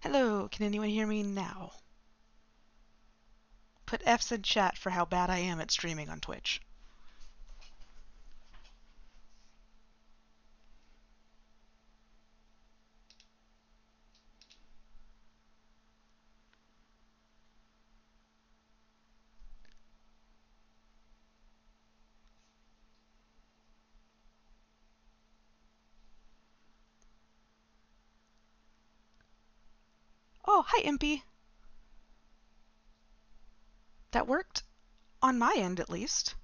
Hello, can anyone hear me now? Put F's in chat for how bad I am at streaming on Twitch. Oh, hi, Impy. That worked on my end, at least.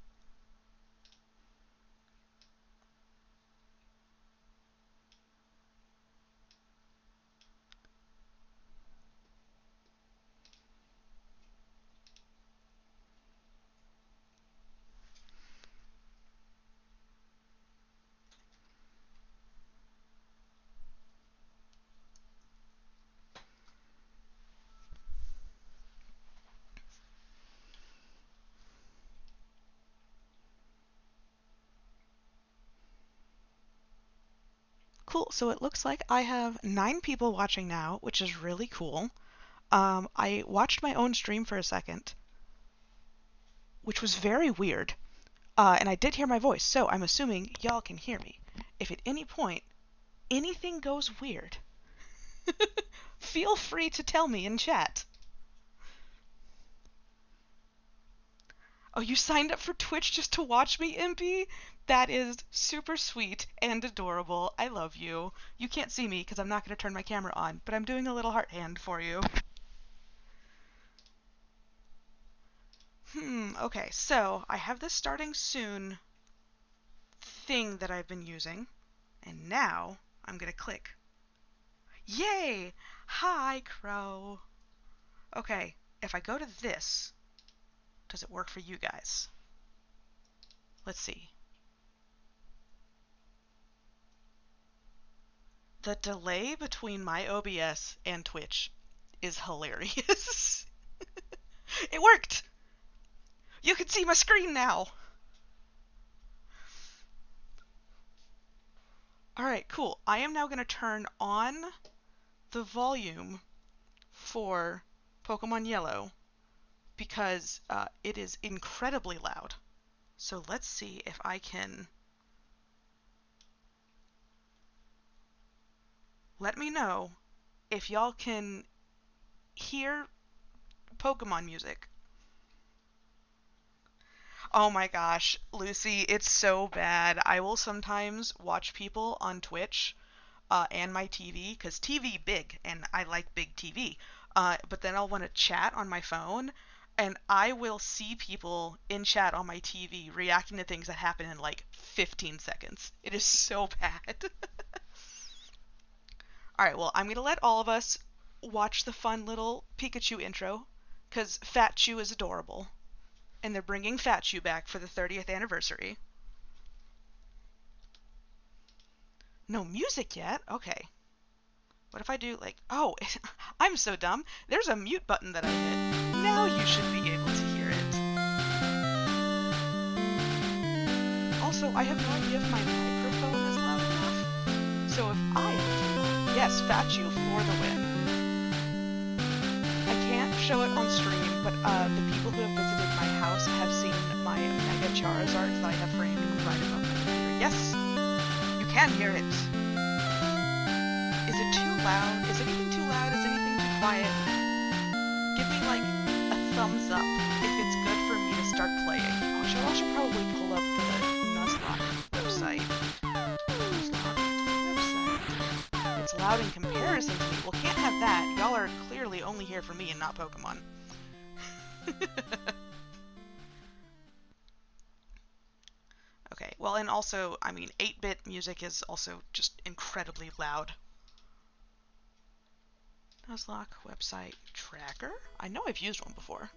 Cool, so it looks like I have 9 people watching now, which is really cool. I watched my own stream for a second, which was very weird. And I did hear my voice, so I'm assuming y'all can hear me. If at any point anything goes weird, feel free to tell me in chat. Oh, you signed up for Twitch just to watch me, Impy? That is super sweet and adorable. I love you. You can't see me because I'm not going to turn my camera on, but I'm doing a little heart hand for you. Okay, so I have this starting soon thing that I've been using, and now I'm going to click. Yay! Hi, Crow. Okay, if I go to this, does it work for you guys? Let's see. The delay between my OBS and Twitch is hilarious. It worked! You can see my screen now! Alright, cool. I am now going to turn on the volume for Pokemon Yellow because it is incredibly loud. So let's see if I can... Let me know if y'all can hear Pokemon music. Oh my gosh, Lucy, it's so bad. I will sometimes watch people on Twitch and my TV, because TV big, and I like big TV. But then I'll want to chat on my phone, and I will see people in chat on my TV reacting to things that happen in like 15 seconds. It is so bad. Alright, well, I'm going to let all of us watch the fun little Pikachu intro, because Fat Chew is adorable. And they're bringing Fat Chew back for the 30th anniversary. No music yet? Okay. What if I do, like, oh, I'm so dumb. There's a mute button that I hit. Now you should be able to hear it. Also, I have no idea if my microphone is loud enough. So if I yes, Fat Chew for the win. I can't show it on stream, but the people who have visited my house have seen my Mega Charizard that I have framed right above my computer. Yes, you can hear it. Is it too loud? Is anything too loud? Is anything too quiet? Give me like a thumbs up if it's good for me to start playing. Oh, I should probably pull up the Nuzlocke website. It's loud in comparison to me. Well, can't have that. Y'all are clearly only here for me and not Pokemon. Okay, well, and also, I mean, 8-bit music is also just incredibly loud. Nuzlocke website tracker? I know I've used one before.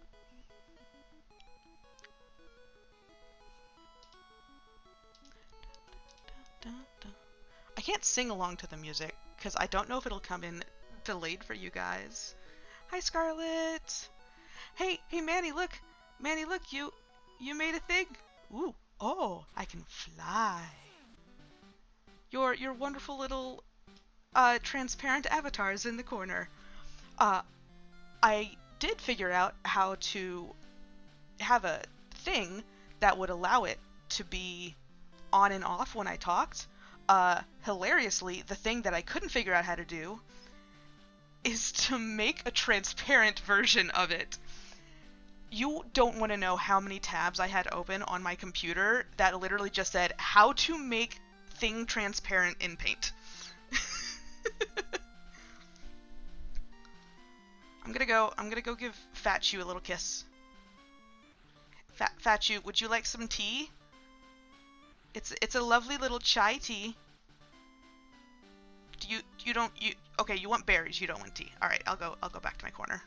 I can't sing along to the music because I don't know if it'll come in delayed for you guys. Hi, Scarlet. Hey, Manny, look. Manny, look, you made a thing. Ooh, oh, I can fly. Your wonderful little transparent avatars in the corner. Uh, I did figure out how to have a thing that would allow it to be on and off when I talked. Hilariously, the thing that I couldn't figure out how to do is to make a transparent version of it. You don't want to know how many tabs I had open on my computer that literally just said how to make thing transparent in Paint. I'm gonna go give Fat Chew a little kiss. Fat Chew, would you like some tea? It's a lovely little chai tea. Okay, you want berries, you don't want tea. Alright, I'll go back to my corner.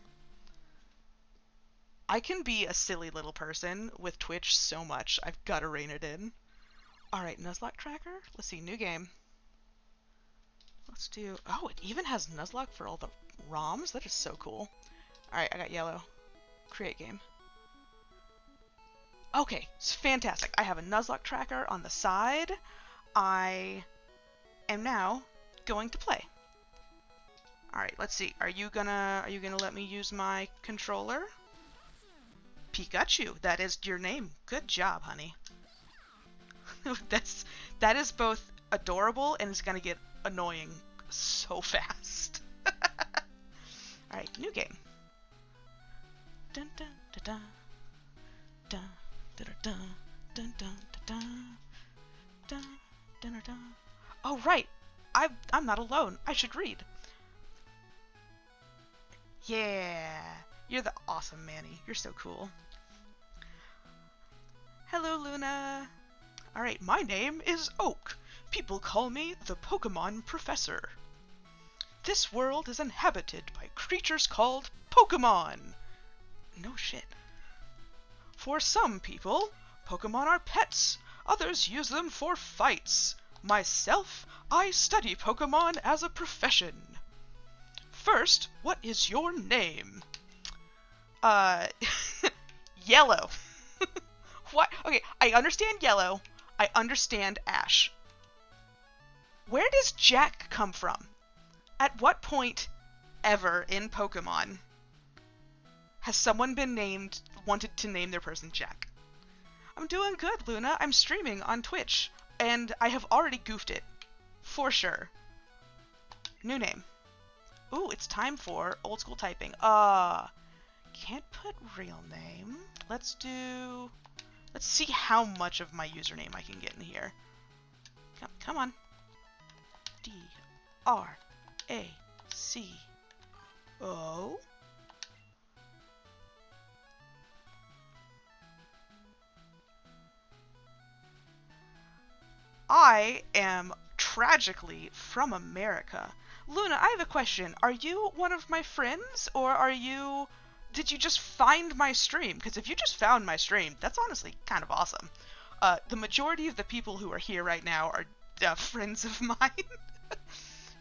I can be a silly little person with Twitch so much. I've gotta rein it in. Alright, Nuzlocke tracker. Let's see, new game. Let's do... Oh, it even has Nuzlocke for all the ROMs? That is so cool. Alright, I got yellow. Create game. Okay, it's fantastic. I have a Nuzlocke tracker on the side. I am now going to play. Alright, let's see. Are you gonna let me use my controller? Pikachu, that is your name. Good job, honey. That is both adorable and it's gonna get annoying so fast. Alright, new game. Dun dun da da dun da da dun dun da da dun dun da. Oh right, I'm not alone. I should read. Yeah, you're the awesome Manny. You're so cool. Hello, Luna. Alright, my name is Oak. People call me the Pokemon Professor. This world is inhabited by creatures called Pokemon. No shit. For some people, Pokemon are pets. Others use them for fights. Myself, I study Pokemon as a profession. First, what is your name? Yellow. What? Okay, I understand yellow. I understand Ash. Where does Jack come from? At what point ever in Pokemon has someone wanted to name their person Jack? I'm doing good, Luna. I'm streaming on Twitch, and I have already goofed it. For sure. New name. Ooh, it's time for old school typing. Can't put real name. Let's see how much of my username I can get in here. Come on. D-R-A-C-O. I am tragically from America. Luna, I have a question. Are you one of my friends, or did you just find my stream? Because if you just found my stream, that's honestly kind of awesome. The majority of the people who are here right now are friends of mine.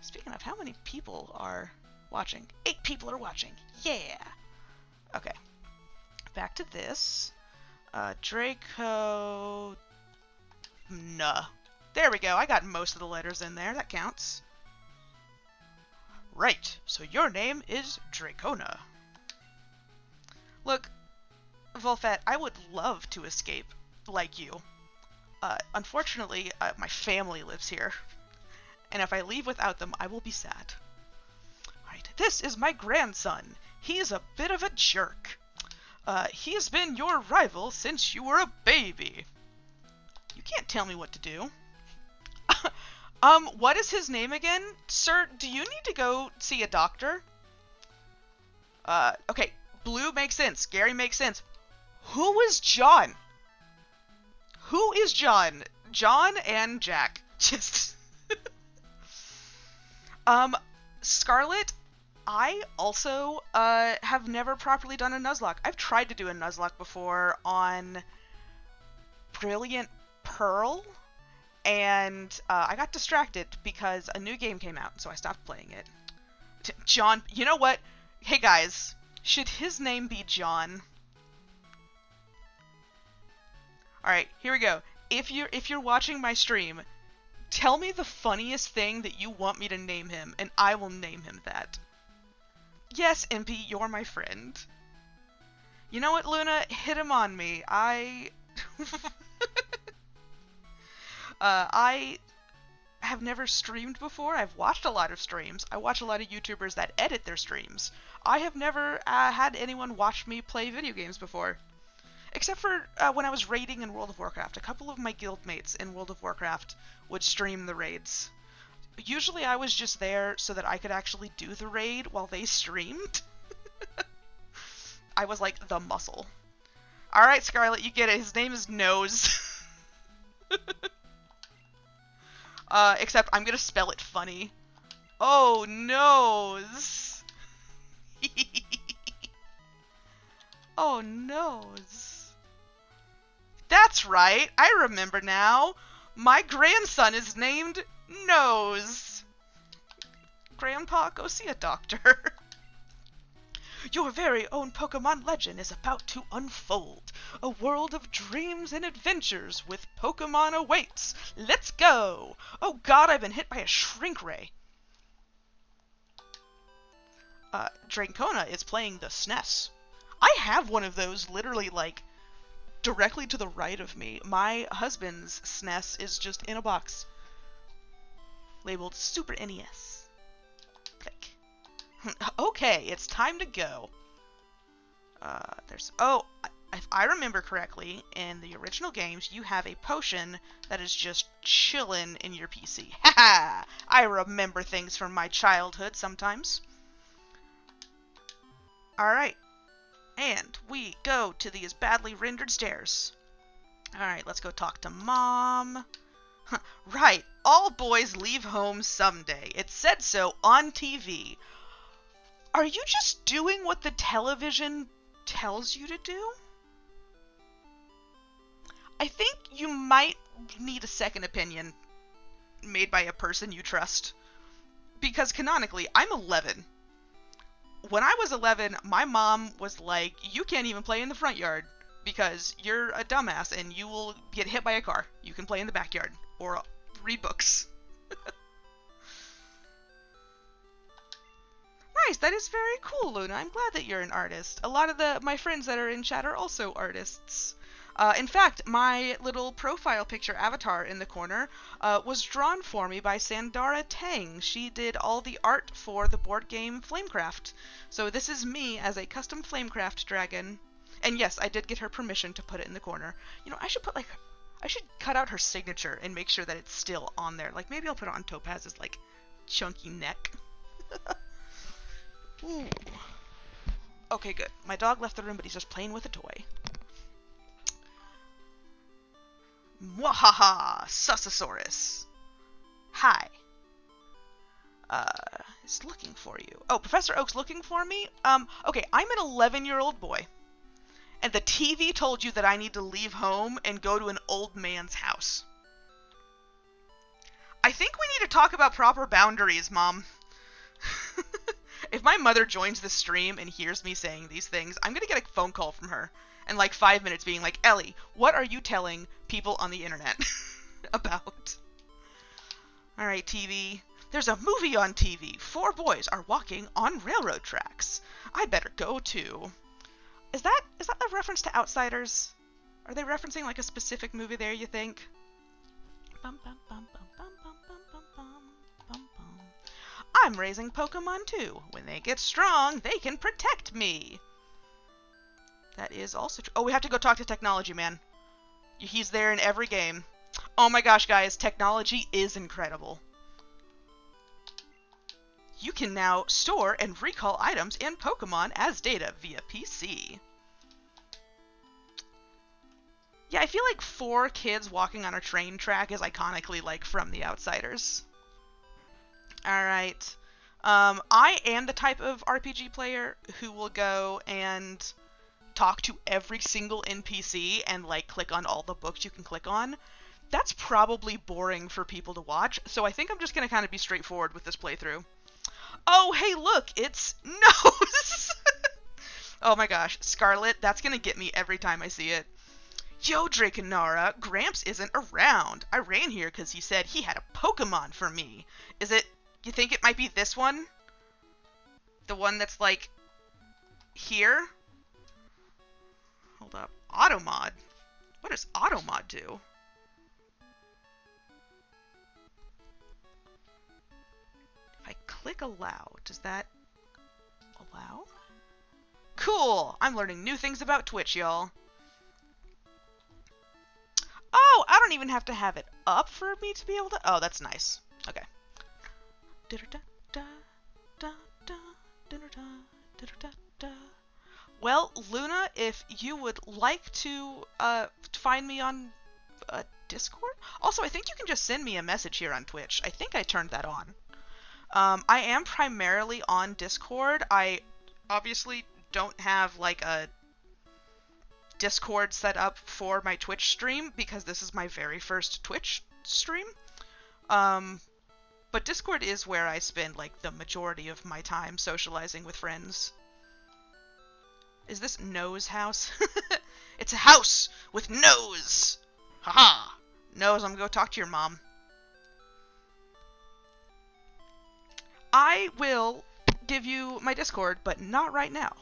Speaking of, how many people are watching? 8 people are watching. Yeah! Okay. Back to this. Draco... Nah. There we go. I got most of the letters in there. That counts. Right. So your name is Dracona. Look, Volfet, I would love to escape like you. Unfortunately, my family lives here. And if I leave without them, I will be sad. Alright, this is my grandson. He's a bit of a jerk. He's been your rival since you were a baby. You can't tell me what to do. What is his name again? Sir, do you need to go see a doctor? Okay, Blue makes sense. Gary makes sense. Who is John? Who is John? John and Jack. Just... Scarlet, I also, have never properly done a Nuzlocke. I've tried to do a Nuzlocke before on Brilliant Pearl, and, I got distracted because a new game came out, so I stopped playing it. John, you know what? Hey guys, should his name be John? Alright, here we go. If you're watching my stream, tell me the funniest thing that you want me to name him, and I will name him that. Yes, Impy, you're my friend. You know what, Luna? Hit him on me. I have never streamed before. I've watched a lot of streams. I watch a lot of YouTubers that edit their streams. I have never had anyone watch me play video games before. Except for when I was raiding in World of Warcraft. A couple of my guildmates in World of Warcraft would stream the raids. Usually I was just there so that I could actually do the raid while they streamed. I was like the muscle. Alright, Scarlet, you get it. His name is Nose. Except I'm gonna spell it funny. Oh, Nose. Oh, Nose. That's right. I remember now. My grandson is named Nose. Grandpa, go see a doctor. Your very own Pokemon legend is about to unfold. A world of dreams and adventures with Pokemon awaits. Let's go! Oh god, I've been hit by a shrink ray. Drancona is playing the SNES. I have one of those literally, like, directly to the right of me. My husband's SNES is just in a box. Labeled Super NES. Click. Okay, it's time to go. If I remember correctly, in the original games, you have a potion that is just chillin' in your PC. Haha! I remember things from my childhood sometimes. Alright. And we go to these badly rendered stairs. Alright, let's go talk to Mom. Right, all boys leave home someday. It said so on TV. Are you just doing what the television tells you to do? I think you might need a second opinion made by a person you trust. Because canonically, I'm 11. When I was 11, my mom was like, you can't even play in the front yard because you're a dumbass and you will get hit by a car. You can play in the backyard or read books. Nice, that is very cool, Luna. I'm glad that you're an artist. A lot of my friends that are in chat are also artists. In fact, my little profile picture avatar in the corner was drawn for me by Sandara Tang. She did all the art for the board game Flamecraft. So this is me as a custom Flamecraft dragon. And yes, I did get her permission to put it in the corner. You know, I should cut out her signature and make sure that it's still on there. Like, maybe I'll put it on Topaz's, like, chunky neck. Ooh. Okay, good. My dog left the room, but he's just playing with a toy. Mwahaha! Susasaurus. Hi. Is looking for you. Oh, Professor Oak's looking for me? Okay, I'm an 11-year-old boy. And the TV told you that I need to leave home and go to an old man's house. I think we need to talk about proper boundaries, Mom. If my mother joins the stream and hears me saying these things, I'm gonna get a phone call from her in like 5 minutes being like, Ellie, what are you telling people on the internet about? Alright, TV. There's a movie on TV. 4 boys are walking on railroad tracks. I better go too. Is that a reference to Outsiders? Are they referencing like a specific movie there, you think? Bum, bum, bum, bum, bum, bum, bum, bum, bum, bum, bum. I'm raising Pokemon too. When they get strong, they can protect me. That is also true. Oh, we have to go talk to Technology Man. He's there in every game. Oh my gosh, guys, technology is incredible. You can now store and recall items and Pokemon as data via PC. Yeah, I feel like 4 kids walking on a train track is iconically like from The Outsiders. Alright. I am the type of RPG player who will go and talk to every single NPC and like click on all the books you can click on. That's probably boring for people to watch, so I think I'm just gonna kind of be straightforward with this playthrough. Oh, hey, look, it's Nose! Oh my gosh, Scarlet, that's gonna get me every time I see it. Yo, Drakenara, Gramps isn't around. I ran here because he said he had a Pokemon for me. You think it might be this one? The one that's like here. Hold up. Auto mod. What does auto mod do? If I click allow, does that allow? Cool! I'm learning new things about Twitch, y'all. Oh, I don't even have to have it up for me to be able to... Oh, that's nice. Okay. Well, Luna, if you would like to find me on Discord... Also, I think you can just send me a message here on Twitch. I think I turned that on. I am primarily on Discord. I obviously don't have like a Discord set up for my Twitch stream because this is my very first Twitch stream. But Discord is where I spend like the majority of my time socializing with friends. Is this Nose house? It's a house with nose! Haha! Nose, I'm gonna go talk to your mom. I will give you my Discord, but not right now.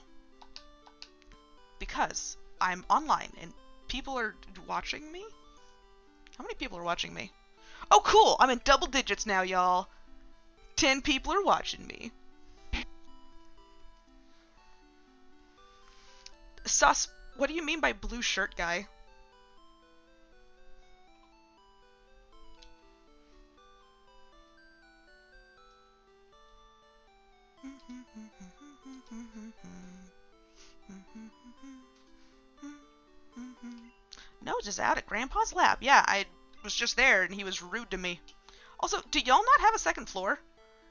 Because I'm online and people are watching me? How many people are watching me? Oh, cool! I'm in double digits now, y'all. 10 people are watching me. Sus, what do you mean by blue shirt guy? Nose is out at Grandpa's lab. Yeah, I was just there and he was rude to me. Also, do y'all not have a second floor?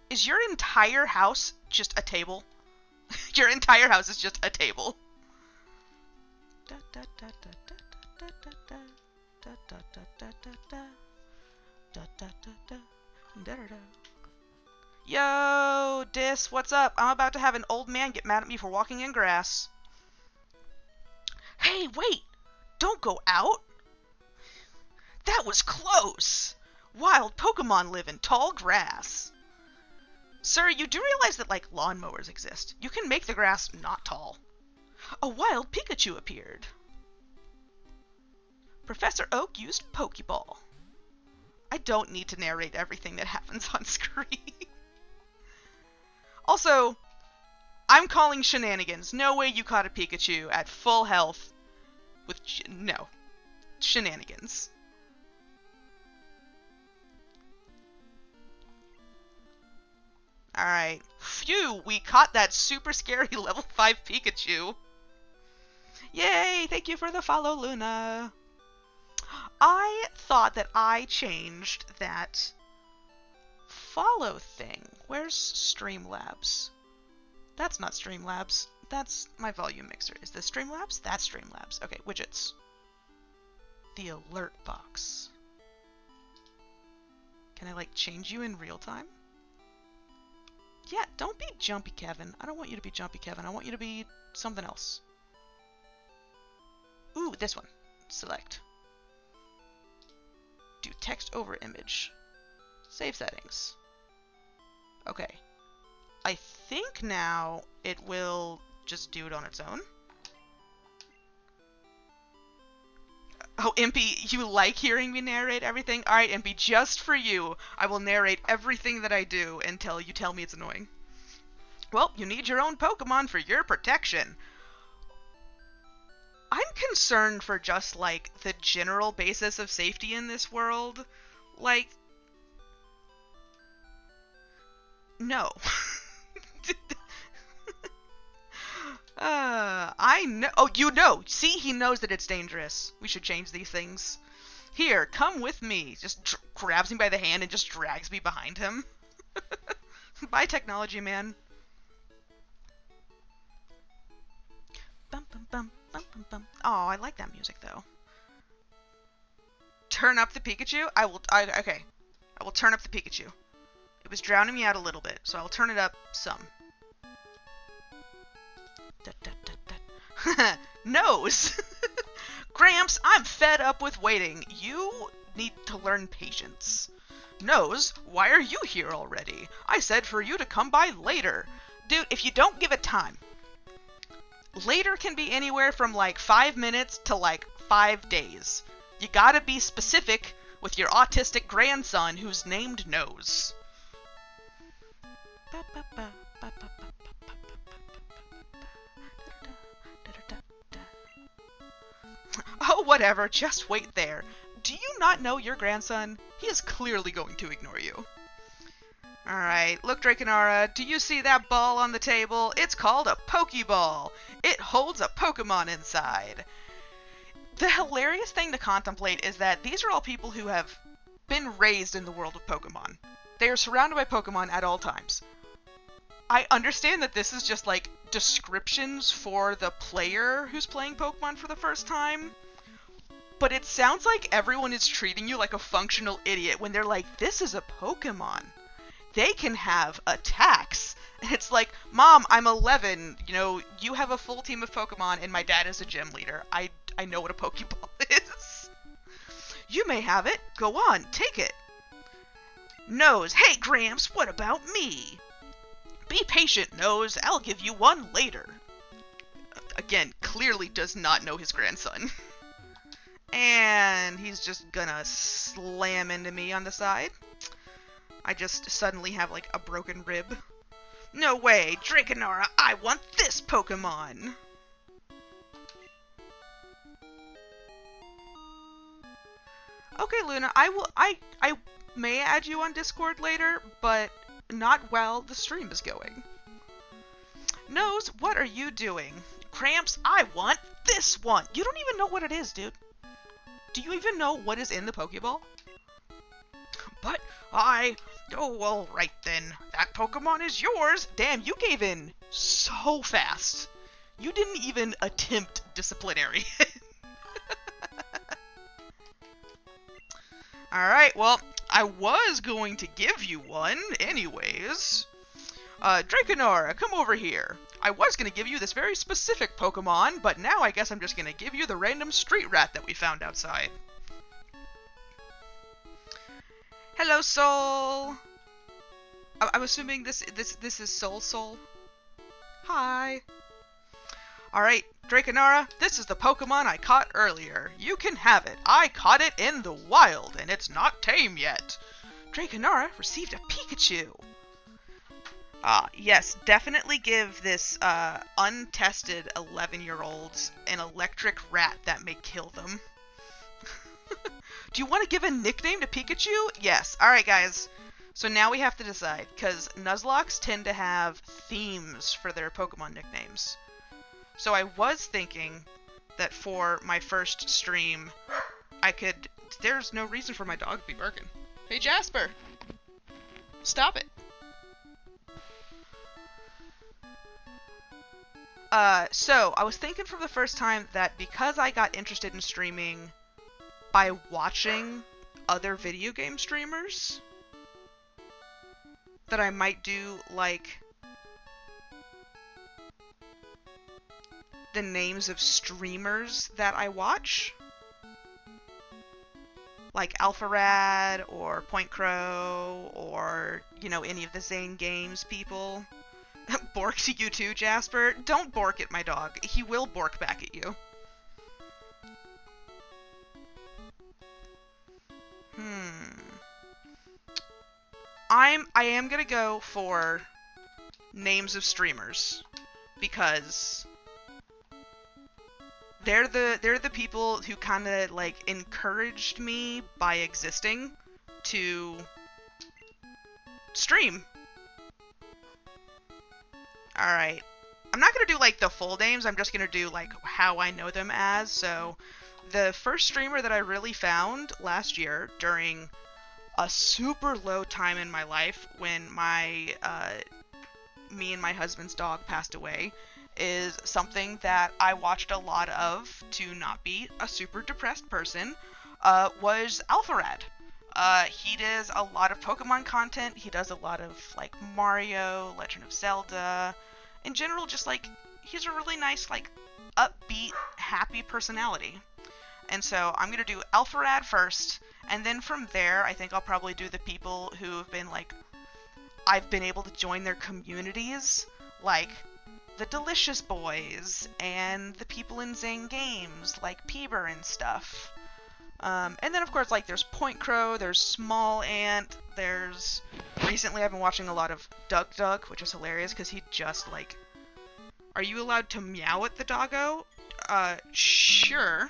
Is your entire house just a table? Your entire house is just a table. Yo, Dis, what's up? I'm about to have an old man get mad at me for walking in grass. Hey, wait! Don't go out! That was close! Wild Pokemon live in tall grass. Sir, you do realize that, like, lawnmowers exist. You can make the grass not tall. A wild Pikachu appeared. Professor Oak used Pokeball. I don't need to narrate everything that happens on screen. Also, I'm calling shenanigans. No way you caught a Pikachu at full health with... No. Shenanigans. Alright. Phew, we caught that super scary level 5 Pikachu. Yay! Thank you for the follow, Luna. I thought that I changed that follow thing. Where's Streamlabs? That's not Streamlabs. That's my volume mixer. Is this Streamlabs? That's Streamlabs. Okay, widgets. The alert box. Can I, like, change you in real time? Yeah, don't be Jumpy Kevin. I don't want you to be Jumpy Kevin. I want you to be something else. Ooh, this one. Select. Do text over image. Save settings. Okay. I think now it will just do it on its own. Oh, Impy, you like hearing me narrate everything? Alright, Impy, just for you, I will narrate everything that I do until you tell me it's annoying. Well, you need your own Pokemon for your protection. I'm concerned for just, like, the general basis of safety in this world. Like... No. I know. Oh, you know. See, he knows that it's dangerous. We should change these things. Here, come with me. Just grabs me by the hand and just drags me behind him. Bye, technology man. Bum, bum, bum, bum, bum, bum. Oh, I like that music though. Turn up the Pikachu. Okay. I will turn up the Pikachu. It was drowning me out a little bit, so I'll turn it up some. Nose! Gramps, I'm fed up with waiting. You need to learn patience. Nose, why are you here already? I said for you to come by later. Dude, if you don't give it time, later can be anywhere from like 5 minutes to like 5 days. You gotta be specific with your autistic grandson who's named Nose. Oh, whatever, just wait there. Do you not know your grandson? He is clearly going to ignore you. Alright, look, Drakenara, do you see that ball on the table? It's called a Pokeball. It holds a Pokemon inside. The hilarious thing to contemplate is that these are all people who have been raised in the world of Pokemon. They are surrounded by Pokemon at all times. I understand that this is just like descriptions for the player who's playing Pokemon for the first time, but it sounds like everyone is treating you like a functional idiot when they're like, this is a Pokemon. They can have attacks. And it's like, Mom, I'm 11. You know, you have a full team of Pokemon and my dad is a gym leader. I know what a Pokeball is. You may have it. Go on, take it. Nose, hey Gramps, what about me? Be patient, Nose. I'll give you one later. Again, clearly does not know his grandson. And he's just gonna slam into me on the side. I just suddenly have like a broken rib. No way, Drakenara, I want this Pokemon! Okay, Luna, I may add you on Discord later, but not while the stream is going. Nose, what are you doing? Cramps, I want this one! You don't even know what it is, dude. Do you even know what is in the Pokeball? But oh, alright then. That Pokemon is yours! Damn, you gave in so fast. You didn't even attempt disciplinary. Alright, well, I was going to give you one anyways. Drakenara, come over here. I was going to give you this very specific Pokemon, but now I guess I'm just going to give you the random street rat that we found outside. Hello, Soul! I'm assuming this is Soul. Hi! Alright, Drakenara, this is the Pokemon I caught earlier. You can have it. I caught it in the wild, and it's not tame yet. Drakenara received a Pikachu. Yes, definitely give this untested 11-year-olds an electric rat that may kill them. Do you want to give a nickname to Pikachu? Yes. Alright, guys. So now we have to decide, because Nuzlockes tend to have themes for their Pokemon nicknames. So I was thinking that for my first stream, I could... There's no reason for my dog to be barking. Hey, Jasper! Stop it. So I was thinking for the first time that because I got interested in streaming by watching other video game streamers, that I might do, like, the names of streamers that I watch. Like Alpharad, or Point Crow, or, you know, any of the Zane Games people. Bork to you too, Jasper. Don't bork at my dog. He will bork back at you. I am gonna go for names of streamers, because they're the people who kind of like encouraged me by existing to stream. Alright. I'm not gonna do like the full names, I'm just gonna do like how I know them as. So the first streamer that I really found last year during a super low time in my life when me and my husband's dog passed away is something that I watched a lot of to not be a super depressed person, was Alpharad. He does a lot of Pokemon content, he does a lot of like Mario, Legend of Zelda, in general just like, he's a really nice like upbeat, happy personality. And so I'm gonna do Alpharad first, and then from there I think I'll probably do the people who have been like, I've been able to join their communities, like the Delicious Boys and the people in Zane Games, like Peeber and stuff. And then, of course, like, there's Point Crow, there's Small Ant, there's... Recently, I've been watching a lot of Duck Duck, which is hilarious, because he just, like... Are you allowed to meow at the doggo? Sure.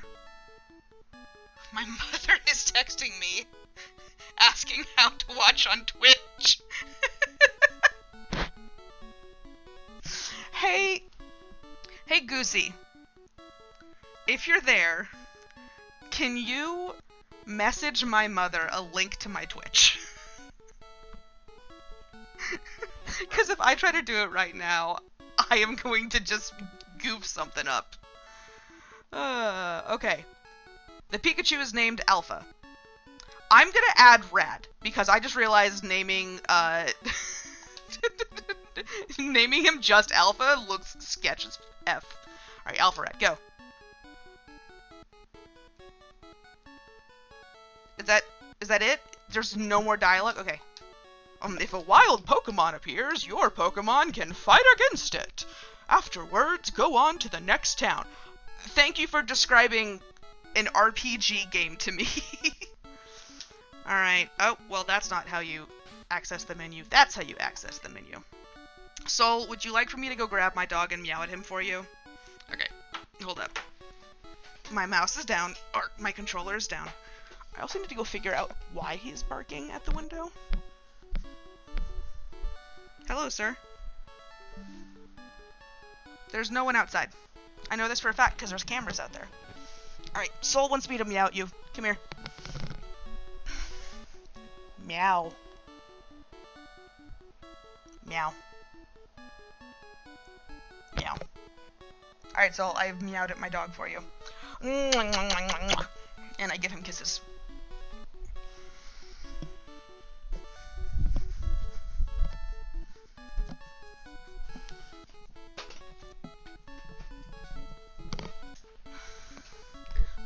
My mother is texting me, asking how to watch on Twitch. Hey Goosey, if you're there, can you message my mother a link to my Twitch? Because if I try to do it right now, I am going to just goof something up. Okay. The Pikachu is named Alpha. I'm gonna add Rad, because I just realized naming him just Alpha looks sketch as F. Alright, Alpha Rad, go. Is that it? There's no more dialogue? Okay. If a wild Pokemon appears, your Pokemon can fight against it. Afterwards, go on to the next town. Thank you for describing an RPG game to me. Alright. Oh, well, that's not how you access the menu. That's how you access the menu. Soul, would you like for me to go grab my dog and meow at him for you? Okay. Hold up. My mouse is down, or my controller is down. I also need to go figure out why he's barking at the window. Hello, sir. There's no one outside. I know this for a fact because there's cameras out there. Alright, Soul wants me to meow at you. Come here. Meow. Meow. Meow. Alright, Soul, I've meowed at my dog for you. And I give him kisses.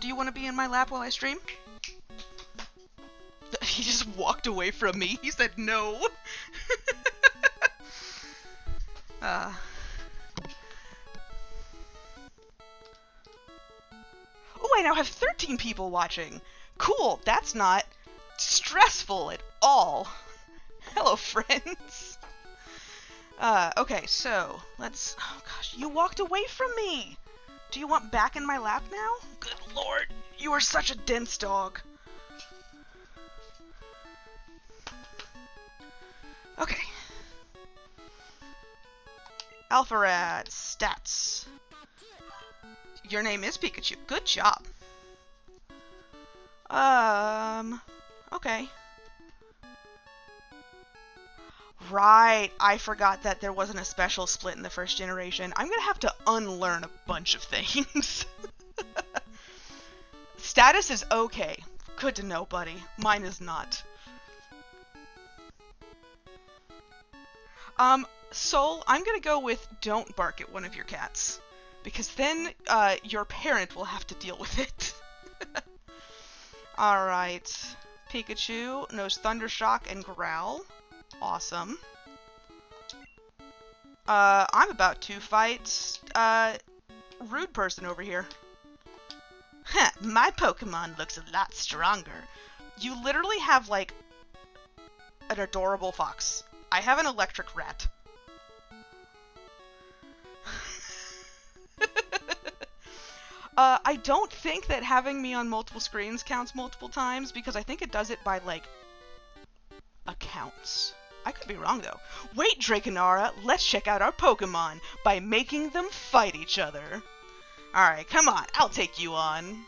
Do you want to be in my lap while I stream? He just walked away from me. He said no. Oh, I now have 13 people watching. Cool, that's not stressful at all. Hello, friends. Okay, so, let's... Oh, gosh, you walked away from me. Do you want back in my lap now? Good lord, you are such a dense dog. Okay. Alpharad, stats. Your name is Pikachu. Good job. Okay. Right, I forgot that there wasn't a special split in the first generation. I'm gonna have to unlearn a bunch of things. Status is okay. Good to know, buddy. Mine is not. Soul, I'm gonna go with don't bark at one of your cats. Because then, your parent will have to deal with it. Alright. Pikachu knows Thundershock and Growl. Awesome. I'm about to fight, Rude Person over here. Heh, my Pokemon looks a lot stronger. You literally have, like, an adorable fox. I have an electric rat. I don't think that having me on multiple screens counts multiple times, because I think it does it by, like, accounts. I could be wrong, though. Wait, Draconara, let's check out our Pokemon by making them fight each other. Alright, come on, I'll take you on.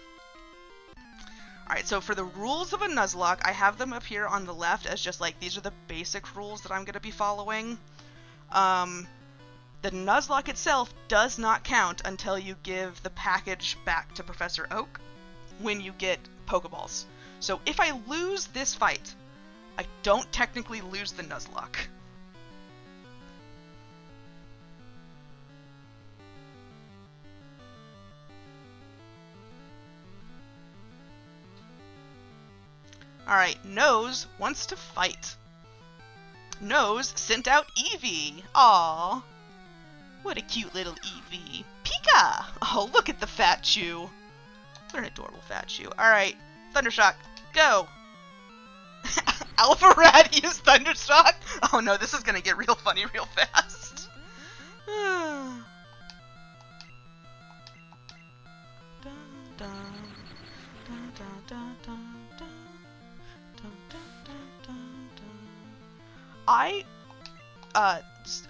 Alright, so for the rules of a Nuzlocke, I have them up here on the left as just, like, these are the basic rules that I'm going to be following. The Nuzlocke itself does not count until you give the package back to Professor Oak when you get Pokeballs. So if I lose this fight, I don't technically lose the Nuzlocke. Alright, Nose wants to fight. Nose sent out Eevee. Aww. What a cute little EV. Pika! Oh, look at the fat chew. What an adorable fat chew. Alright, Thundershock, go! Alpha Rad used Thundershock? Oh no, this is gonna get real funny real fast. I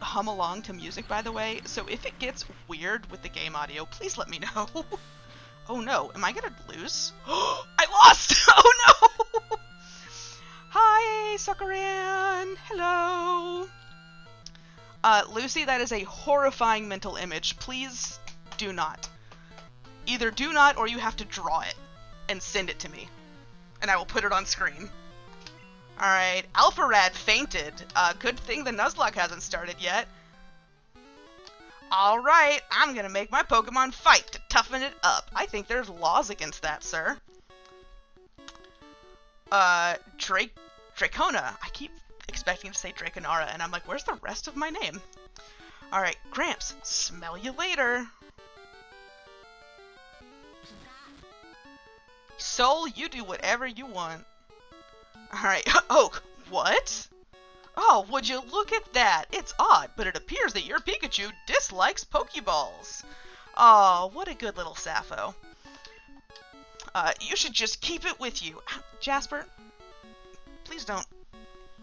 hum along to music, by the way, so if it gets weird with the game audio, please let me know. Oh no, am I gonna lose? I lost! Oh no! Hi, Suckeran! Hello! Lucy, that is a horrifying mental image. Please do not. Either do not, or you have to draw it and send it to me, and I will put it on screen. Alright, Alpha Rad fainted. Good thing the Nuzlocke hasn't started yet. Alright, I'm gonna make my Pokemon fight to toughen it up. I think there's laws against that, sir. Dracona. I keep expecting to say Draconara, and I'm like, where's the rest of my name? Alright, Gramps, smell you later. Soul, you do whatever you want. Alright, Oak, what? Oh, would you look at that? It's odd, but it appears that your Pikachu dislikes Pokeballs. Oh, what a good little Sappho. You should just keep it with you. Jasper, please don't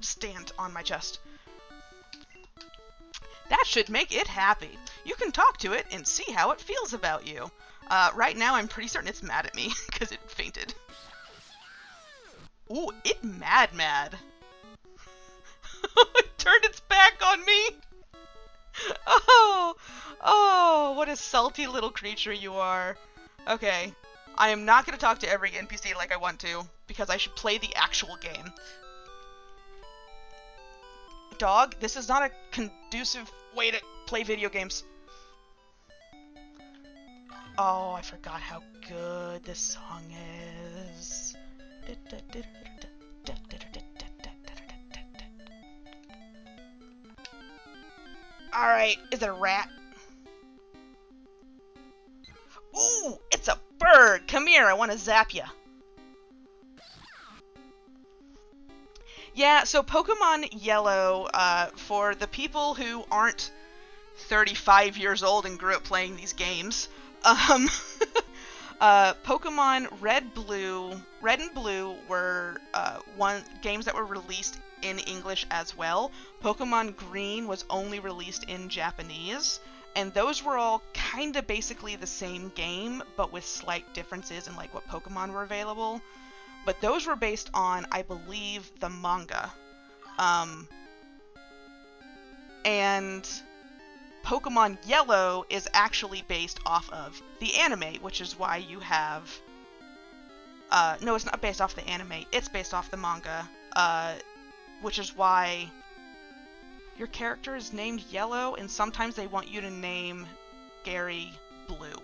stand on my chest. That should make it happy. You can talk to it and see how it feels about you. Right now I'm pretty certain it's mad at me, because it fainted. Ooh, it mad. It turned its back on me! Oh, what a salty little creature you are. Okay, I am not going to talk to every NPC like I want to, because I should play the actual game. Dog, this is not a conducive way to play video games. Oh, I forgot how good this song is. Alright, is it a rat? Ooh, it's a bird! Come here, I want to zap ya. Yeah, so Pokemon Yellow, for the people who aren't 35 years old and grew up playing these games, Pokemon Red and Blue were games that were released in English as well. Pokemon Green was only released in Japanese, and those were all kind of basically the same game, but with slight differences in like what Pokemon were available. But those were based on, I believe, the manga. And Pokemon Yellow is actually based off of the anime, which is why you have... no, it's not based off the anime. It's based off the manga, which is why your character is named Yellow, and sometimes they want you to name Gary Blue.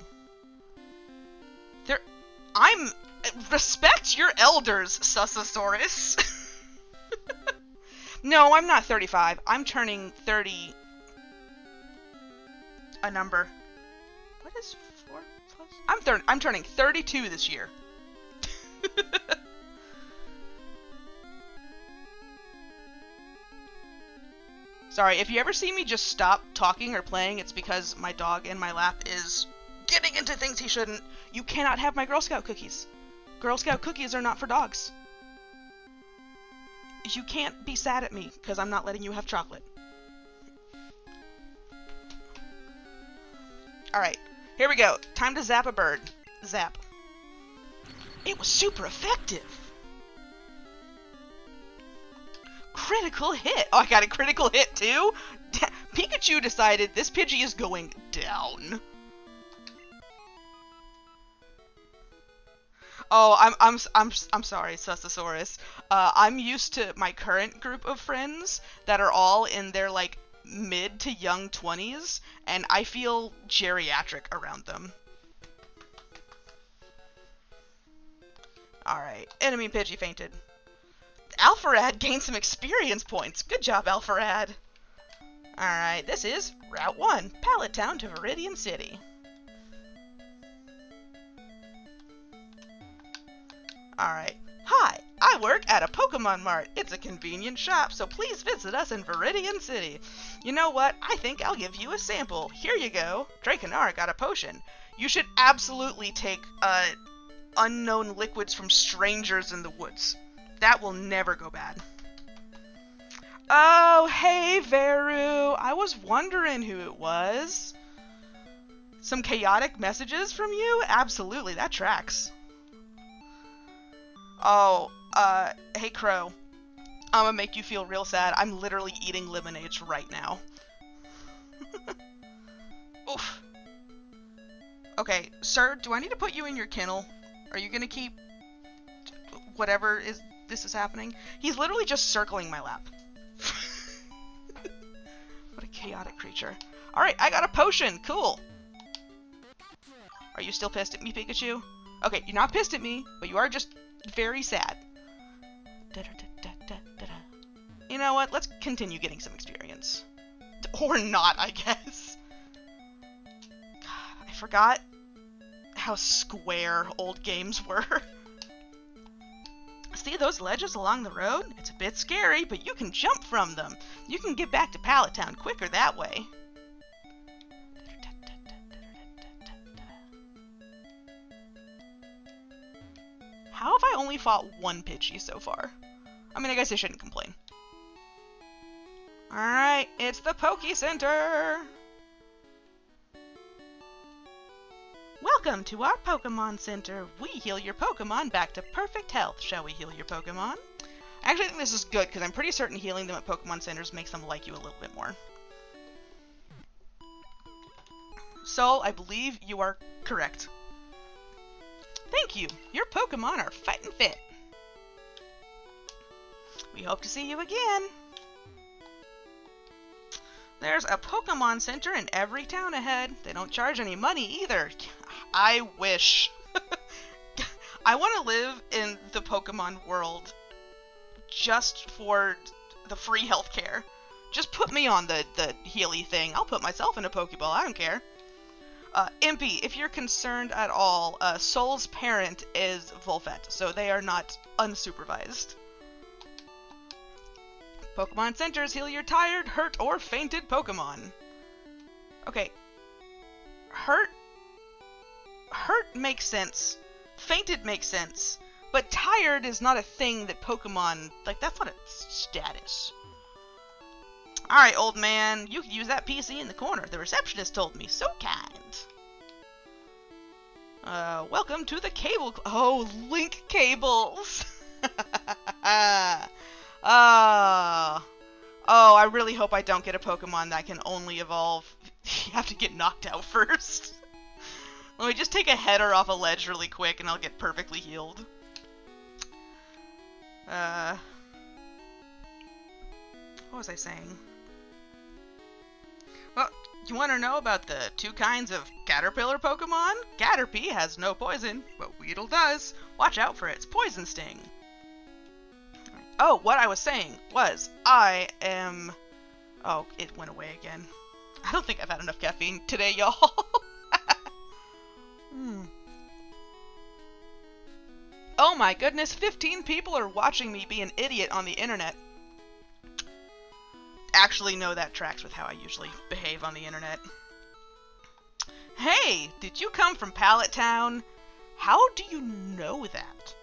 Respect your elders, Sussasaurus. No, I'm not 35. I'm turning 30... a number. What is 4 plus? I'm turning 32 this year. Sorry, if you ever see me just stop talking or playing, it's because my dog in my lap is getting into things he shouldn't. You cannot have my Girl Scout cookies. Girl Scout cookies are not for dogs. You can't be sad at me because I'm not letting you have chocolate. Alright, here we go. Time to zap a bird. Zap. It was super effective. Critical hit. Oh, I got a critical hit too? Pikachu decided this Pidgey is going down. Oh, I'm sorry, Sussasaurus. I'm used to my current group of friends that are all in their like mid to young 20s, and I feel geriatric around them. Alright, enemy Pidgey fainted. Alpharad gained some experience points. Good job, Alpharad. Alright, this is Route 1, Pallet Town to Viridian City. Alright. Hi, I work at a Pokemon Mart. It's a convenient shop, so please visit us in Viridian City. You know what? I think I'll give you a sample. Here you go. Draconar got a potion. You should absolutely take unknown liquids from strangers in the woods. That will never go bad. Oh, hey, Veru. I was wondering who it was. Some chaotic messages from you? Absolutely, that tracks. Oh, hey, Crow. I'm gonna make you feel real sad. I'm literally eating lemonades right now. Oof. Okay, sir, do I need to put you in your kennel? Are you gonna keep whatever this is happening? He's literally just circling my lap. What a chaotic creature. Alright, I got a potion. Cool. Are you still pissed at me, Pikachu? Okay, you're not pissed at me, but you are just very sad. You know what? Let's continue getting some experience. Or not, I guess. God, I forgot how square old games were. See those ledges along the road? It's a bit scary, but you can jump from them. You can get back to Pallet Town quicker that way. How have I only fought one Pidgey so far? I mean, I guess I shouldn't complain. Alright, it's the Poke Center! Welcome to our Pokemon Center. We heal your Pokemon back to perfect health. Shall we heal your Pokemon? I actually think this is good, because I'm pretty certain healing them at Pokemon Centers makes them like you a little bit more. So, I believe you are correct. Thank you. Your Pokemon are fighting fit. We hope to see you again. There's a Pokemon Center in every town ahead. They don't charge any money either. I wish. I want to live in the Pokemon world just for the free healthcare. Just put me on the Healy thing. I'll put myself in a Pokeball. I don't care. Impy, if you're concerned at all, Soul's parent is Volfet, so they are not unsupervised. Pokemon Centers heal your tired, hurt, or fainted Pokemon. Okay. Hurt makes sense. Fainted makes sense. But tired is not a thing that Pokemon... Like, that's not a status. Alright, old man. You can use that PC in the corner. The receptionist told me. So kind. Welcome to the cable... Oh, link cables! Oh, I really hope I don't get a Pokemon that can only evolve. You have to get knocked out first. Let me just take a header off a ledge really quick and I'll get perfectly healed. What was I saying? Well, you want to know about the two kinds of caterpillar Pokemon? Caterpie has no poison, but Weedle does. Watch out for its poison sting. Oh, what I was saying was, I am... Oh, it went away again. I don't think I've had enough caffeine today, y'all. Oh my goodness, 15 people are watching me be an idiot on the internet. Actually, no, that tracks with how I usually behave on the internet. Hey, did you come from Pallet Town? How do you know that?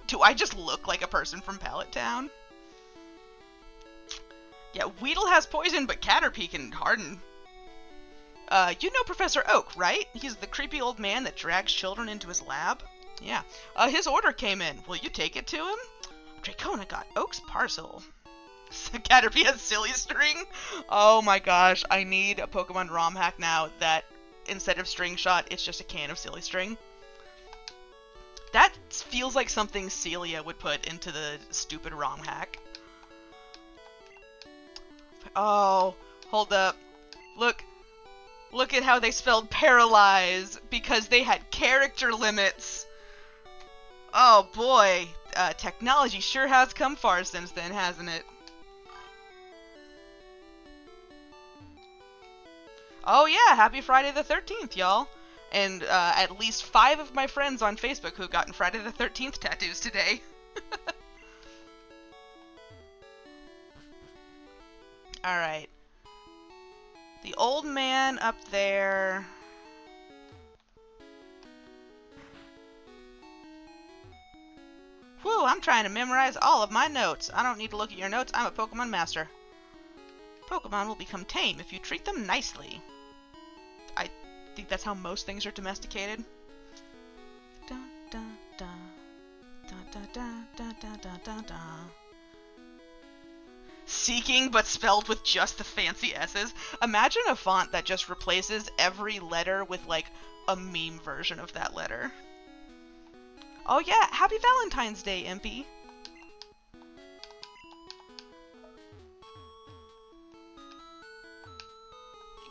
Do I just look like a person from Pallet Town? Yeah, Weedle has poison, but Caterpie can harden. You know Professor Oak, right? He's the creepy old man that drags children into his lab? Yeah. His order came in. Will you take it to him? Dracona got Oak's parcel. Caterpie has Silly String? Oh my gosh, I need a Pokemon ROM hack now that instead of String Shot, it's just a can of Silly String. That feels like something Celia would put into the stupid ROM hack. Oh, hold up. Look at how they spelled paralyze because they had character limits. Oh boy, technology sure has come far since then, hasn't it? Oh yeah, happy Friday the 13th, y'all. And at least 5 of my friends on Facebook who gotten Friday the 13th tattoos today. Alright. The old man up there. Whew, I'm trying to memorize all of my notes. I don't need to look at your notes. I'm a Pokemon master. Pokemon will become tame if you treat them nicely. I think that's how most things are domesticated. Dun, dun, dun. Dun, dun, dun, dun, dun, dun, dun, dun. Seeking, but spelled with just the fancy S's. Imagine a font that just replaces every letter with, like, a meme version of that letter. Oh yeah, happy Valentine's Day, Impy!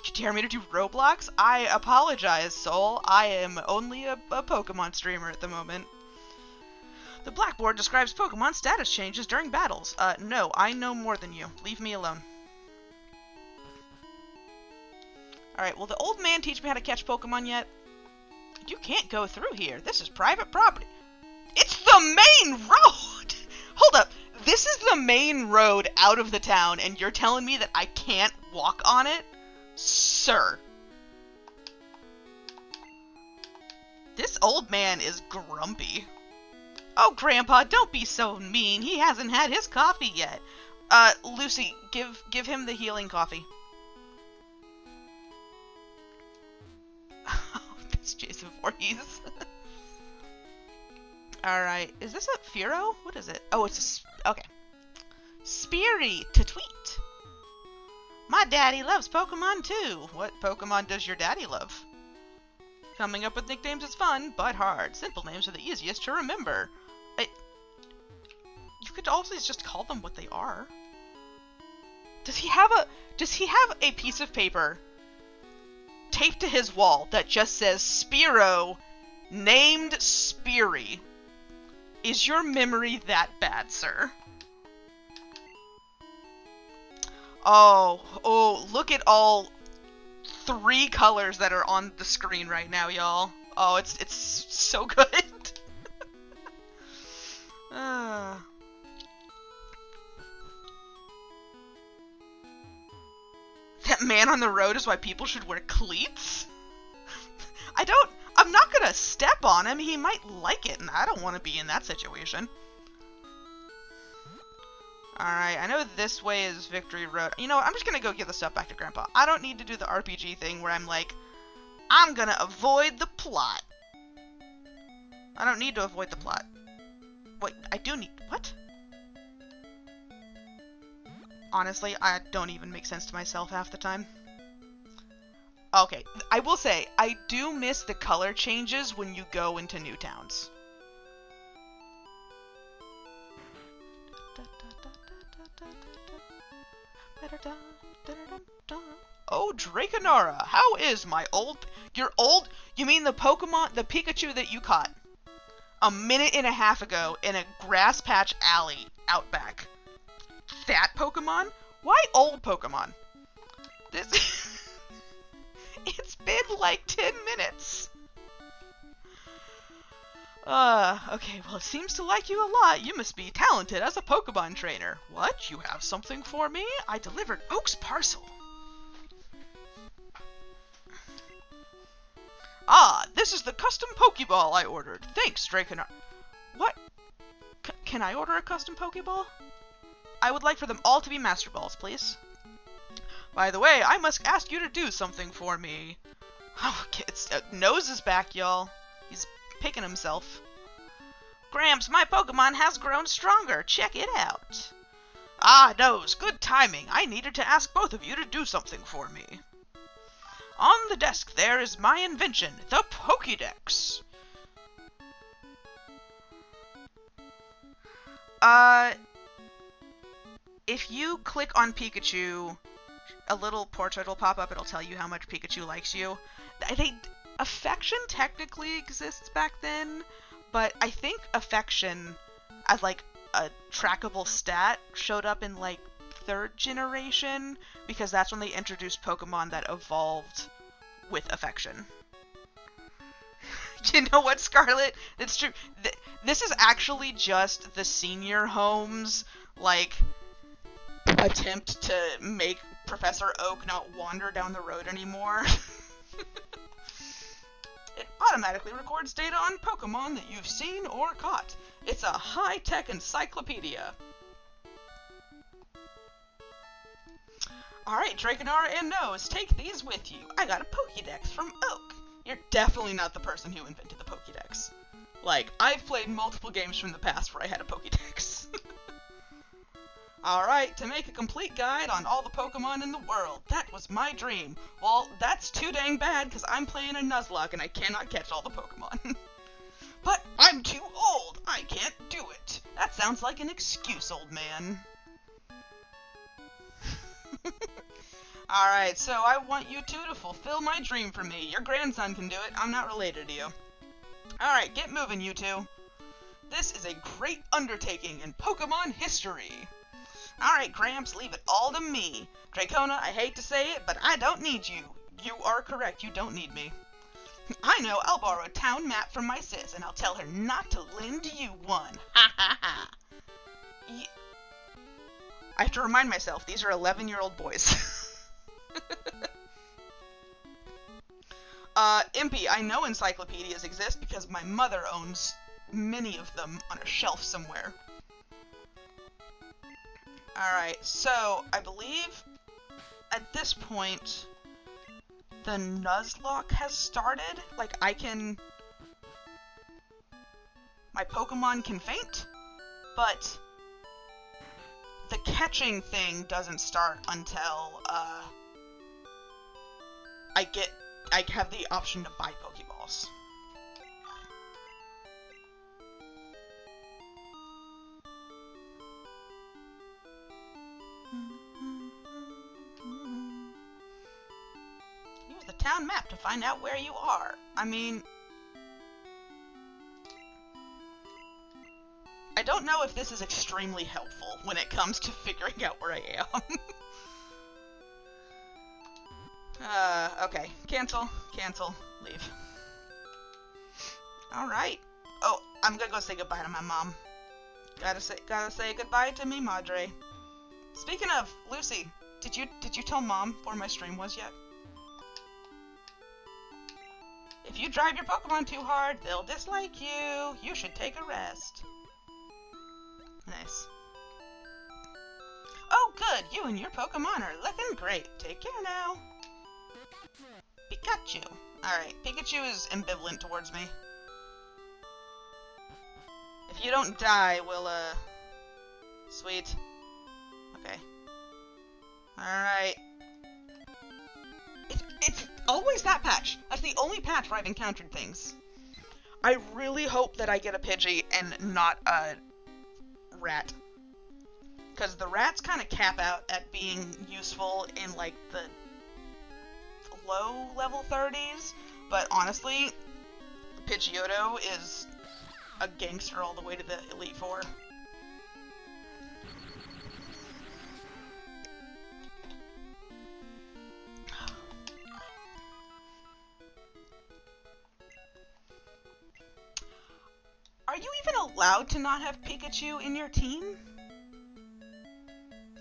You dare me to do Roblox? I apologize, Soul. I am only a Pokemon streamer at the moment. The blackboard describes Pokemon status changes during battles. No, I know more than you. Leave me alone. Alright, will the old man teach me how to catch Pokemon yet? You can't go through here. This is private property. It's the main road! Hold up. This is the main road out of the town, and you're telling me that I can't walk on it? Sir. This old man is grumpy. Oh, Grandpa, don't be so mean. He hasn't had his coffee yet. Lucy, give him the healing coffee. Oh, that's Jason Voorhees. Alright, is this a Fearow? What is it? Oh, it's a... okay. Speary to tweet. My daddy loves Pokemon too. What Pokemon does your daddy love? Coming up with nicknames is fun, but hard. Simple names are the easiest to remember. You could always just call them what they are. Does he have a piece of paper taped to his wall that just says Spearow named Speary? Is your memory that bad, sir? Oh, look at all 3 colors that are on the screen right now, y'all. Oh, it's so good. That man on the road is why people should wear cleats? I'm not gonna step on him. He might like it, and I don't want to be in that situation. Alright, I know this way is Victory Road. You know what? I'm just gonna go give the stuff back to Grandpa. I don't need to do the RPG thing where I'm like, I'm gonna avoid the plot. I don't need to avoid the plot. Wait, I do need... what? Honestly, I don't even make sense to myself half the time. Okay, I will say, I do miss the color changes when you go into new towns. Oh, Draconara, how is my old... You mean the Pokemon, the Pikachu that you caught a minute and a half ago in a grass patch alley out back? That Pokemon? Why old Pokemon? This... It's been like 10 minutes. Okay, well, it seems to like you a lot. You must be talented as a Pokemon trainer. What? You have something for me? I delivered Oak's parcel. Ah, this is the custom Pokeball I ordered. Thanks, Draconar. What? Can I order a custom Pokeball? I would like for them all to be Master Balls, please. By the way, I must ask you to do something for me. Oh, Nose is back, y'all. He's picking himself. Gramps, my Pokemon has grown stronger. Check it out. Ah, Nose, good timing. I needed to ask both of you to do something for me. On the desk there is my invention, the Pokédex. If you click on Pikachu, a little portrait will pop up. It'll tell you how much Pikachu likes you. Affection technically exists back then, but I think affection as like a trackable stat showed up in like 3rd generation, because that's when they introduced Pokemon that evolved with affection. You know what, Scarlet? It's true. This is actually just the senior home's, like, attempt to make Professor Oak not wander down the road anymore. It automatically records data on Pokemon that you've seen or caught. It's a high-tech encyclopedia. Alright, Dragonara and Nose, take these with you. I got a Pokédex from Oak. You're definitely not the person who invented the Pokédex. Like, I've played multiple games from the past where I had a Pokédex. Alright, to make a complete guide on all the Pokemon in the world. That was my dream. Well, that's too dang bad, because I'm playing a Nuzlocke and I cannot catch all the Pokemon. But I'm too old. I can't do it. That sounds like an excuse, old man. Alright, so I want you two to fulfill my dream for me. Your grandson can do it. I'm not related to you. Alright, get moving, you two. This is a great undertaking in Pokemon history. Alright, Gramps, leave it all to me. Dracona, I hate to say it, but I don't need you. You are correct, you don't need me. I know, I'll borrow a town map from my sis, and I'll tell her not to lend you one. Ha ha ha. I have to remind myself, these are 11-year-old boys. Impy, I know encyclopedias exist because my mother owns many of them on a shelf somewhere. Alright, so I believe at this point the Nuzlocke has started. Like, my Pokemon can faint, but the catching thing doesn't start until, I have the option to buy Pokeballs. Use the town map to find out where you are. I mean, I don't know if this is extremely helpful when it comes to figuring out where I am. Okay. Cancel, leave. Alright. Oh, I'm gonna go say goodbye to my mom. Gotta say goodbye to me, Madre. Speaking of, Lucy, did you tell Mom where my stream was yet? If you drive your Pokemon too hard, they'll dislike you. You should take a rest. Nice. Oh, good. You and your Pokemon are looking great. Take care now. Pikachu. Alright, Pikachu is ambivalent towards me. If you don't die, we'll, Sweet. Okay. Alright. It's always that patch. That's the only patch where I've encountered things. I really hope that I get a Pidgey and not a rat. Because the rats kind of cap out at being useful in, like, the low level 30s, but honestly, Pidgeotto is a gangster all the way to the Elite Four. Are you even allowed to not have Pikachu in your team?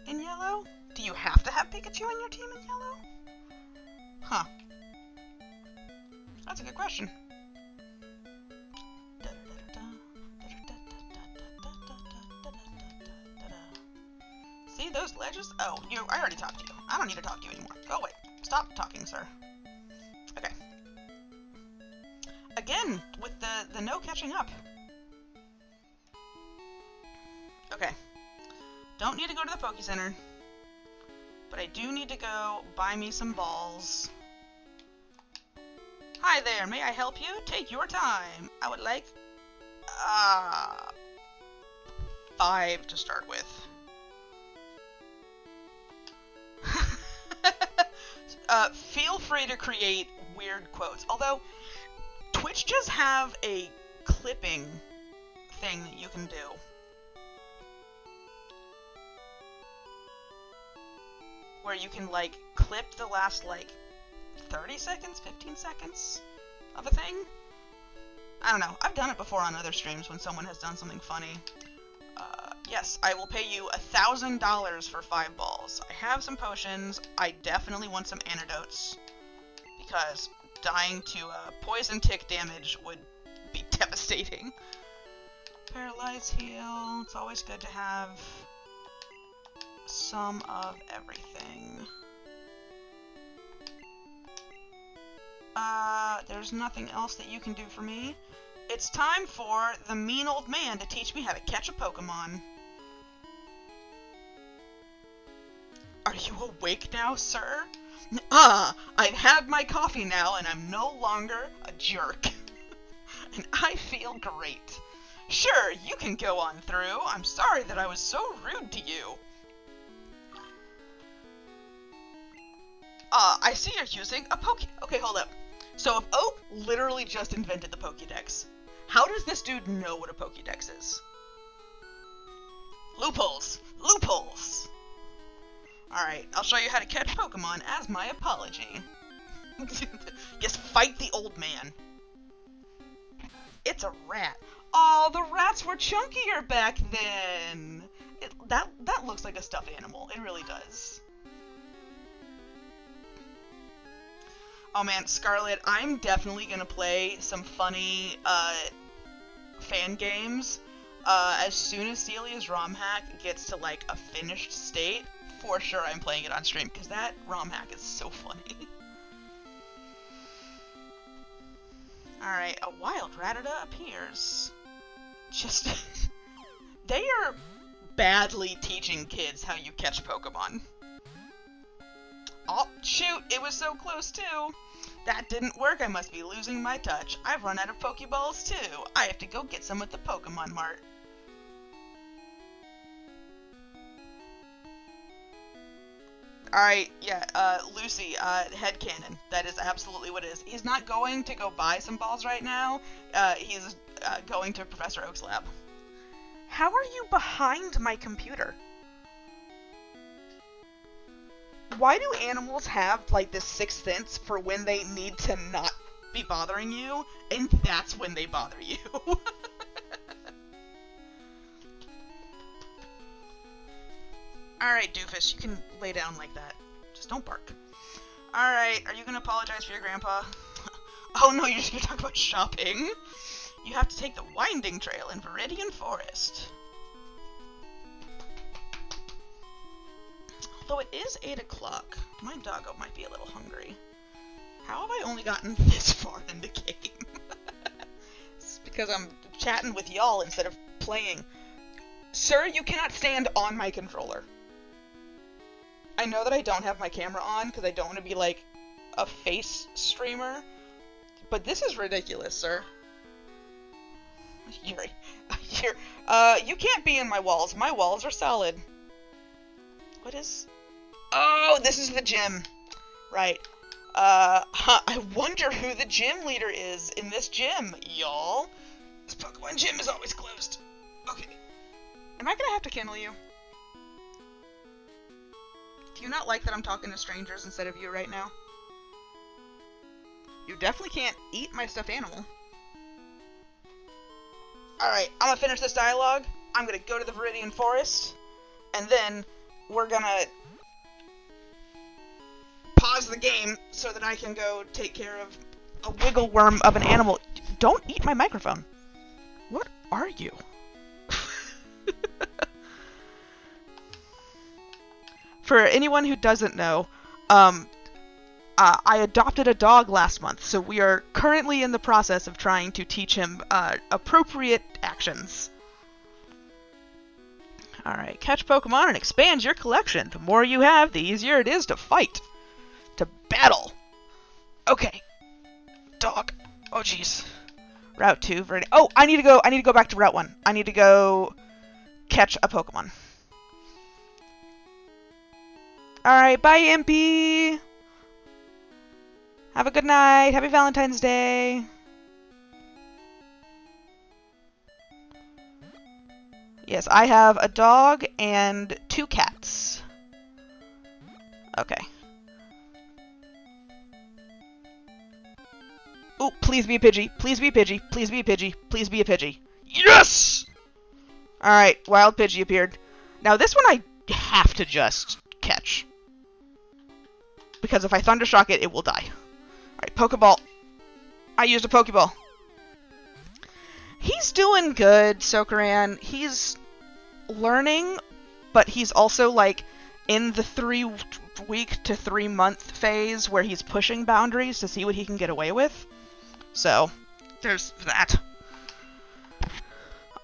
In yellow? Do you have to have Pikachu in your team in yellow? Huh. That's a good question. See those ledges? Oh, I already talked to you. I don't need to talk to you anymore. Go away. Stop talking, sir. Okay. Again, with the no catching up. Okay. Don't need to go to the Poke Center. But I do need to go buy me some balls. Hi there, may I help you? Take your time. I would like, 5 to start with. Feel free to create weird quotes. Although, Twitch does have a clipping thing that you can do. where you can, like, clip the last, like, 30 seconds, 15 seconds of a thing. I don't know. I've done it before on other streams when someone has done something funny. Yes, I will pay you $1,000 for 5 balls. I have some potions. I definitely want some antidotes, because dying to poison tick damage would be devastating. Paralyze heal. It's always good to have some of everything. There's nothing else that you can do for me. It's time for the mean old man to teach me how to catch a Pokemon. Are you awake now, sir? I've had my coffee now, and I'm no longer a jerk. And I feel great. Sure, you can go on through. I'm sorry that I was so rude to you. I see you're using a Okay, hold up. So if Oak literally just invented the Pokédex, how does this dude know what a Pokédex is? Loopholes! Loopholes! Alright, I'll show you how to catch Pokemon as my apology. Yes, fight the old man. It's a rat. Oh, the rats were chunkier back then! That looks like a stuffed animal. It really does. Oh man, Scarlet, I'm definitely gonna play some funny, fan games. As soon as Celia's ROM hack gets to, like, a finished state, for sure I'm playing it on stream, because that ROM hack is so funny. Alright, a wild Rattata appears. Just... they are badly teaching kids how you catch Pokemon. Oh, shoot, it was so close, too. That didn't work, I must be losing my touch. I've run out of Pokeballs, too. I have to go get some at the Pokemon Mart. Alright, yeah, Lucy, headcanon. That is absolutely what it is. He's not going to go buy some balls right now. He's going to Professor Oak's lab. How are you behind my computer? Why do animals have, like, this sixth sense for when they need to not be bothering you, and that's when they bother you? Alright, doofus, you can lay down like that. Just don't bark. Alright, are you gonna apologize for your grandpa? Oh no, you're just gonna talk about shopping? You have to take the winding trail in Viridian Forest. Although it is 8 o'clock, my doggo might be a little hungry. How have I only gotten this far in the game? It's because I'm chatting with y'all instead of playing. Sir, you cannot stand on my controller. I know that I don't have my camera on because I don't want to be like a face streamer, but this is ridiculous, sir. You can't be in my walls. My walls are solid. What is... Oh, this is the gym. Right. I wonder who the gym leader is in this gym, y'all. This Pokemon gym is always closed. Okay. Am I gonna have to kennel you? Do you not like that I'm talking to strangers instead of you right now? You definitely can't eat my stuffed animal. Alright, I'm gonna finish this dialogue. I'm gonna go to the Viridian Forest. And then we're gonna pause the game so that I can go take care of a wiggle worm of an animal. Don't eat my microphone. What are you? For anyone who doesn't know, I adopted a dog last month, so we are currently in the process of trying to teach him appropriate actions. Alright, catch Pokemon and expand your collection. The more you have, the easier it is to fight. To battle. Okay. Dog. Oh, jeez. Route 2. Oh, I need to go back to Route 1. I need to go catch a Pokemon. Alright, bye, Impy! Have a good night. Happy Valentine's Day. Yes, I have a dog and 2 cats. Okay. Oh, please be a Pidgey. Please be a Pidgey. Please be a Pidgey. Please be a Pidgey. Yes! Alright, Wild Pidgey appeared. Now this one I have to just catch. Because if I Thundershock it, it will die. Alright, Pokeball. I used a Pokeball. He's doing good, Sokaran. He's learning, but he's also, like, in the 3-week to 3-month phase where he's pushing boundaries to see what he can get away with. So, there's that.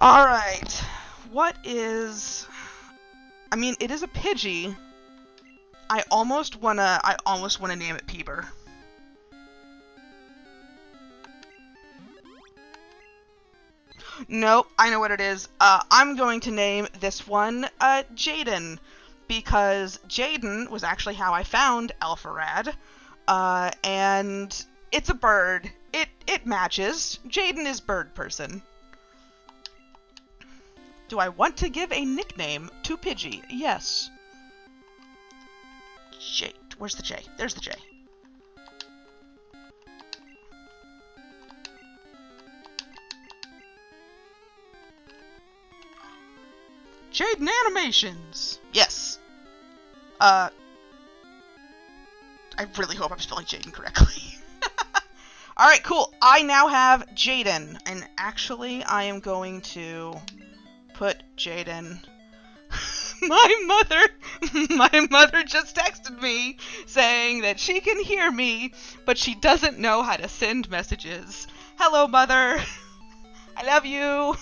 Alright. What is... I mean, it is a Pidgey. I almost wanna name it Peeber. Nope, I know what it is. I'm going to name this one, Jaden. Because Jaden was actually how I found Alpharad. And it's a bird. It matches. Jaden is bird person. Do I want to give a nickname to Pidgey? Yes. J. Where's the J? There's the J. Jaden Animations! Yes. I really hope I'm spelling Jaden correctly. Alright, cool. I now have Jaden. And actually, I am going to put Jaden... My mother just texted me saying that she can hear me, but she doesn't know how to send messages. Hello, Mother. I love you.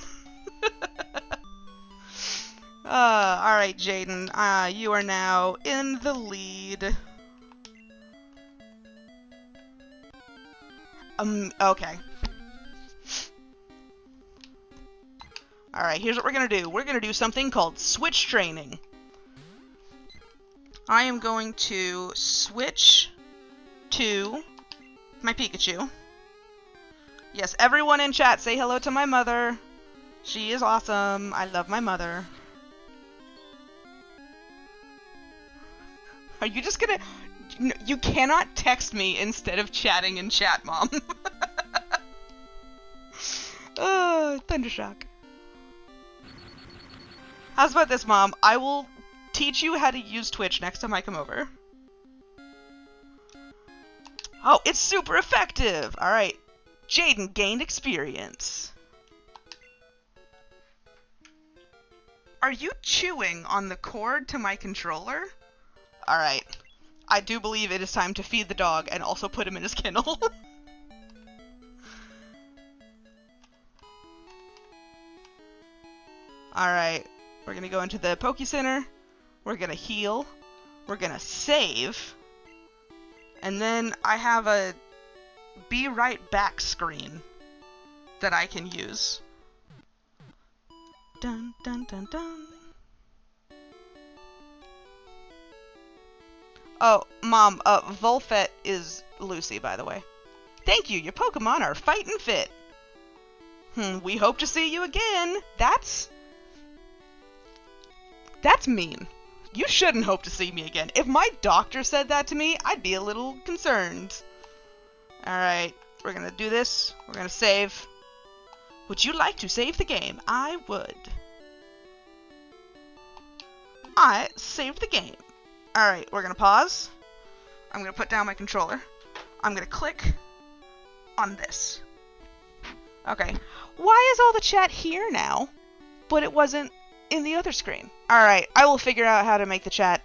Alright, Jaden. You are now in the lead. Okay. Alright, here's what we're gonna do. We're gonna do something called switch training. I am going to switch to my Pikachu. Yes, everyone in chat, say hello to my mother. She is awesome. I love my mother. Are you just gonna... You cannot text me instead of chatting in chat, Mom. Oh, Thundershock. How's about this, Mom? I will teach you how to use Twitch next time I come over. Oh, it's super effective! Alright. Jaden gained experience. Are you chewing on the cord to my controller? Alright. I do believe it is time to feed the dog and also put him in his kennel. Alright. We're gonna go into the Poke Center. We're gonna heal. We're gonna save. And then I have a be right back screen that I can use. Dun dun dun dun. Oh, Mom, Volfet is Lucy, by the way. Thank you, your Pokemon are fighting fit. We hope to see you again. That's mean. You shouldn't hope to see me again. If my doctor said that to me, I'd be a little concerned. Alright, we're gonna do this. We're gonna save. Would you like to save the game? I would. I saved the game. Alright, we're gonna pause. I'm gonna put down my controller. I'm gonna click on this. Okay. Why is all the chat here now, but it wasn't in the other screen? Alright, I will figure out how to make the chat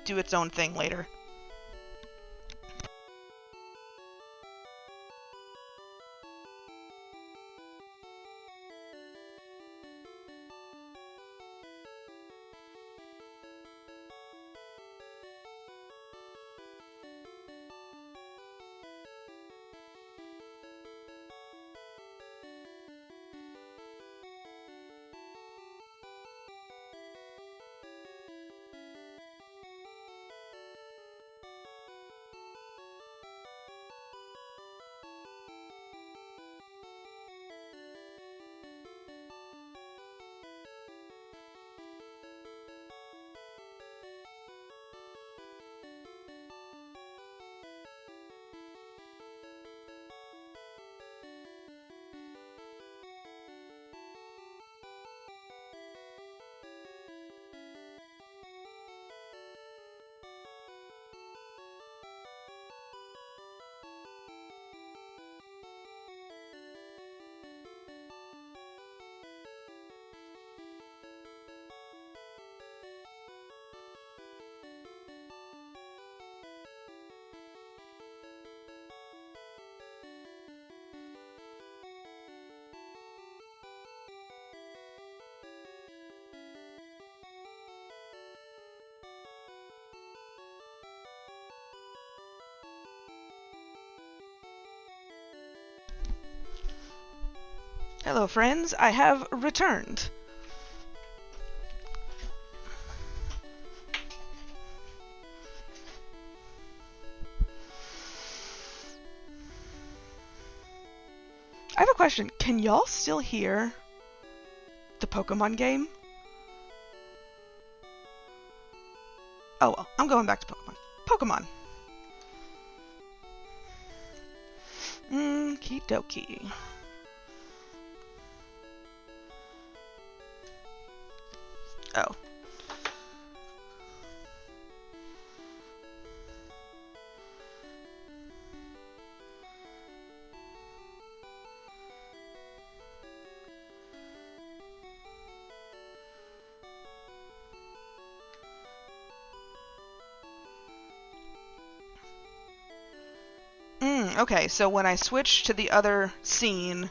do its own thing later. Hello, friends. I have returned. I have a question. Can y'all still hear the Pokemon game? Oh well, I'm going back to Pokemon. Pokemon! Okie dokie. Oh. Okay, so when I switch to the other scene,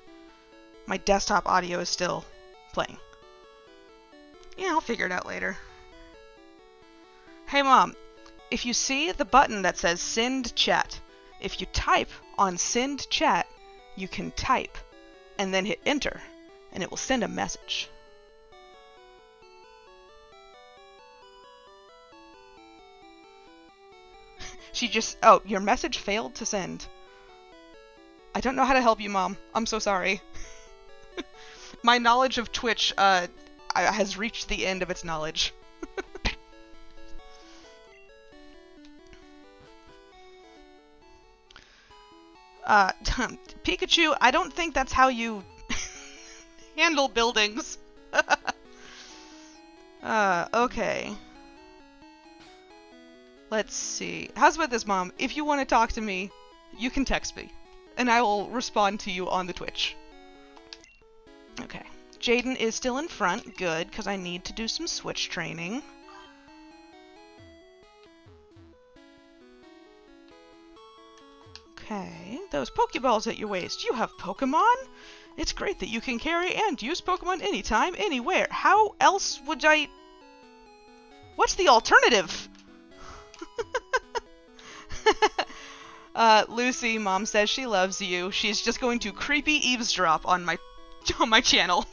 my desktop audio is still playing. Yeah, I'll figure it out later. Hey Mom, if you see the button that says send chat, if you type on send chat, you can type and then hit enter, and it will send a message. Oh, your message failed to send. I don't know how to help you, Mom. I'm so sorry. My knowledge of Twitch has reached the end of its knowledge. Pikachu, I don't think that's how you handle buildings. Okay. Let's see. How's about this, Mom? If you want to talk to me, you can text me, and I will respond to you on the Twitch. Okay. Jaden is still in front. Good, because I need to do some Switch training. Okay. Those Pokeballs at your waist. You have Pokemon? It's great that you can carry and use Pokemon anytime, anywhere. How else would I... What's the alternative? Lucy, Mom says she loves you. She's just going to creepy eavesdrop on my channel.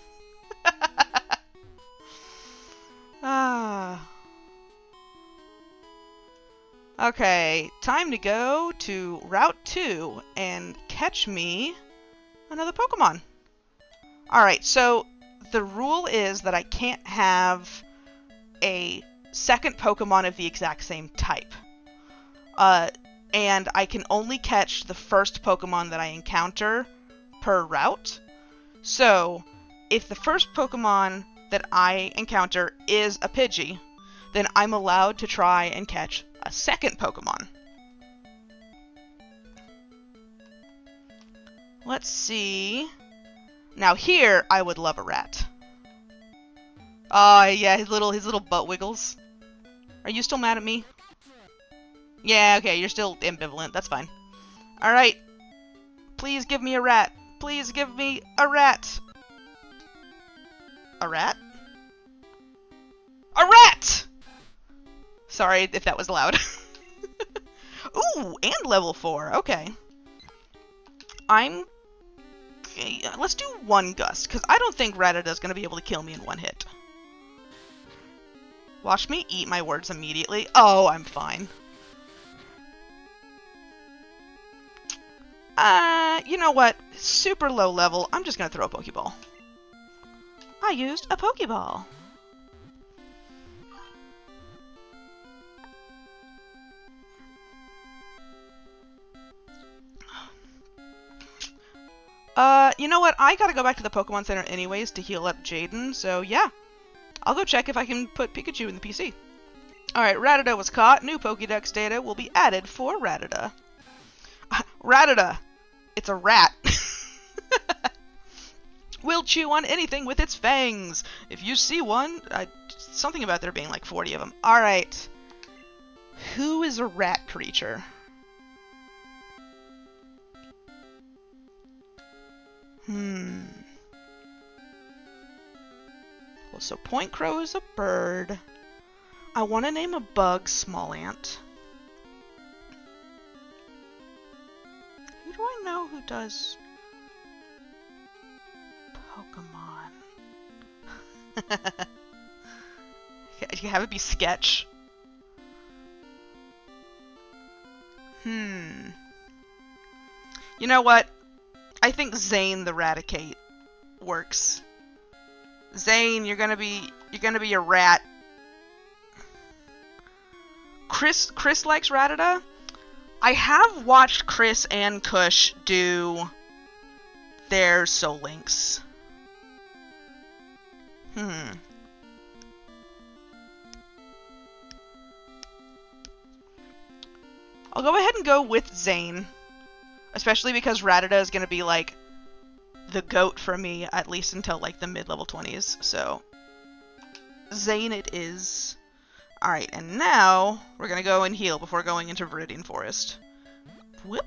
Okay, time to go to Route 2 and catch me another Pokemon. Alright, so the rule is that I can't have a second Pokemon of the exact same type. And I can only catch the first Pokemon that I encounter per route. So, if the first Pokemon that I encounter is a Pidgey, then I'm allowed to try and catch a second Pokemon. Let's see. Now here, I would love a rat. Yeah, his little butt wiggles. Are you still mad at me? Yeah, okay, you're still ambivalent. That's fine. Alright. Please give me a rat. Please give me a rat. A rat? A rat! Sorry if that was loud. Ooh, and level 4. Okay. Let's do one gust, because I don't think Rattata's going to be able to kill me in one hit. Watch me eat my words immediately. Oh, I'm fine. You know what? Super low level. I'm just going to throw a Pokeball. I used a Pokeball. You know what? I gotta go back to the Pokemon Center anyways to heal up Jaden, so yeah. I'll go check if I can put Pikachu in the PC. Alright, Rattata was caught. New Pokédex data will be added for Rattata. Rattata! It's a rat. Will chew on anything with its fangs. If you see one, something about there being like 40 of them. Alright. Who is a rat creature? Well, so Point Crow is a bird. I want to name a bug Small Ant. Who do I know who does Pokemon. You have it be Sketch. You know what? I think Zane the Raticate works. Zane, you're gonna be a rat. Chris likes Rattata. I have watched Chris and Kush do their Soul Links. I'll go ahead and go with Zane. Especially because Rattata is gonna be like the GOAT for me, at least until like the mid-level 20s. So Zane it is. Alright, and now we're gonna go and heal before going into Viridian Forest. Whoop.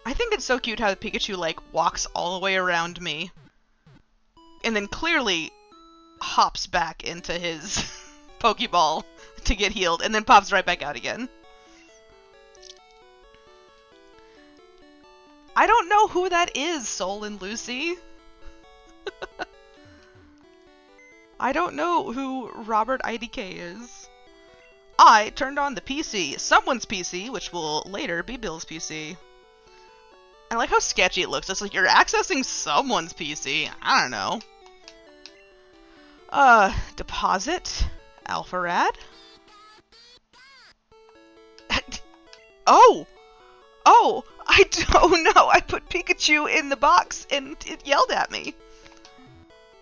I think it's so cute how the Pikachu, like, walks all the way around me. And then clearly hops back into his Pokeball to get healed, and then pops right back out again. I don't know who that is, Sol and Lucy. I don't know who Robert IDK is. I turned on the PC, someone's PC, which will later be Bill's PC. I like how sketchy it looks. It's like you're accessing someone's PC. I don't know. Deposit. Alpharad. Oh! Oh! I don't know! I put Pikachu in the box and it yelled at me.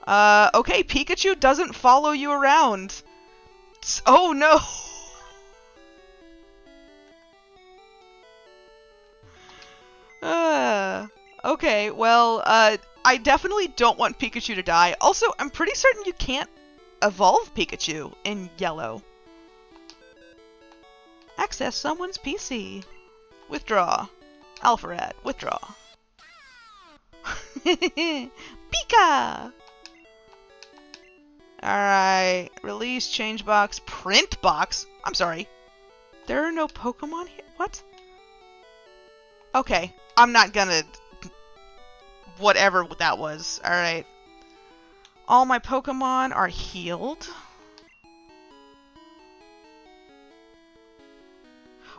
Okay, Pikachu doesn't follow you around. Oh no! Okay, well, I definitely don't want Pikachu to die. Also, I'm pretty certain you can't evolve Pikachu in yellow. Access someone's PC. Withdraw. Alpharad, withdraw. Pika! Alright, release, change box, print box? I'm sorry. There are no Pokemon here? What? Okay, I'm not gonna... whatever that was. Alright. All my Pokemon are healed.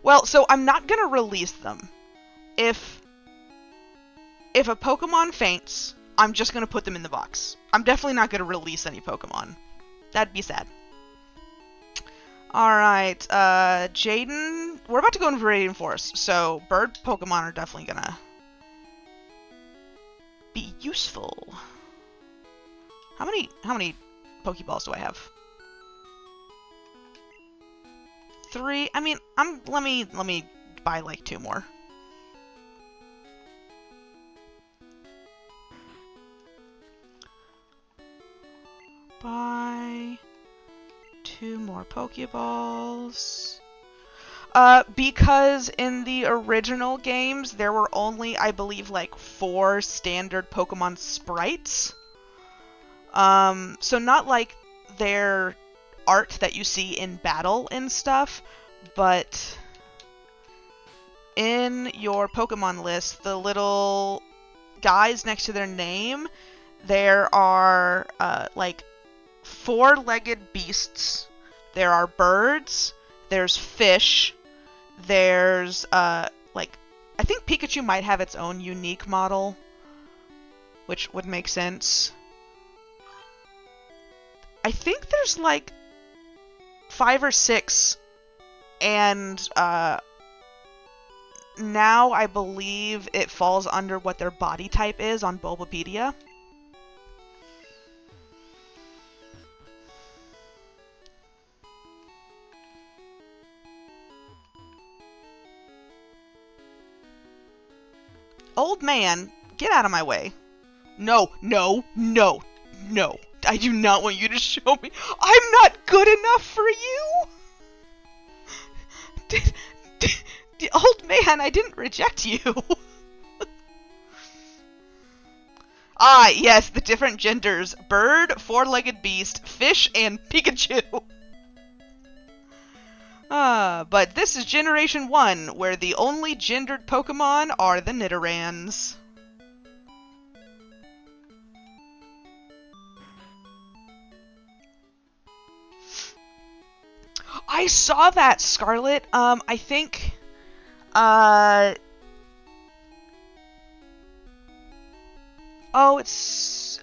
Well, so I'm not gonna release them. If a Pokemon faints, I'm just gonna put them in the box. I'm definitely not gonna release any Pokemon. That'd be sad. Alright, Jaden... We're about to go into Viridian Forest, so bird Pokemon are definitely gonna be useful. How many Pokeballs do I have? 3? I mean, let me buy like 2 more. Buy 2 more Pokeballs. Because in the original games, there were only, I believe, like 4 standard Pokemon sprites. So not like their art that you see in battle and stuff, but in your Pokemon list, the little guys next to their name, there are, like, 4-legged beasts, there are birds, there's fish, there's, like, I think Pikachu might have its own unique model, which would make sense. I think there's, like, 5 or 6, and, now I believe it falls under what their body type is on Bulbapedia. Old man, get out of my way. No, no, no, no. I do not want you to show me. I'm not good enough for you? Hold and I didn't reject you. Ah, yes, the different genders. Bird, four-legged beast, fish, and Pikachu. But this is Generation 1, where the only gendered Pokemon are the Nidorans. I saw that, Scarlet. I think, oh,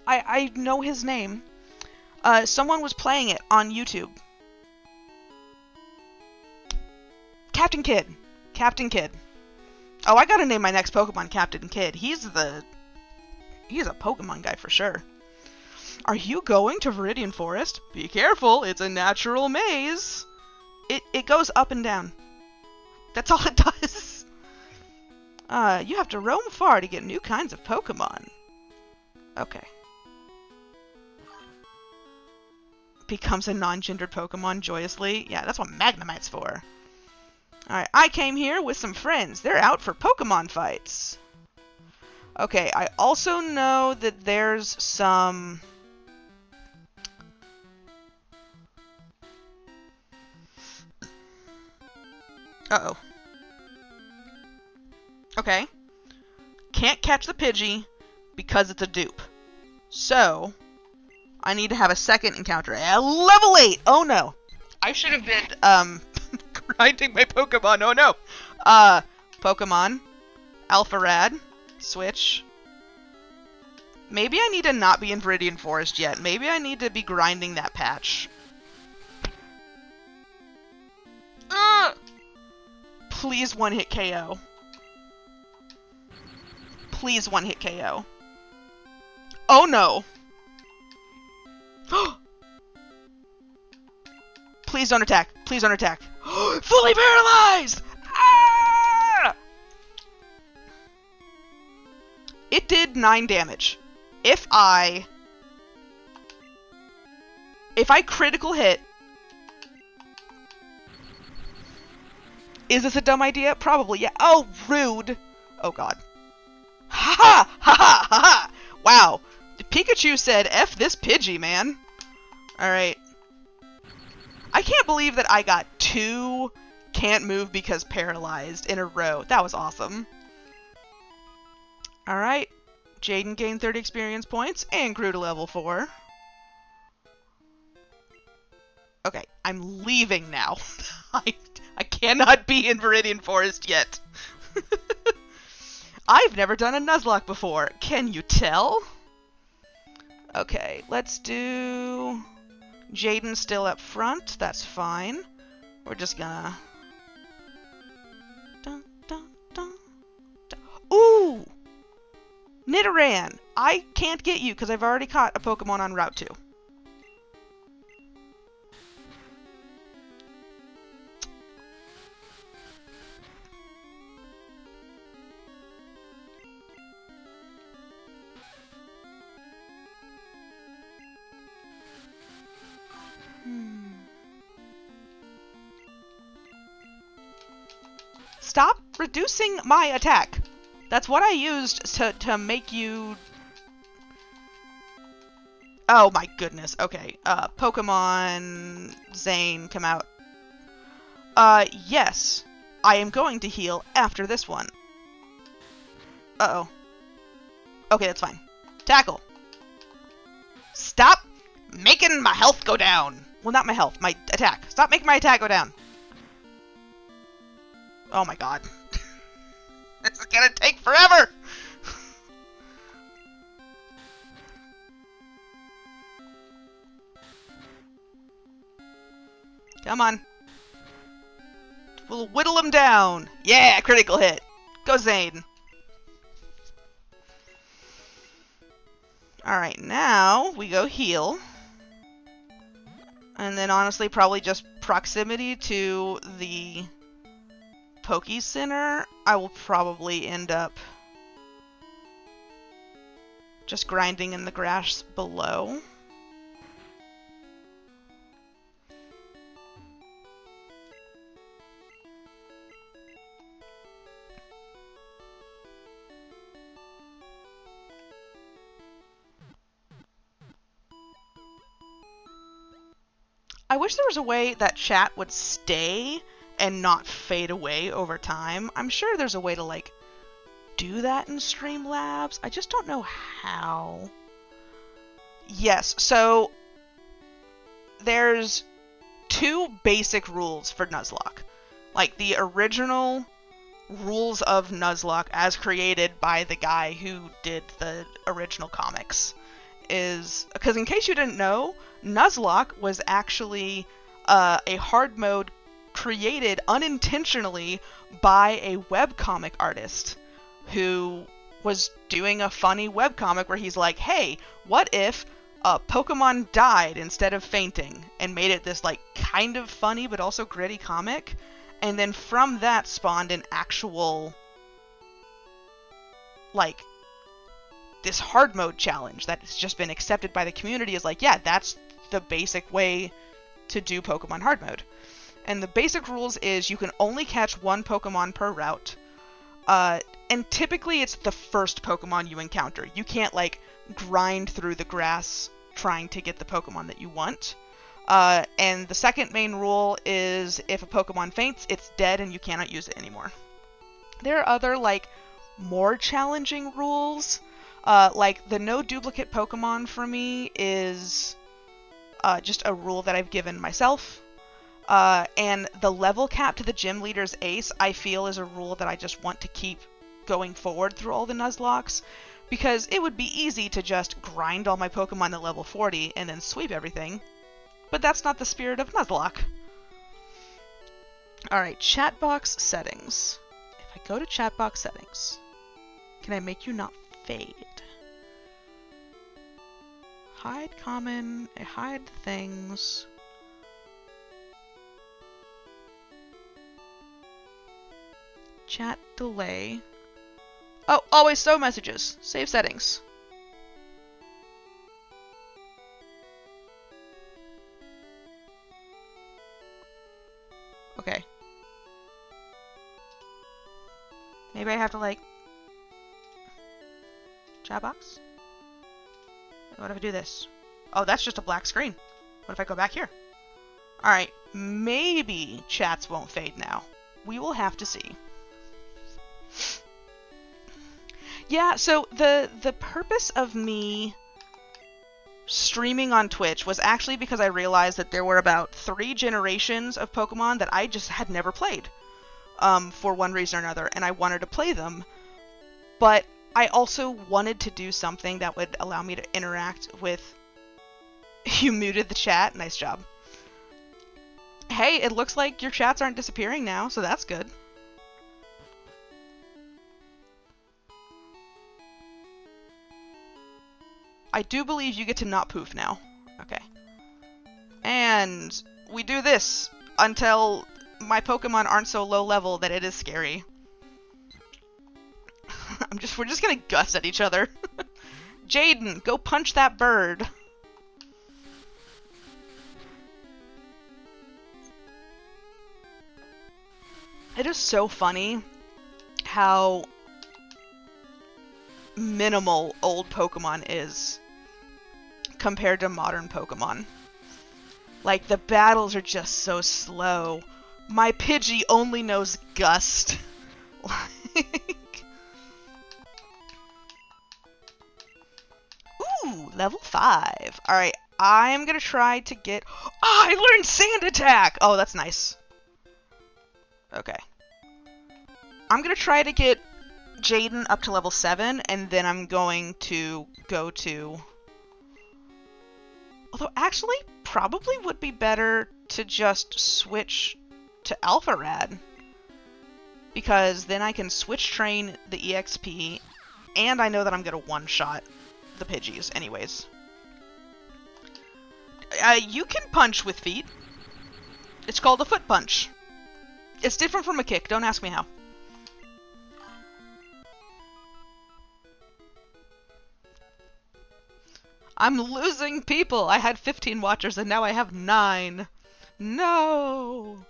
I know his name. Someone was playing it on YouTube. Captain Kidd. Captain Kidd. Oh, I gotta name my next Pokemon Captain Kidd. He's a Pokemon guy for sure. Are you going to Viridian Forest? Be careful, it's a natural maze. It goes up and down. That's all it does. You have to roam far to get new kinds of Pokemon. Okay. Becomes a non-gendered Pokemon joyously. Yeah, that's what Magnemite's for. Alright, I came here with some friends. They're out for Pokemon fights. Okay, I also know that there's some... Uh-oh. Okay. Can't catch the Pidgey because it's a dupe. So, I need to have a second encounter. Level 8! Oh no. I should have been, grinding my Pokemon. Oh no. Pokemon. Alpharad. Switch. Maybe I need to not be in Viridian Forest yet. Maybe I need to be grinding that patch. Please one-hit KO. Please one-hit KO. Oh no! Please don't attack. Please don't attack. Fully paralyzed! Ah! It did 9 damage. If I critical hit... Is this a dumb idea? Probably, yeah. Oh, rude. Oh, God. Ha ha! Ha ha! Ha ha! Wow. The Pikachu said, F this Pidgey, man. Alright. I can't believe that I got 2 can't move because paralyzed in a row. That was awesome. Alright. Jaden gained 30 experience points and grew to level 4. Okay, I'm leaving now. I cannot be in Viridian Forest yet. I've never done a Nuzlocke before. Can you tell? Okay, let's do... Jaden still up front. That's fine. We're just gonna... Dun, dun, dun, dun. Ooh! Nidoran! I can't get you because I've already caught a Pokemon on Route 2. Stop reducing my attack. That's what I used to make you... Oh my goodness. Okay. Pokemon Zane, come out. Yes. I am going to heal after this one. Uh-oh. Okay, that's fine. Tackle. Stop making my health go down. Well, not my health, my attack. Stop making my attack go down. Oh my god. This is gonna take forever! Come on. We'll whittle him down. Yeah, critical hit. Go Zane. Alright, now we go heal. And then honestly, probably just proximity to the Poke Center, I will probably end up just grinding in the grass below. I wish there was a way that chat would stay and not fade away over time. I'm sure there's a way to, like, do that in Streamlabs. I just don't know how. Yes, so there's 2 basic rules for Nuzlocke. Like, the original rules of Nuzlocke as created by the guy who did the original comics is, because in case you didn't know, Nuzlocke was actually a hard mode created unintentionally by a webcomic artist who was doing a funny webcomic where he's like, hey, what if Pokemon died instead of fainting, and made it this, like, kind of funny but also gritty comic. And then from that spawned an actual, like, this hard mode challenge that has just been accepted by the community as, like, yeah, that's the basic way to do Pokemon hard mode. And the basic rules is you can only catch 1 Pokemon per route. And typically it's the first Pokemon you encounter. You can't, like, grind through the grass trying to get the Pokemon that you want. And the second main rule is if a Pokemon faints, it's dead and you cannot use it anymore. There are other, like, more challenging rules. Like, the no duplicate Pokemon for me is just a rule that I've given myself. And the level cap to the gym leader's ace, I feel, is a rule that I just want to keep going forward through all the Nuzlockes. Because it would be easy to just grind all my Pokemon to level 40 and then sweep everything. But that's not the spirit of Nuzlocke. Alright, chatbox settings. If I go to chatbox settings, can I make you not fade? Hide common, hide things. Chat delay. Oh, always show messages. Save settings. Okay. Maybe I have to, like, chat box? What if I do this? Oh, that's just a black screen. What if I go back here? Alright, maybe chats won't fade now. We will have to see. Yeah, so the purpose of me streaming on Twitch was actually because I realized that there were about 3 generations of Pokemon that I just had never played, for one reason or another, and I wanted to play them. But I also wanted to do something that would allow me to interact with... You muted the chat? Nice job. Hey, it looks like your chats aren't disappearing now, so that's good. I do believe you get to not poof now. Okay. And we do this until my Pokemon aren't so low level that it is scary. We're just gonna gust at each other. Jaden, go punch that bird. It is so funny how minimal old Pokemon is compared to modern Pokemon. Like, the battles are just so slow. My Pidgey only knows Gust. Like... Ooh, level 5. Alright, I'm gonna try to get... Oh, I learned Sand Attack! Oh, that's nice. Okay. I'm gonna try to get Jaden up to level 7, and then I'm going to go to... Although, actually, probably would be better to just switch to Alpharad. Because then I can switch train the EXP, and I know that I'm gonna one-shot the Pidgeys anyways. You can punch with feet. It's called a foot punch. It's different from a kick, don't ask me how. I'm losing people! I had 15 watchers and now I have 9. No!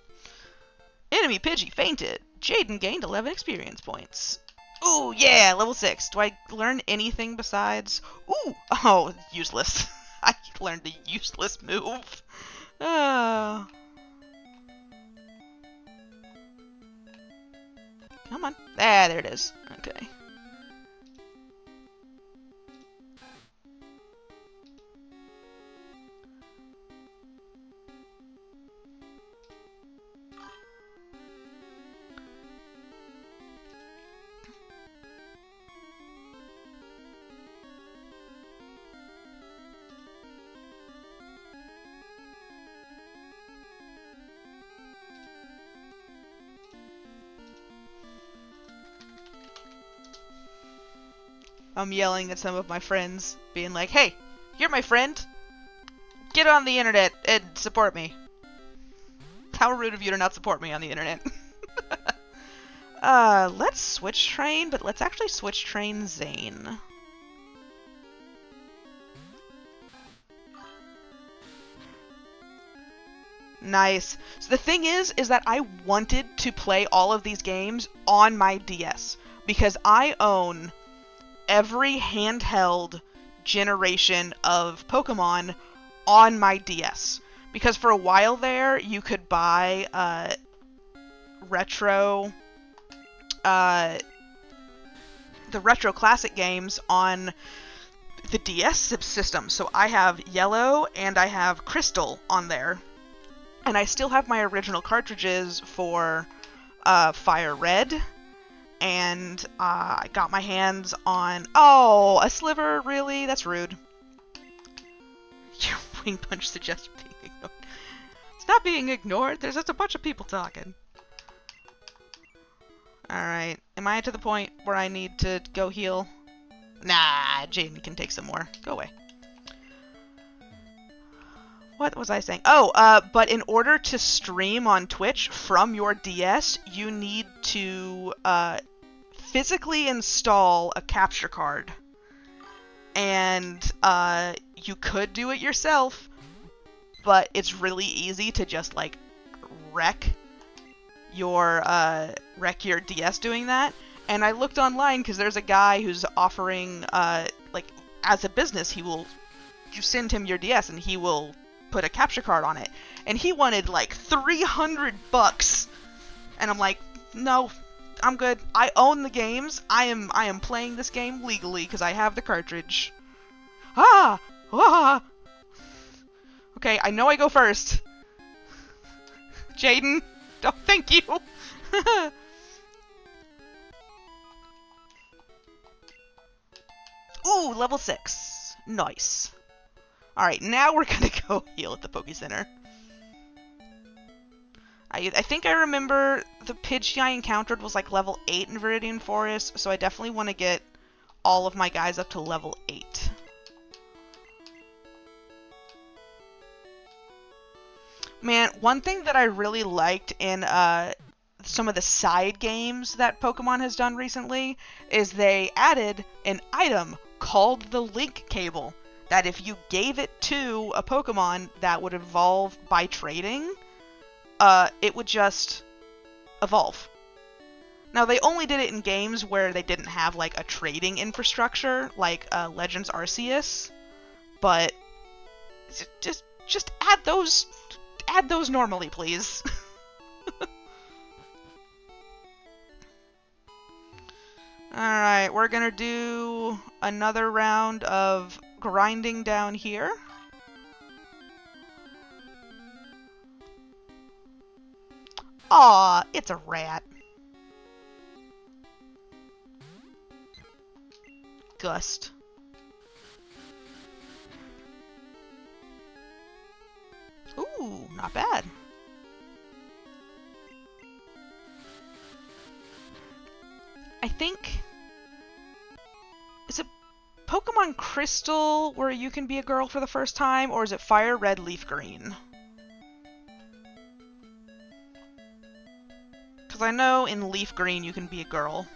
Enemy Pidgey fainted. Jaden gained 11 experience points. Ooh, yeah, level 6. Do I learn anything besides... Ooh! Oh, useless. I learned a useless move. Uh, Come on. Ah, there it is. Okay. I'm yelling at some of my friends, being like, hey, you're my friend. Get on the internet and support me. How rude of you to not support me on the internet. Let's switch train, but let's actually switch train Zane. Nice. So the thing is that I wanted to play all of these games on my DS because I own every handheld generation of Pokemon on my DS. Because for a while there, you could buy retro, the retro classic games on the DS system. So I have Yellow and I have Crystal on there. And I still have my original cartridges for Fire Red. And I got my hands on... Oh, a sliver? Really? That's rude. Your wing punch suggests being ignored. It's not being ignored. There's just a bunch of people talking. Alright. Am I to the point where I need to go heal? Nah, Jaden can take some more. Go away. What was I saying? Oh, but in order to stream on Twitch from your DS, you need to physically install a capture card. And you could do it yourself, but it's really easy to just like wreck your DS doing that. And I looked online because there's a guy who's offering like as a business, you send him your DS and he will put a capture card on it. And he wanted like $300. And I'm like, no, I'm good. I own the games. I am playing this game legally because I have the cartridge. Ah! Okay, I know I go first. Jaden, oh, thank you. Ooh, level 6. Nice. Alright, now we're gonna go heal at the Poke Center. I think I remember the Pidgey I encountered was like level 8 in Viridian Forest, so I definitely want to get all of my guys up to level 8. Man, one thing that I really liked in some of the side games that Pokemon has done recently is they added an item called the Link Cable that if you gave it to a Pokemon that would evolve by trading, it would just evolve. Now, they only did it in games where they didn't have, like, a trading infrastructure, like Legends Arceus, but just add those normally, please. Alright, we're gonna do another round of grinding down here. Aw, it's a rat. Gust. Ooh, not bad. I think... Is it Pokemon Crystal where you can be a girl for the first time, or is it Fire Red, Leaf Green? Because I know in Leaf Green you can be a girl.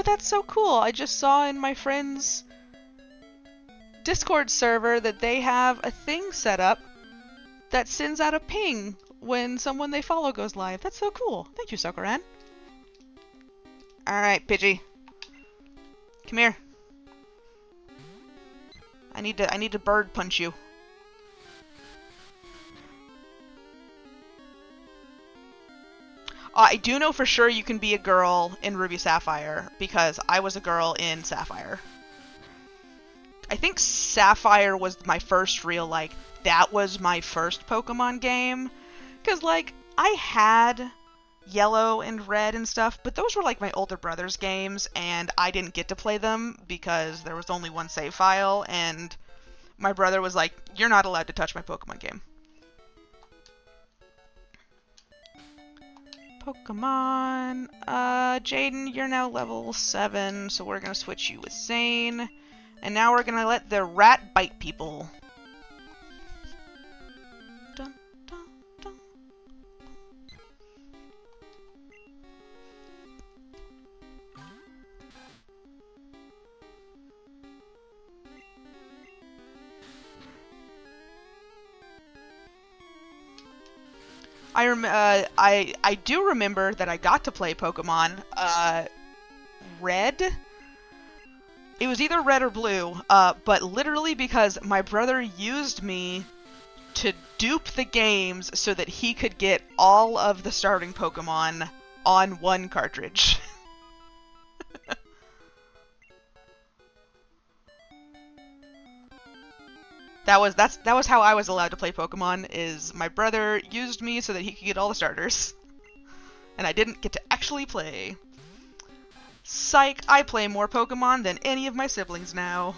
Oh, that's so cool. I just saw in my friend's Discord server that they have a thing set up that sends out a ping when someone they follow goes live. That's so cool. Thank you, Sokoran. Alright, Pidgey. Come here. I need to bird punch you. I do know for sure you can be a girl in Ruby Sapphire, because I was a girl in Sapphire. I think Sapphire was my first real, like, that was my first Pokemon game. Because, like, I had Yellow and Red and stuff, but those were, like, my older brother's games, and I didn't get to play them because there was only one save file, and my brother was like, you're not allowed to touch my Pokemon game. Pokemon. Jaden, you're now level 7, so we're gonna switch you with Zane. And now we're gonna let the rat bite people. Dun, dun, dun. I do remember that I got to play Pokemon Red. It was either red or blue, but literally because my brother used me to dupe the games so that he could get all of the starting Pokemon on one cartridge. That was how I was allowed to play Pokemon, is my brother used me so that he could get all the starters. And I didn't get to actually play. Psych, I play more Pokemon than any of my siblings now.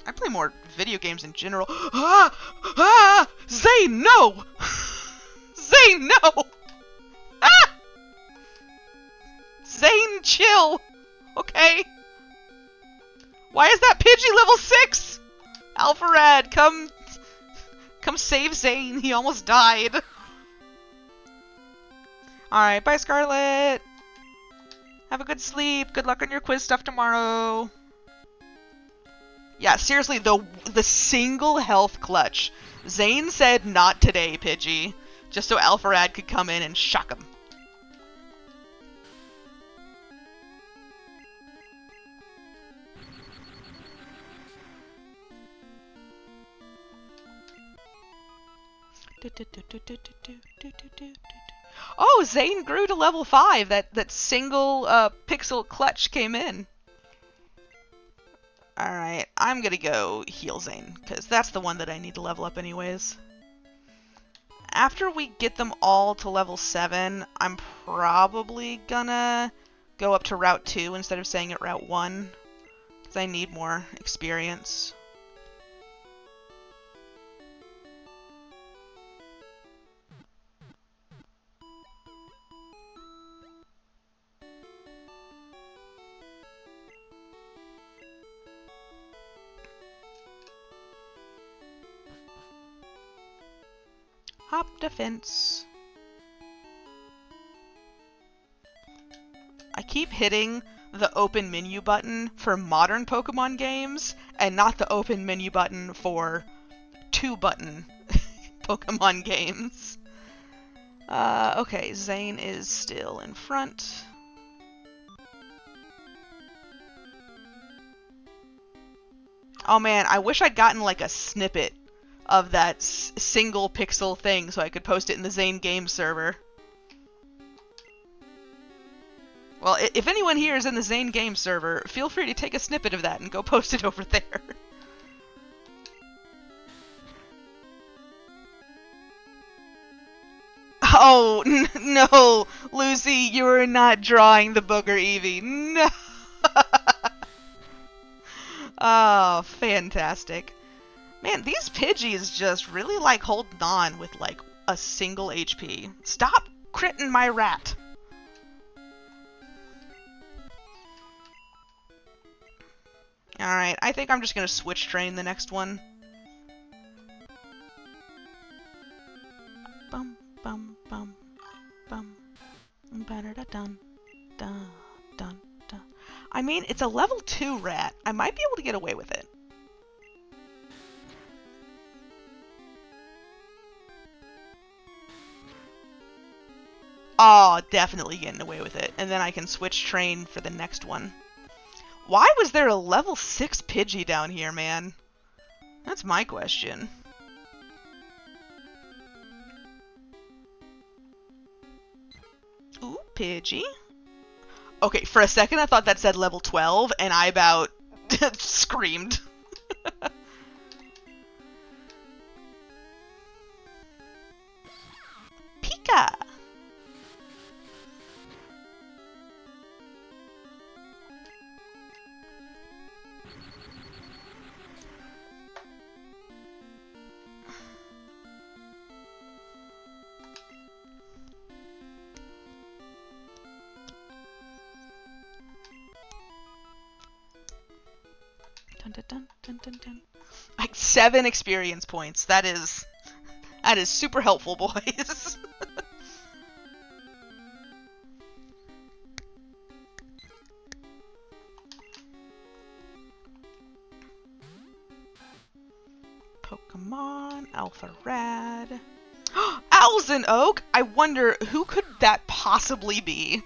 I play more video games in general. Ah! Ah! Zane, no! Zane, no! Ah! Zane, chill! Okay? Why is that Pidgey level 6? Alpharad, come save Zane. He almost died. Alright, bye Scarlet. Have a good sleep. Good luck on your quiz stuff tomorrow. Yeah, seriously, the single health clutch. Zane said not today, Pidgey. Just so Alpharad could come in and shock him. Oh, Zane grew to level 5. That single pixel clutch came in. Alright, I'm gonna go heal Zane, because that's the one that I need to level up anyways. After we get them all to level 7, I'm probably gonna go up to Route 2 instead of staying at Route 1, because I need more experience. Hop defense. I keep hitting the open menu button for modern Pokemon games and not the open menu button for 2-button Pokemon games. Okay, Zane is still in front. Oh man, I wish I'd gotten like a snippet of that single pixel thing so I could post it in the Zane Games server. Well, if anyone here is in the Zane Games server, feel free to take a snippet of that and go post it over there. Oh, no, Lucy, you are not drawing the Booger Eevee. No! Oh, fantastic. Man, these Pidgeys just really like holding on with like a single HP. Stop critting my rat. Alright, I think I'm just gonna switch train the next one. Bum, bum, bum, bum. Ba-da-da-dun, dun, dun, dun. I mean, it's a level 2 rat. I might be able to get away with it. Oh, definitely getting away with it. And then I can switch train for the next one. Why was there a level 6 Pidgey down here, man? That's my question. Ooh, Pidgey. Okay, for a second I thought that said level 12, and I about screamed. Pika! Dun, dun, dun, dun, dun, dun. Like 7 experience points. That is super helpful, boys. Pokemon Alpha Rad. Owls and Oak? I wonder who could that possibly be?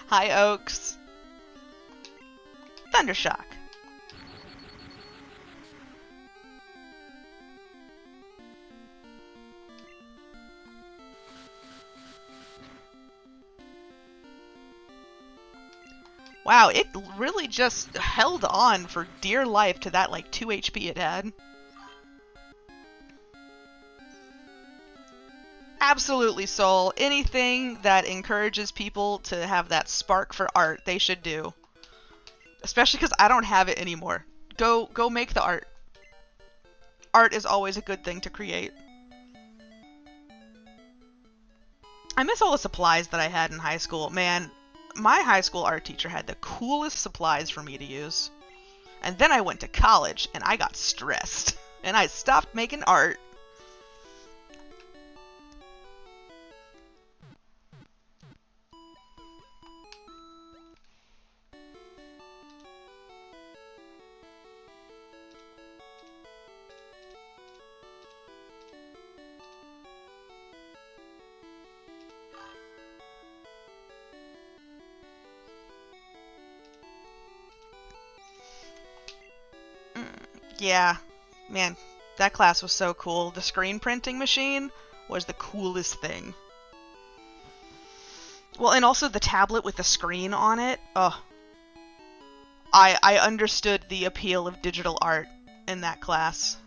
Hi, Oaks. Thundershock. Wow, it really just held on for dear life to that like 2 HP it had. Absolutely, Soul. Anything that encourages people to have that spark for art, they should do. Especially because I don't have it anymore. Go make the art. Art is always a good thing to create. I miss all the supplies that I had in high school. Man, my high school art teacher had the coolest supplies for me to use. And then I went to college, and I got stressed. And I stopped making art. Yeah, man, that class was so cool. The screen printing machine was the coolest thing. Well, and also the tablet with the screen on it. Oh, I understood the appeal of digital art in that class.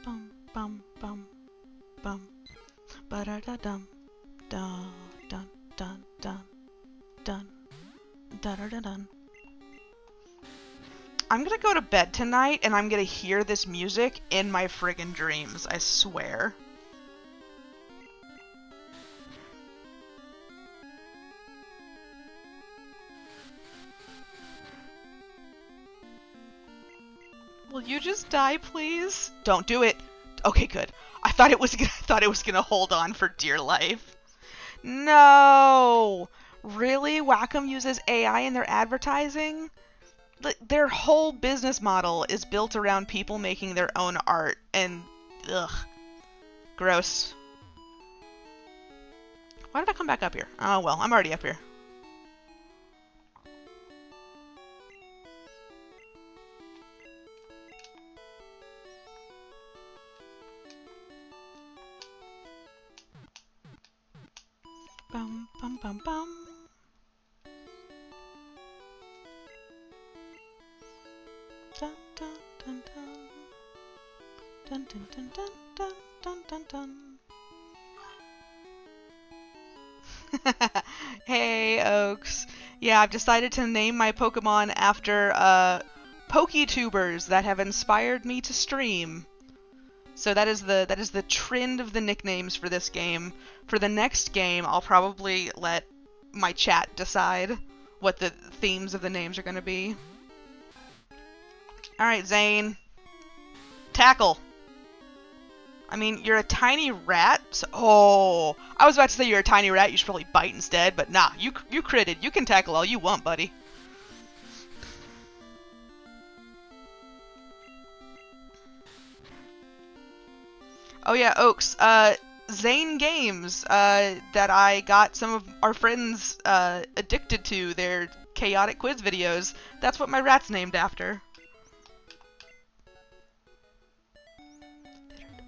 Bum bum bum bum. Ba da da dum. Dun dun dun dun dun. Dun-dun-dun-dun. I'm gonna go to bed tonight and I'm gonna hear this music in my friggin' dreams, I swear. Will you just die, please? Don't do it. Okay, good. I thought it was gonna hold on for dear life. No! Really? Wacom uses AI in their advertising? Their whole business model is built around people making their own art, and ugh. Gross. Why did I come back up here? Oh well, I'm already up here. Bum bum bum bum. Dun dun dun dun. Dun dun dun dun dun dun dun dun. Hey, Oaks. Yeah, I've decided to name my Pokemon after PokeTubers that have inspired me to stream. So that is the trend of the nicknames for this game. For the next game, I'll probably let my chat decide what the themes of the names are going to be. Alright, Zane. Tackle. I mean, you're a tiny rat, so... Oh! I was about to say you're a tiny rat, you should probably bite instead, but nah, you critted. You can tackle all you want, buddy. Oh yeah, Oaks. Zane Games, that I got some of our friends, addicted to, their chaotic quiz videos. That's what my rat's named after.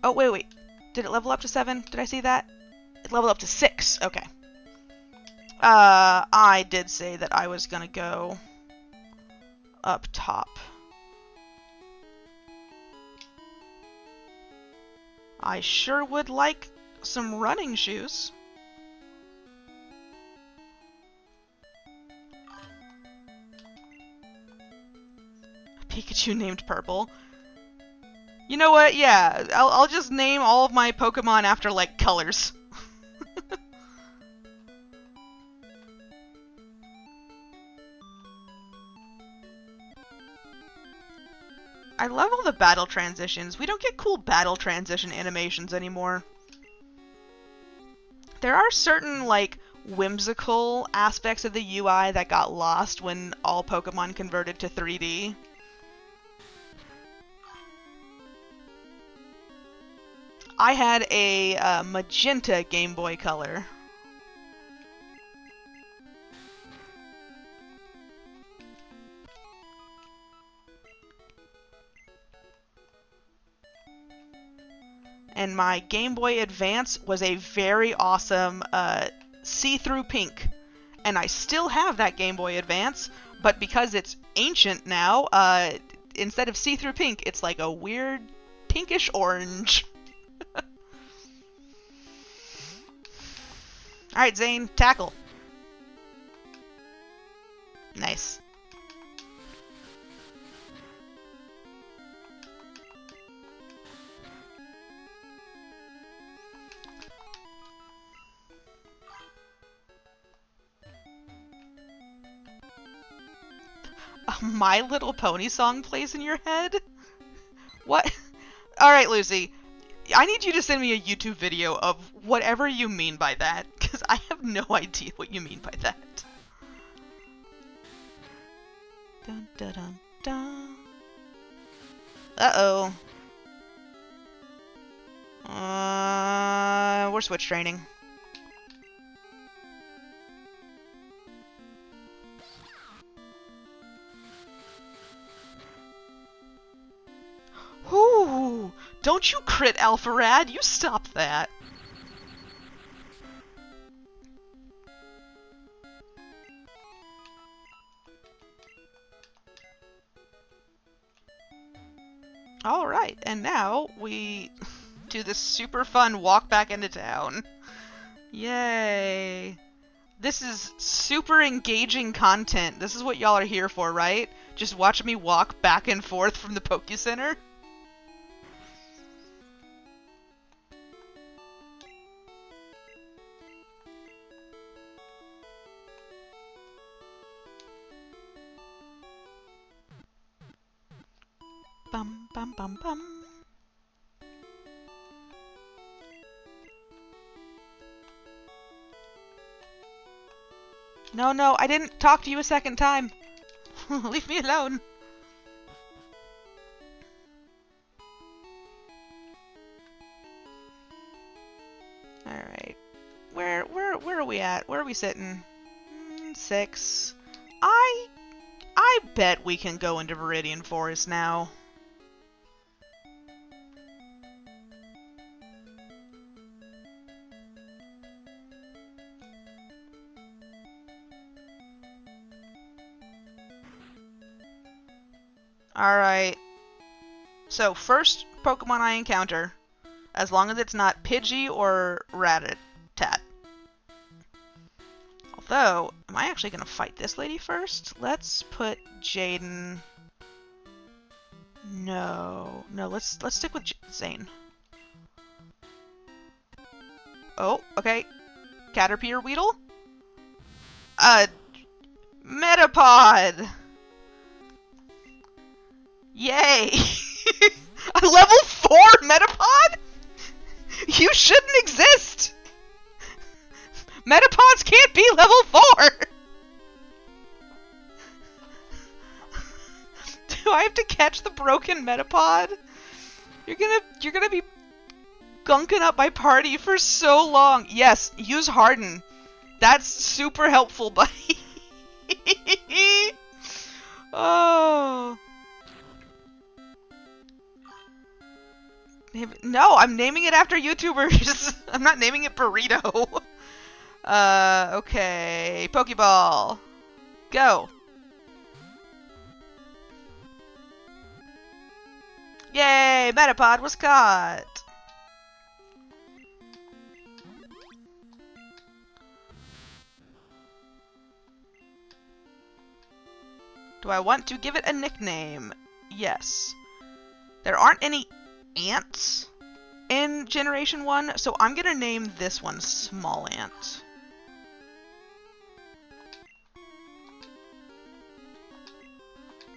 Oh, wait. Did it level up to 7? Did I see that? It leveled up to 6. Okay. I did say that I was gonna go up top. I sure would like some running shoes. Pikachu named Purple. You know what? Yeah, I'll just name all of my Pokemon after, like, colors. I love all the battle transitions. We don't get cool battle transition animations anymore. There are certain, like, whimsical aspects of the UI that got lost when all Pokemon converted to 3D. I had a magenta Game Boy Color. And my Game Boy Advance was a very awesome see-through pink. And I still have that Game Boy Advance, but because it's ancient now, instead of see-through pink, it's like a weird pinkish orange. Alright, Zane, tackle. Nice. A My Little Pony song plays in your head? What? Alright, Lucy. I need you to send me a YouTube video of whatever you mean by that, because I have no idea what you mean by that. Dun, dun, dun, dun. Uh-oh. We're switch training. Ooh, don't you crit, Alpharad! You stop that! Alright, and now we do this super fun walk back into town. Yay! This is super engaging content. This is what y'all are here for, right? Just watch me walk back and forth from the Poke Center? Bum, bum, bum, bum. No, I didn't talk to you a second time. Leave me alone. Alright. Where are we at? Where are we sitting? 6. I bet we can go into Viridian Forest now. Alright. So, first Pokemon I encounter, as long as it's not Pidgey or Rattata. Although, am I actually going to fight this lady first? Let's put Jaden... No, let's stick with Zane. Oh, okay. Caterpie Weedle? Metapod! Yay! A level 4 Metapod? You shouldn't exist! Metapods can't be level 4! Do I have to catch the broken Metapod? You're gonna be gunking up my party for so long. Yes, use Harden. That's super helpful, buddy. Oh. No, I'm naming it after YouTubers. I'm not naming it Burrito. Okay. Pokeball. Go. Yay! Metapod was caught! Do I want to give it a nickname? Yes. There aren't any ants in Generation 1, so I'm gonna name this one Small Ant.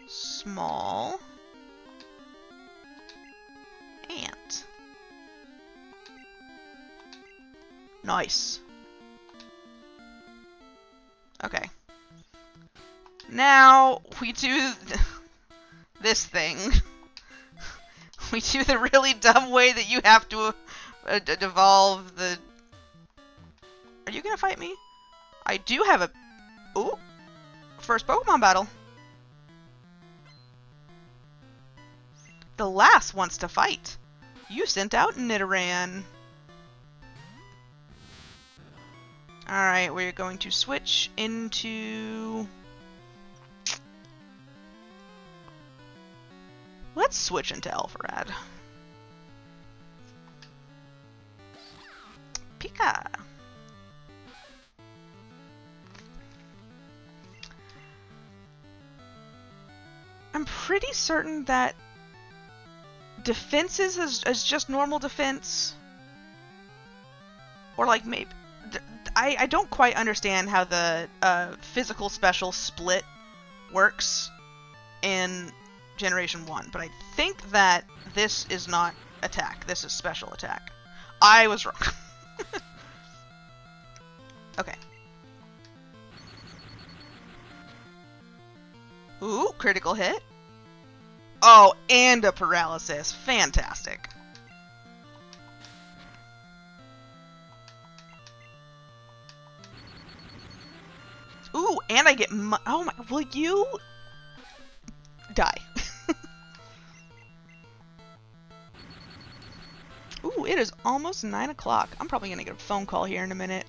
Small Ant. Nice. Okay. Now we do this thing. We do the really dumb way that you have to evolve the... Are you gonna fight me? I do have a... Ooh! First Pokemon battle. The Lass wants to fight. You sent out Nidoran. Alright, we're going to switch into... Let's switch into Alpharad. Pika! I'm pretty certain that defenses is just normal defense. Or like maybe... I don't quite understand how the physical special split works in Generation 1, but I think that this is not attack. This is special attack. I was wrong. Okay. Ooh, critical hit. Oh, and a paralysis. Fantastic. Ooh, and I get oh my, will you die? Ooh, it is almost 9 o'clock. I'm probably gonna get a phone call here in a minute.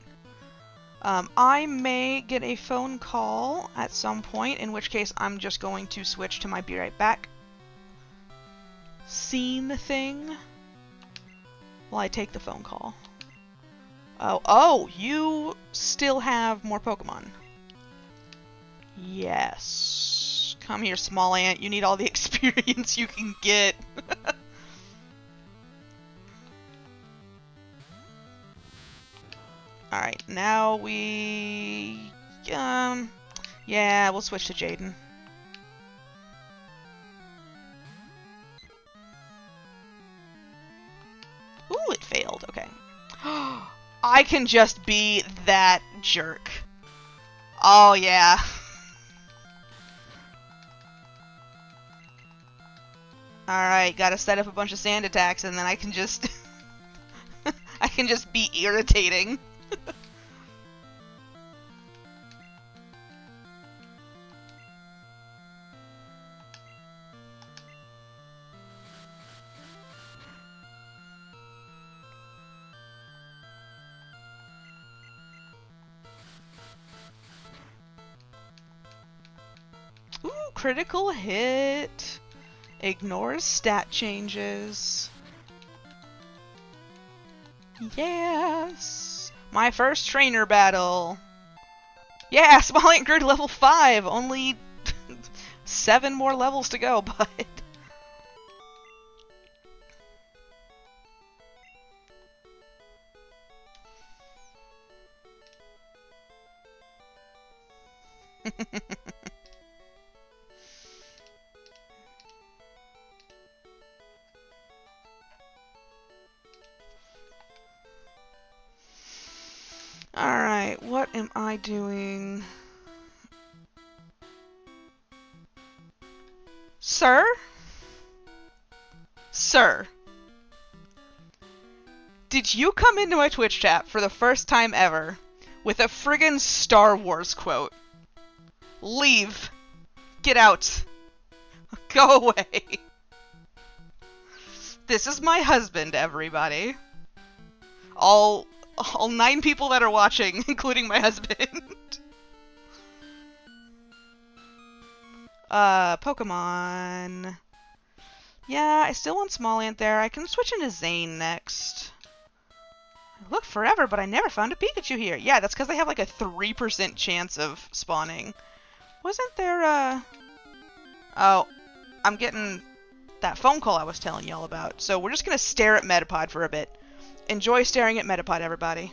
I may get a phone call at some point, in which case I'm just going to switch to my be right back scene thing while I take the phone call. Oh, you still have more Pokemon. Yes. Come here, Small Ant. You need all the experience you can get. Alright, now we... yeah, we'll switch to Jaden. Ooh, it failed. Okay. I can just be that jerk. Oh, yeah. Alright, gotta set up a bunch of sand attacks and then I can just... I can just be irritating. Ooh, critical hit. Ignores stat changes. Yes! My first trainer battle! Yeah, Small Ant grew to level 5! Only 7 more levels to go, but... what am I doing? Sir? Sir. Did you come into my Twitch chat for the first time ever with a friggin' Star Wars quote? Leave. Get out. Go away. This is my husband, everybody. All 9 people that are watching, including my husband. Pokemon. Yeah, I still want Smallant there. I can switch into Zane next. I looked forever, but I never found a Pikachu here. Yeah, that's because they have like a 3% chance of spawning. Wasn't there, Oh, I'm getting that phone call I was telling y'all about. So we're just gonna stare at Metapod for a bit. Enjoy staring at Metapod, everybody.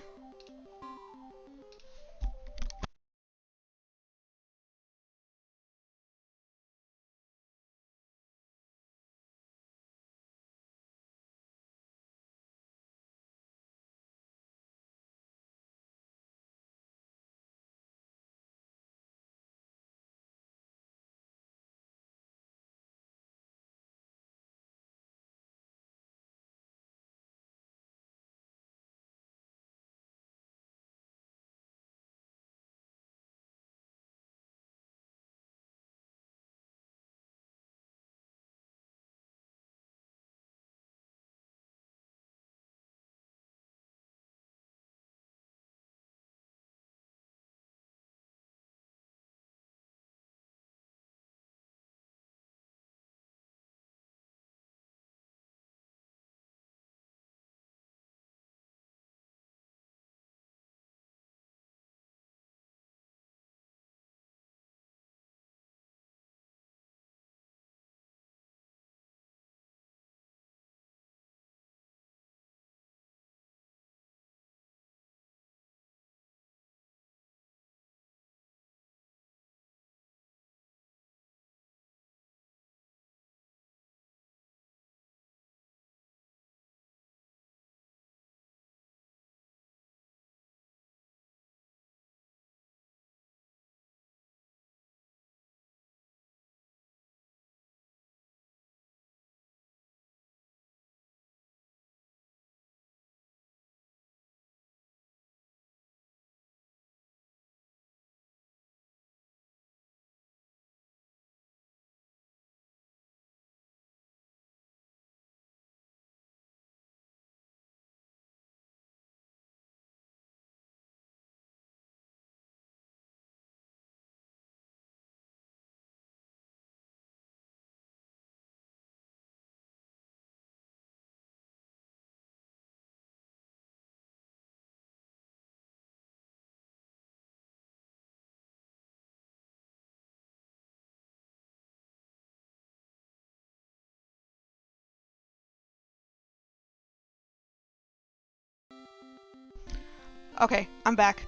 Okay, I'm back.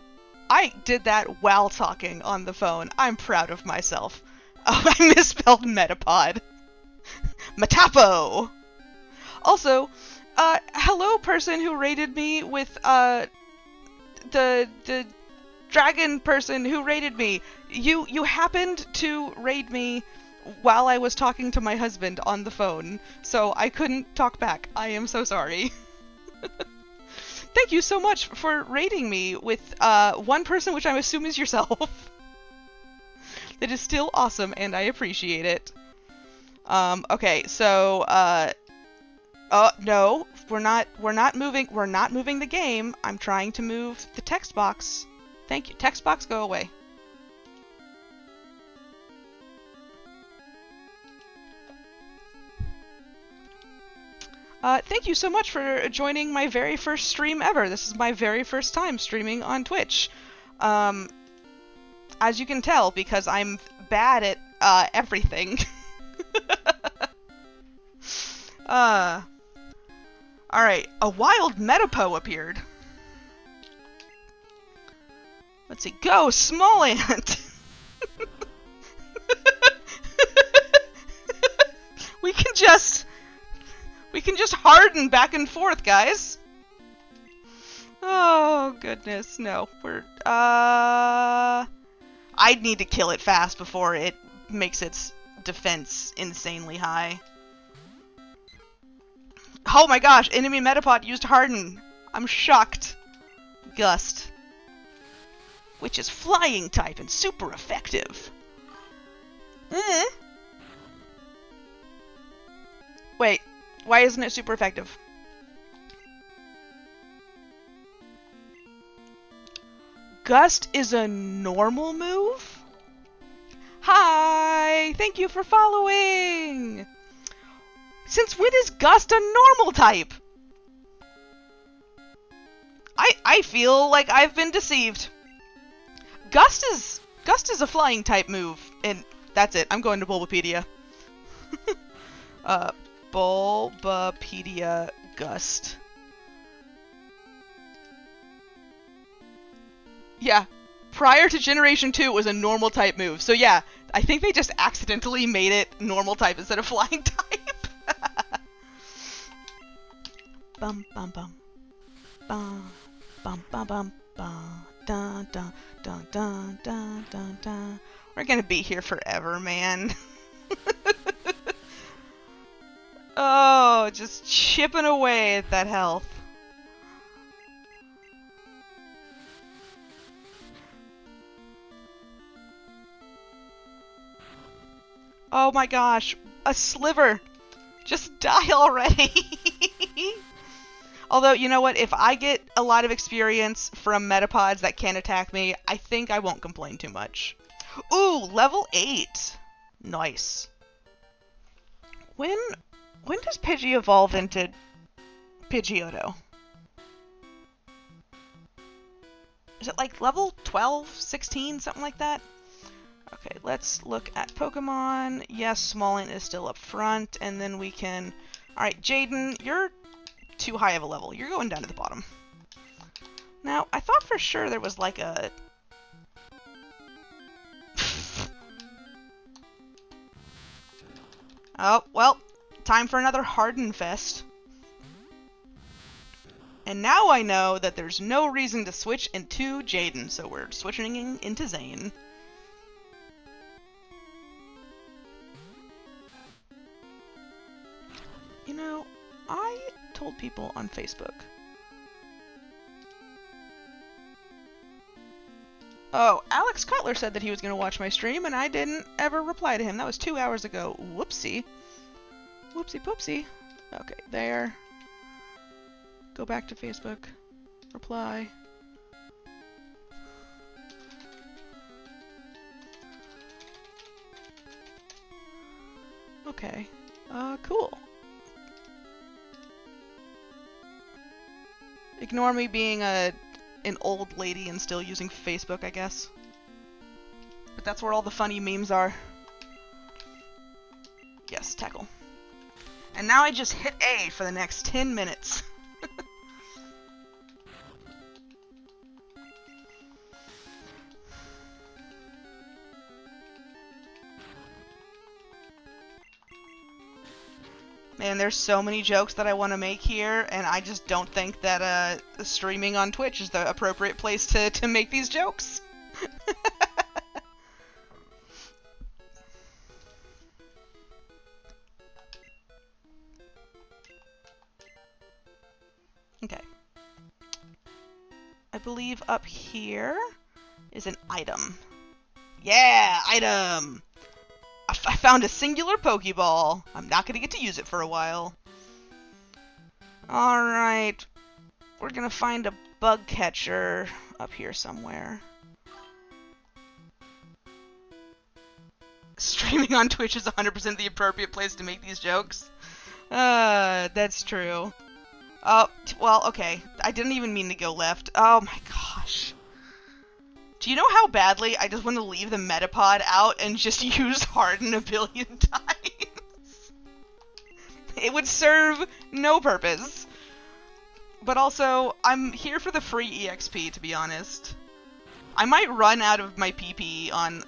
I did that while talking on the phone. I'm proud of myself. Oh, I misspelled Metapod. Metapo! Also, hello person who rated me with, the dragon person who rated me. You happened to raid me while I was talking to my husband on the phone, so I couldn't talk back. I am so sorry. Thank you so much for rating me with one person, which I assume is yourself. That is still awesome, and I appreciate it. Okay, so no, we're not moving the game. I'm trying to move the text box. Thank you. Text box, go away. Thank you so much for joining my very first stream ever. This is my very first time streaming on Twitch. As you can tell, because I'm bad at, everything. Alright, a wild Metapo appeared. Let's see, go, Smallant! We can just harden back and forth, guys. Oh. Oh, goodness, no. I'd need to kill it fast before it makes its defense insanely high. Oh my gosh, enemy Metapod used Harden. I'm shocked. Gust. Which is flying type and super effective. Wait, why isn't it super effective? Gust is a normal move? Hi! Thank you for following! Since when is Gust a normal type? I feel like I've been deceived. Gust is a flying type move, and that's it. I'm going to Bulbapedia. Bulbapedia Gust. Yeah, prior to Generation 2 it was a normal type move. So yeah, I think they just accidentally made it normal type instead of flying type. Bum bum bum. Bum bum bum bum bum. Dun dun dun dun dun dun dun. We're gonna be here forever, man. Oh, just chipping away at that health. Oh my gosh, a sliver! Just die already! Although, you know what, if I get a lot of experience from Metapods that can attack me, I think I won't complain too much. Ooh, level 8! Nice. When does Pidgey evolve into Pidgeotto? Is it like level 12, 16, something like that? Okay, let's look at Pokemon. Yes, Smolin is still up front, and then we can... Alright, Jaden, you're too high of a level. You're going down to the bottom. Now, I thought for sure there was like a... Oh, well, time for another Harden Fest. And now I know that there's no reason to switch into Jaden, so we're switching into Zane. You know, I told people on Facebook. Oh, Alex Cutler said that he was going to watch my stream, and I didn't ever reply to him. That was 2 hours ago. Whoopsie. Whoopsie poopsie. Okay, there. Go back to Facebook. Reply. Okay. Cool. Ignore me being an old lady and still using Facebook, I guess. But that's where all the funny memes are. Yes, tackle. And now I just hit A for the next 10 minutes. Man, there's so many jokes that I want to make here, and I just don't think that streaming on Twitch is the appropriate place to make these jokes. Okay. I believe up here is an item. Yeah, item! I found a singular Pokeball. I'm not going to get to use it for a while. Alright. We're going to find a bug catcher up here somewhere. Streaming on Twitch is 100% the appropriate place to make these jokes. That's true. Oh, well, okay. I didn't even mean to go left. Oh my gosh. Do you know how badly I just want to leave the Metapod out and just use Harden a billion times? It would serve no purpose. But also, I'm here for the free EXP, to be honest. I might run out of my PP on...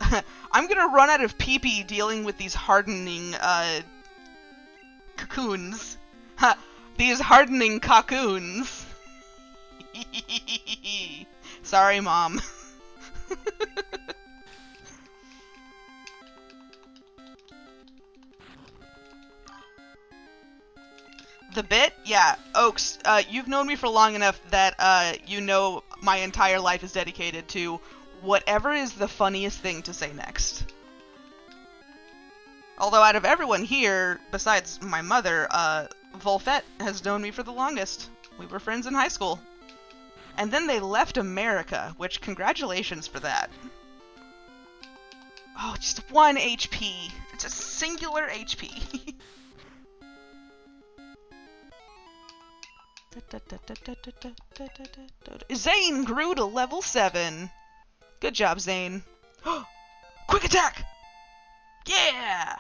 I'm gonna run out of PP dealing with these hardening, cocoons. Ha! These hardening cocoons. Sorry, Mom. The bit? Yeah. Oaks, you've known me for long enough that, you know my entire life is dedicated to whatever is the funniest thing to say next. Although out of everyone here, besides my mother, Volfette has known me for the longest. We were friends in high school. And then they left America, which congratulations for that. Oh, just 1 HP. It's a singular HP. Zane grew to level 7. Good job, Zane. Quick attack! Yeah!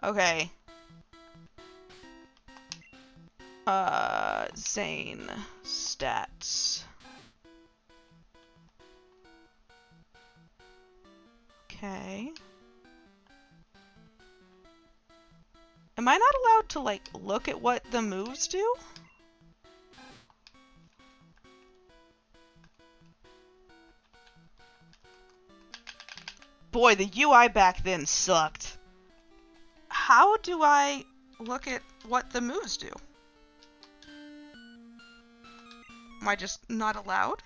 Okay. Zane. Stats. Okay. Am I not allowed to, like, look at what the moves do? Boy, the UI back then sucked. How do I look at what the moves do? Am I just not allowed?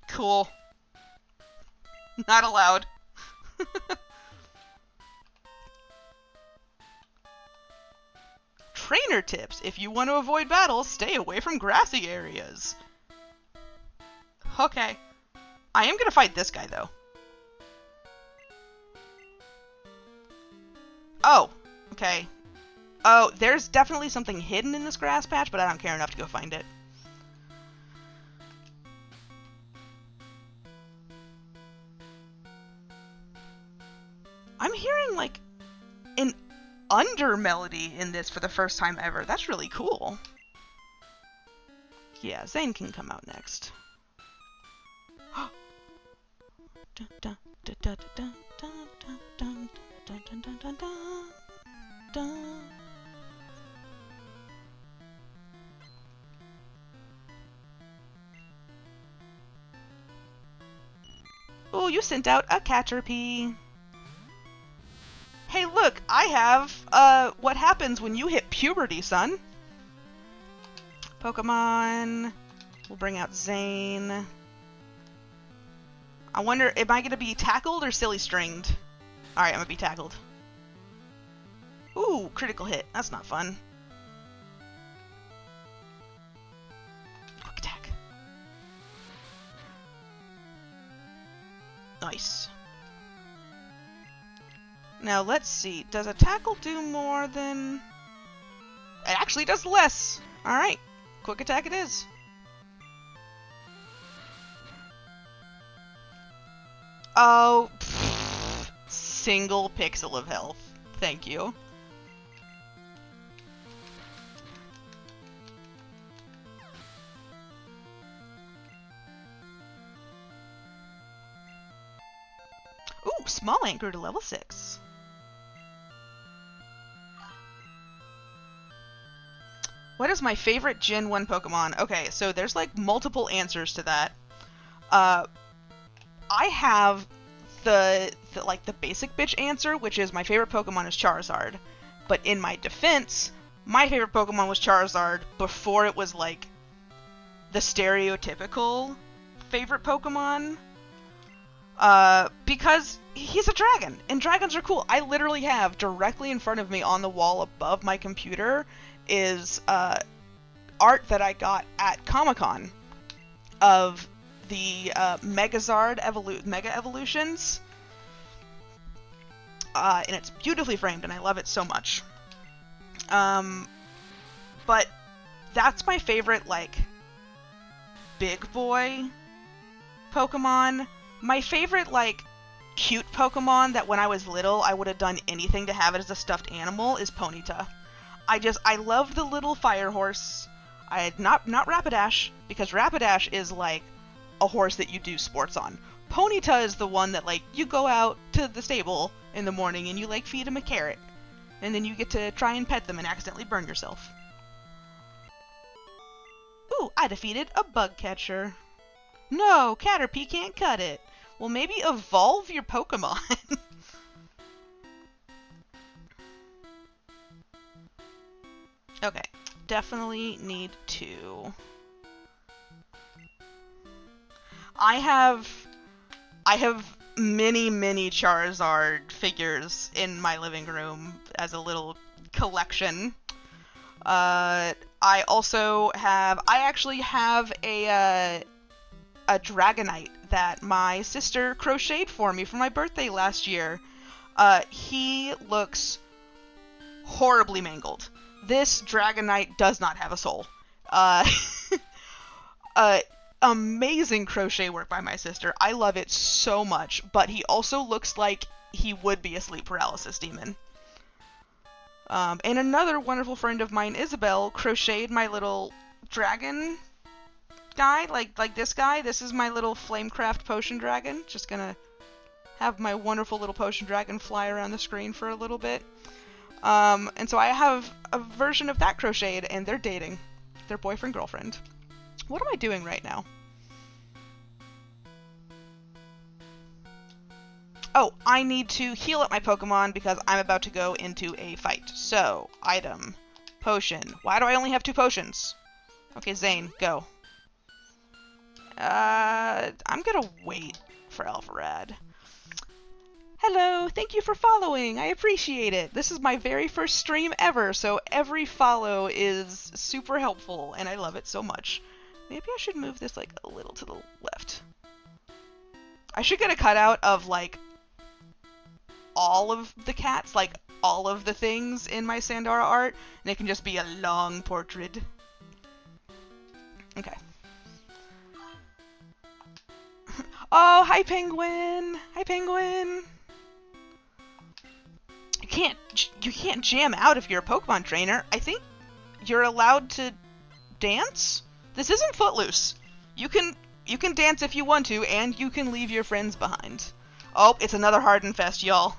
Cool. Not allowed. Trainer tips. If you want to avoid battles, stay away from grassy areas. Okay. I am gonna fight this guy, though. Oh, okay. Oh, there's definitely something hidden in this grass patch, but I don't care enough to go find it. I'm hearing, like, an under melody in this for the first time ever. That's really cool. Yeah, Zane can come out next. Oh, you sent out a Caterpie. Hey, look, I have, what happens when you hit puberty, son. Pokemon. We'll bring out Zane. I wonder, am I gonna be tackled or silly stringed? Alright, I'm gonna be tackled. Ooh, critical hit. That's not fun. Quick attack. Nice. Now, let's see. Does a tackle do more than... It actually does less. Alright. Quick attack it is. Oh, pfft, single pixel of health. Thank you. Ooh, small ant grew to level 6. What is my favorite Gen 1 Pokemon? Okay, so there's like multiple answers to that. I have the basic bitch answer, which is my favorite Pokemon is Charizard. But in my defense, my favorite Pokemon was Charizard before it was like the stereotypical favorite Pokemon. Because he's a dragon, and dragons are cool. I literally have directly in front of me on the wall above my computer is art that I got at Comic-Con of the Megazard Mega Evolutions. And it's beautifully framed, and I love it so much. But that's my favorite, like, big boy Pokemon. My favorite, like, cute Pokemon that when I was little I would have done anything to have it as a stuffed animal is Ponyta. I love the little fire horse. Not Rapidash, because Rapidash is like a horse that you do sports on. Ponyta is the one that, like, you go out to the stable in the morning and you, like, feed them a carrot. And then you get to try and pet them and accidentally burn yourself. Ooh, I defeated a bug catcher. No, Caterpie can't cut it. Well, maybe evolve your Pokemon. Okay, definitely need to. I have many Charizard figures in my living room as a little collection. I also have. I actually have a Dragonite that my sister crocheted for me for my birthday last year. He looks horribly mangled. This Dragonite does not have a soul. Uh, amazing crochet work by my sister. I love it so much, but he also looks like he would be a sleep paralysis demon. And another wonderful friend of mine, Isabel, crocheted my little dragon guy, like this guy. This is my little Flamecraft potion dragon. Just gonna have my wonderful little potion dragon fly around the screen for a little bit. And so I have a version of that crocheted, and they're dating. They're boyfriend-girlfriend. What am I doing right now? Oh, I need to heal up my Pokemon because I'm about to go into a fight. So, item, potion. Why do I only have 2 potions? Okay, Zane, go. I'm gonna wait for Alpharad. Hello, thank you for following. I appreciate it. This is my very first stream ever, so every follow is super helpful, and I love it so much. Maybe I should move this, like, a little to the left. I should get a cutout of, like, all of the cats, like, all of the things in my Sandara art, and it can just be a long portrait. Okay. Oh, hi, Penguin! Hi, Penguin! You can't jam out if you're a Pokemon trainer. I think you're allowed to dance? This isn't Footloose. You can dance if you want to, and you can leave your friends behind. Oh, it's another Hardenfest, y'all.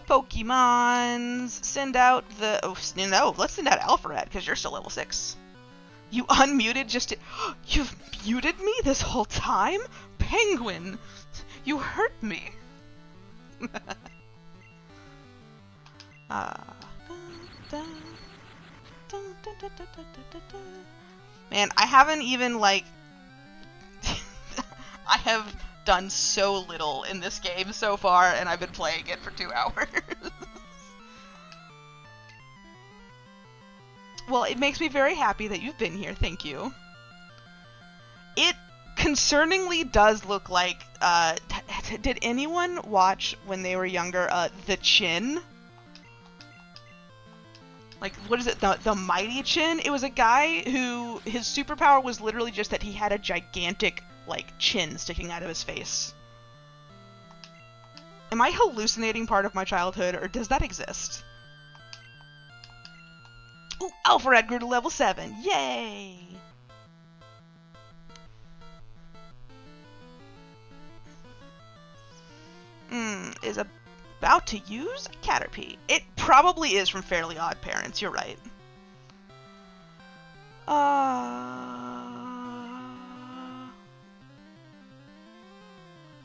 Pokemons. Send out the... Oh, no, let's send out Alpharad, because you're still level 6. You unmuted just to... You've muted me this whole time? Penguin! You hurt me. Man, I haven't even, like... I have done so little in this game so far, and I've been playing it for 2 hours. Well, it makes me very happy that you've been here, thank you. It concerningly does look like, did anyone watch when they were younger, The Chin? Like, what is it, the Mighty Chin? It was a guy who, his superpower was literally just that he had a gigantic, like, chin sticking out of his face. Am I hallucinating part of my childhood, or does that exist? Ooh, Alpharad grew to level 7, yay! Is about to use a Caterpie. It probably is from Fairly Odd Parents, you're right.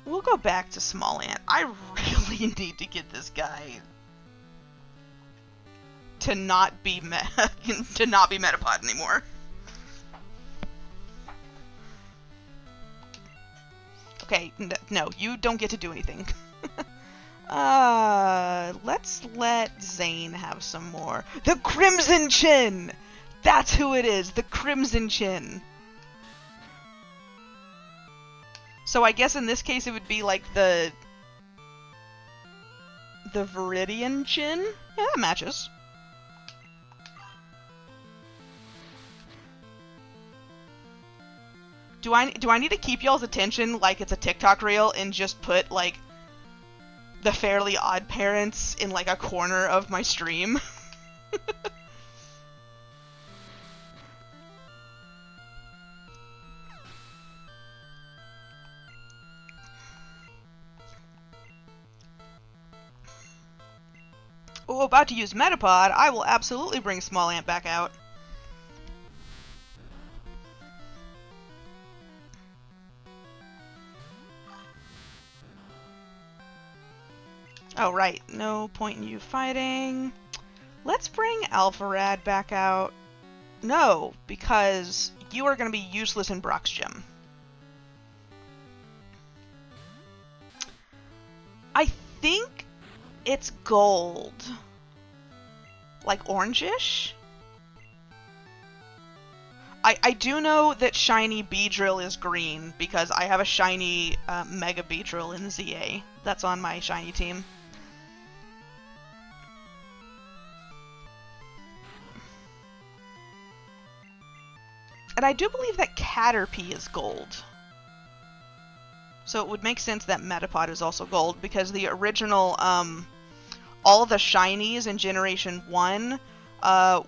We'll go back to Small Ant. I really need to get this guy to not be Metapod anymore. Okay, no, you don't get to do anything. Let's let Zane have some more. The Crimson Chin! That's who it is, the Crimson Chin. So I guess in this case it would be like the Viridian Chin? Yeah, that matches. Do I need to keep y'all's attention like it's a TikTok reel and just put, like, the Fairly Odd Parents in, like, a corner of my stream? Oh, about to use Metapod. I will absolutely bring Small Ant back out. Oh, right. No point in you fighting. Let's bring Alpharad back out. No, because you are going to be useless in Brock's gym. I think it's gold. Like orangish? I do know that shiny Beedrill is green because I have a shiny Mega Beedrill in ZA. That's on my shiny team. And I do believe that Caterpie is gold. So it would make sense that Metapod is also gold, because the original, all the shinies in Generation 1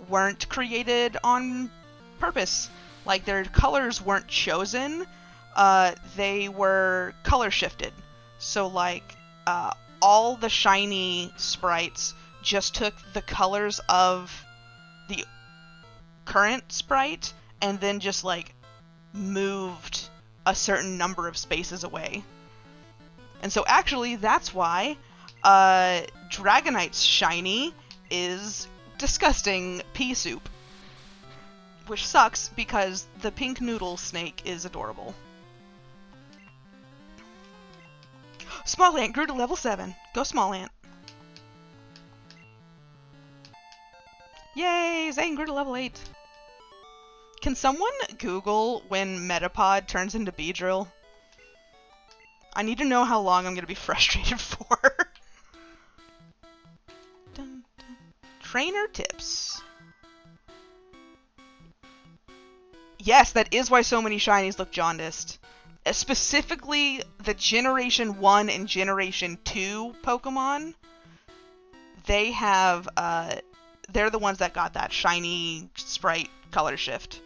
weren't created on purpose. Like, their colors weren't chosen, they were color shifted. So, like, all the shiny sprites just took the colors of the current sprite and then just, like, moved a certain number of spaces away. And so actually, that's why Dragonite's shiny is disgusting pea soup. Which sucks, because the pink noodle snake is adorable. Small Ant grew to level 7. Go Small Ant. Yay! Zane grew to level 8. Can someone Google when Metapod turns into Beedrill? I need to know how long I'm going to be frustrated for. Dun, dun. Trainer tips. Yes, that is why so many shinies look jaundiced. Specifically, the Generation 1 and Generation 2 Pokemon. They have, they're the ones that got that shiny sprite color shift.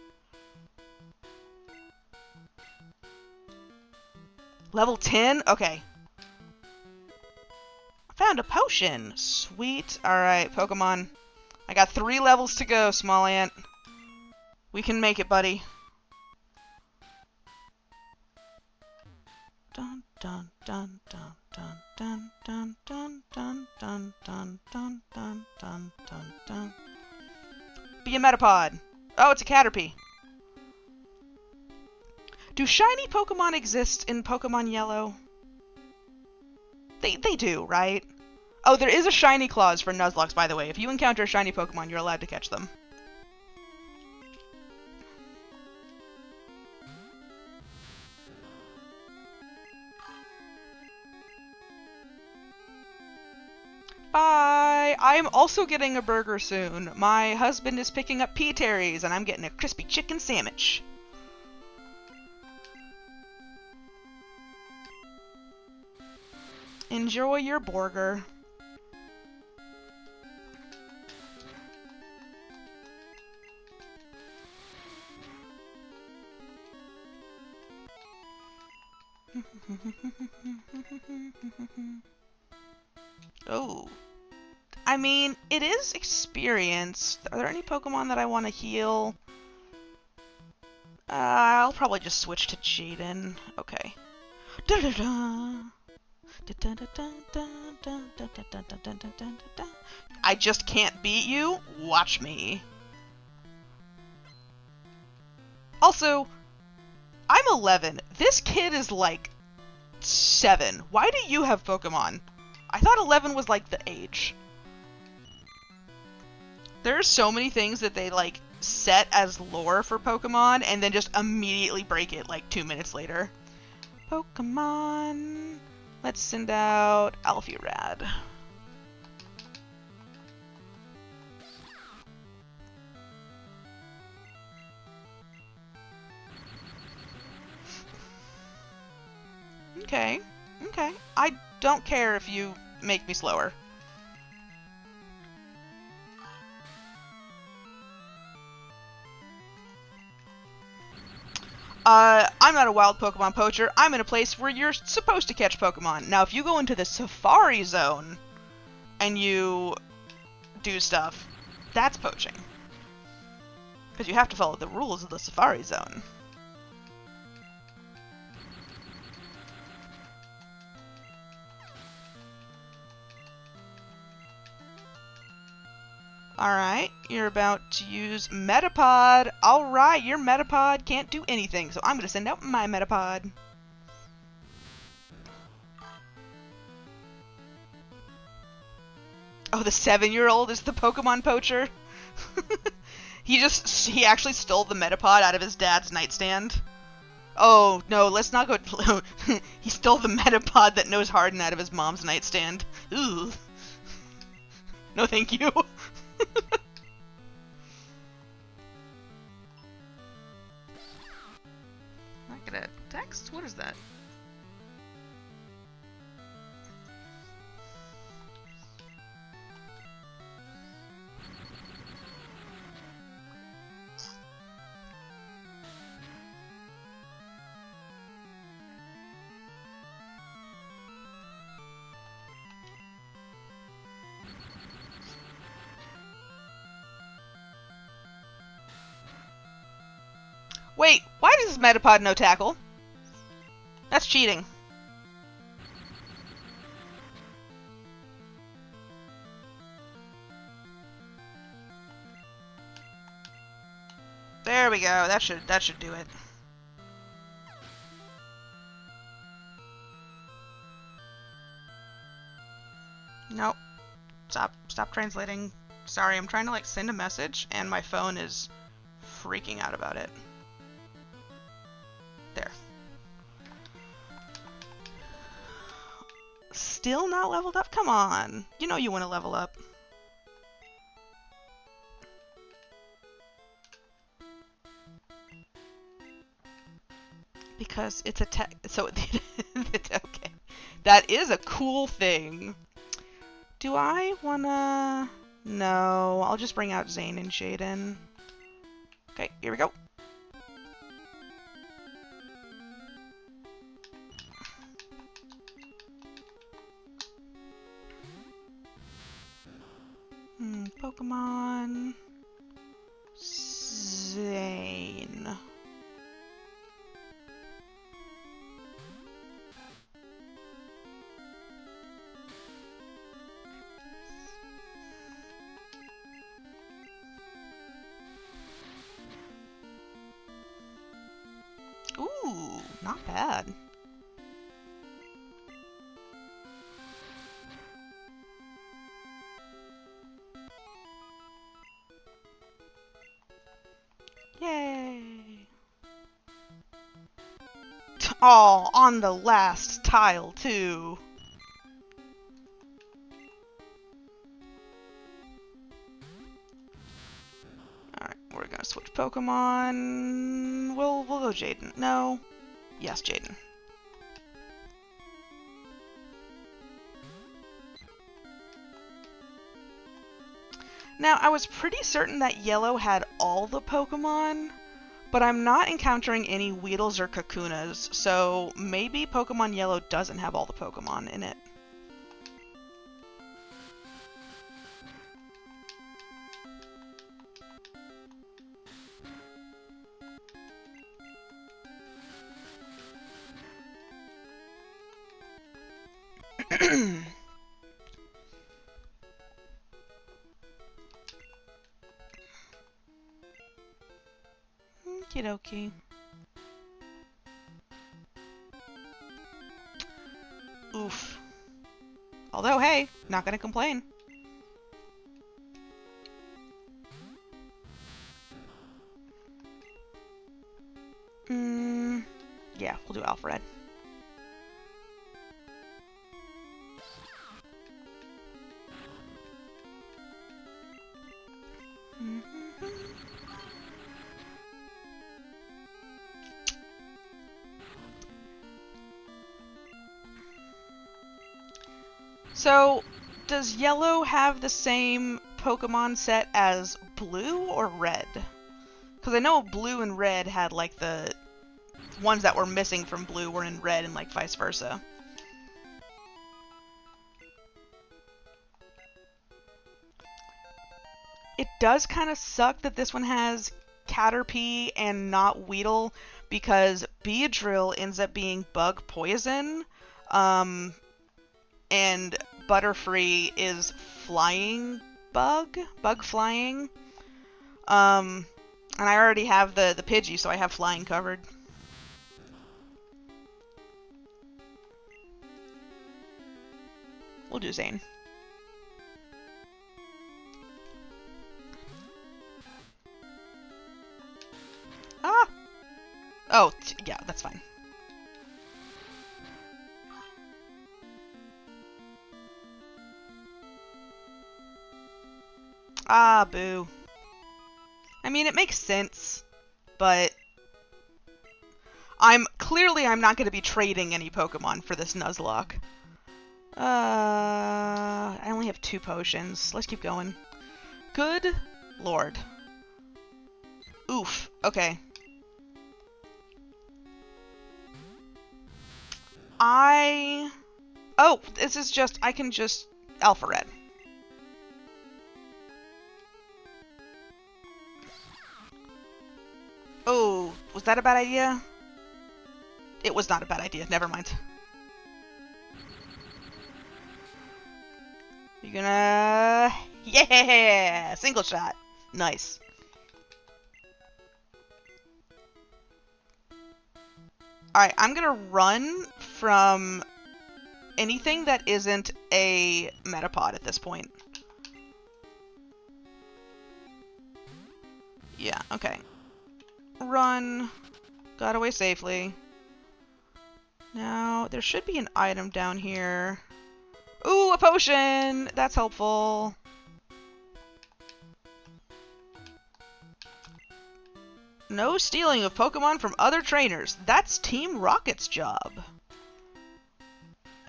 Level 10? Okay. I found a potion. Sweet. Alright, Pokemon. I got 3 levels to go, Small Ant. We can make it, buddy. Dun dun dun dun dun dun dun dun dun dun dun dun dun dun dun. Be a Metapod. Oh, it's a Caterpie. Do shiny Pokemon exist in Pokemon Yellow? They do, right? Oh, there is a shiny clause for Nuzlocke, by the way. If you encounter a shiny Pokemon, you're allowed to catch them. Bye! I'm also getting a burger soon. My husband is picking up P-Terries, and I'm getting a crispy chicken sandwich. Enjoy your burger. Oh. I mean, it is experience. Are there any Pokemon that I want to heal? I'll probably just switch to Jaden. Okay. I just can't beat you? Watch me. Also, I'm 11. This kid is like 7. Why do you have Pokemon? I thought 11 was like the age. There are so many things that they like set as lore for Pokemon and then just immediately break it like 2 minutes later. Pokemon. Let's send out Alpharad. Okay. Okay. I don't care if you make me slower. I'm not a wild Pokemon poacher. I'm in a place where you're supposed to catch Pokemon. Now, if you go into the Safari Zone and you do stuff, that's poaching. Because you have to follow the rules of the Safari Zone. Alright, you're about to use Metapod. Alright, your Metapod can't do anything, so I'm going to send out my Metapod. Oh, the 7-year-old is the Pokemon poacher? He actually stole the Metapod out of his dad's nightstand. Oh, no, let's not go... He stole the Metapod that knows Harden out of his mom's nightstand. Ooh. No, thank you. Not gonna text? What is that? Wait, why does this Metapod no tackle? That's cheating. There we go. That should do it. Nope. Stop translating. Sorry, I'm trying to like send a message and my phone is freaking out about it. There. Still not leveled up? Come on. You know you want to level up. Because it's a tech. So, okay. That is a cool thing. Do I wanna... No, I'll just bring out Zane and Jaden. Okay, here we go. Pokemon... Zane... Ooh, not bad. Yay! Oh, on the last tile, too. Alright, we're gonna switch Pokemon. We'll go Jaden. No. Yes, Jaden. Now, I was pretty certain that Yellow had all the Pokemon, but I'm not encountering any Weedles or Kakunas, so maybe Pokemon Yellow doesn't have all the Pokemon in it. Okie dokie. Oof. Although, hey, not gonna complain. Yeah, we'll do Alfred. So, does Yellow have the same Pokemon set as Blue or Red? Because I know Blue and Red had, like, the ones that were missing from Blue were in Red and, like, vice versa. does kind of suck that this one has Caterpie and not Weedle, because Beedrill ends up being bug poison, and Butterfree is flying bug flying. And I already have the Pidgey, so I have flying covered. We'll do Zane. Ah! Oh, yeah, that's fine. Ah, boo. I mean, it makes sense, but I'm not going to be trading any Pokemon for this Nuzlocke. I only have 2 potions. Let's keep going. Good lord. Oof. Okay. Oh, this is just... I can just... Alpha Red. Oh, was that a bad idea? It was not a bad idea. Never mind. You're gonna... Yeah! Single shot. Nice. Alright, I'm gonna run from anything that isn't a Metapod at this point. Yeah, okay. Run. Got away safely. Now, there should be an item down here. Ooh, a potion! That's helpful. No stealing of Pokemon from other trainers. That's Team Rocket's job.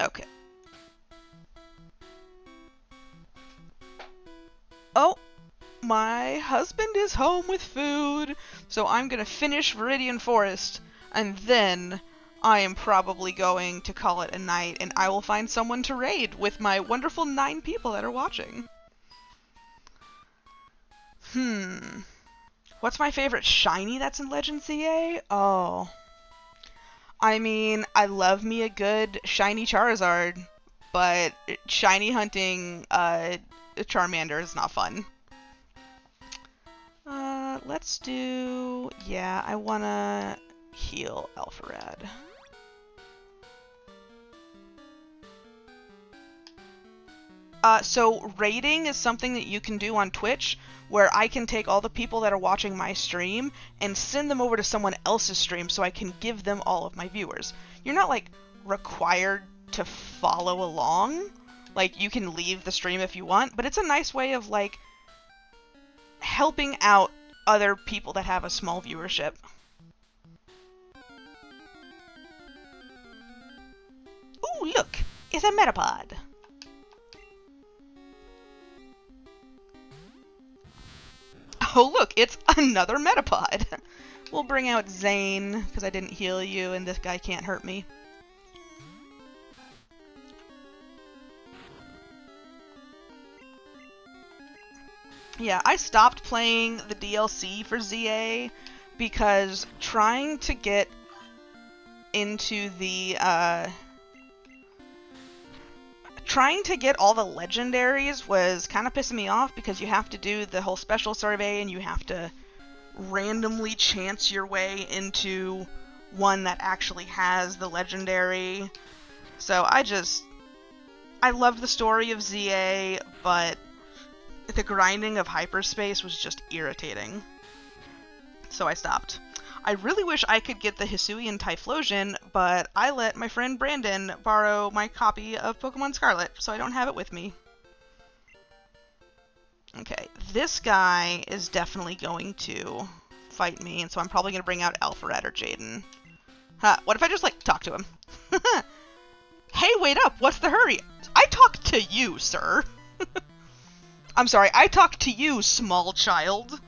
Okay. Oh, my husband is home with food, so I'm gonna finish Viridian Forest, and then I am probably going to call it a night, and I will find someone to raid with my wonderful 9 people that are watching. What's my favorite shiny that's in Legend CA? Oh. I mean, I love me a good shiny Charizard, but shiny hunting Charmander is not fun. Let's do... Yeah, I wanna heal Alpharad. So raiding is something that you can do on Twitch, where I can take all the people that are watching my stream and send them over to someone else's stream so I can give them all of my viewers. You're not, like, required to follow along. Like, you can leave the stream if you want, but it's a nice way of, like, helping out other people that have a small viewership. Ooh, look! It's a Metapod! Oh look, it's another Metapod! We'll bring out Zane, because I didn't heal you and this guy can't hurt me. Yeah, I stopped playing the DLC for ZA because trying to get into the, trying to get all the legendaries was kind of pissing me off, because you have to do the whole special survey and you have to randomly chance your way into one that actually has the legendary. So I loved the story of ZA, but the grinding of hyperspace was just irritating. So I stopped. I really wish I could get the Hisuian Typhlosion, but I let my friend Brandon borrow my copy of Pokemon Scarlet, so I don't have it with me. Okay, this guy is definitely going to fight me, and so I'm probably going to bring out Alpharad or Jaden. What if I just, like, talk to him? Hey, wait up! What's the hurry? I talked to you, sir! I'm sorry, I talked to you, small child!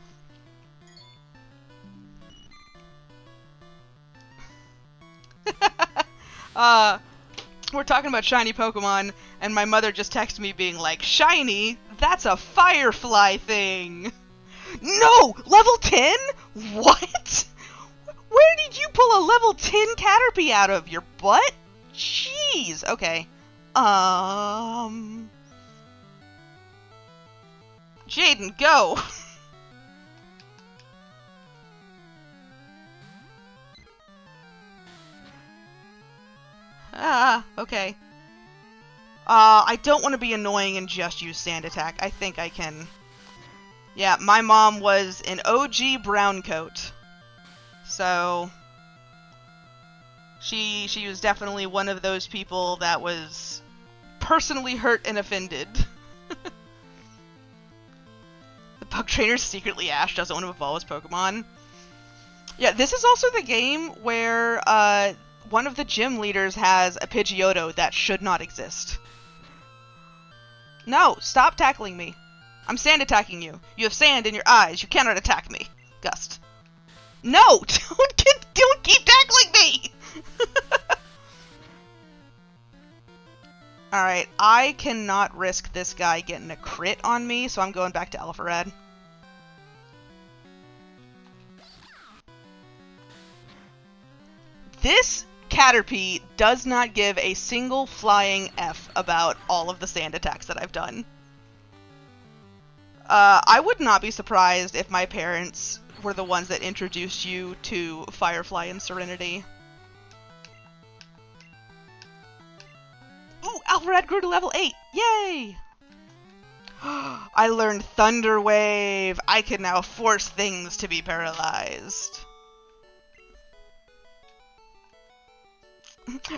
We're talking about shiny Pokemon, and my mother just texted me being like, "Shiny? That's a Firefly thing!" No! Level 10? What? Where did you pull a level 10 Caterpie out of? Your butt? Jeez. Okay. Jaden, go! Okay. I don't want to be annoying and just use Sand Attack. I think I can. Yeah, my mom was an OG brown coat. So she was definitely one of those people that was personally hurt and offended. The Bug Trainer's secretly Ash doesn't want to evolve his Pokemon. Yeah, this is also the game where one of the gym leaders has a Pidgeotto that should not exist. No, stop tackling me. I'm sand attacking you. You have sand in your eyes. You cannot attack me. Gust. No! Don't keep tackling me! Alright, I cannot risk this guy getting a crit on me, so I'm going back to Alpharad. This Caterpie does not give a single flying F about all of the sand attacks that I've done. I would not be surprised if my parents were the ones that introduced you to Firefly and Serenity. Ooh, Alpharad grew to level 8! Yay! I learned Thunder Wave! I can now force things to be paralyzed.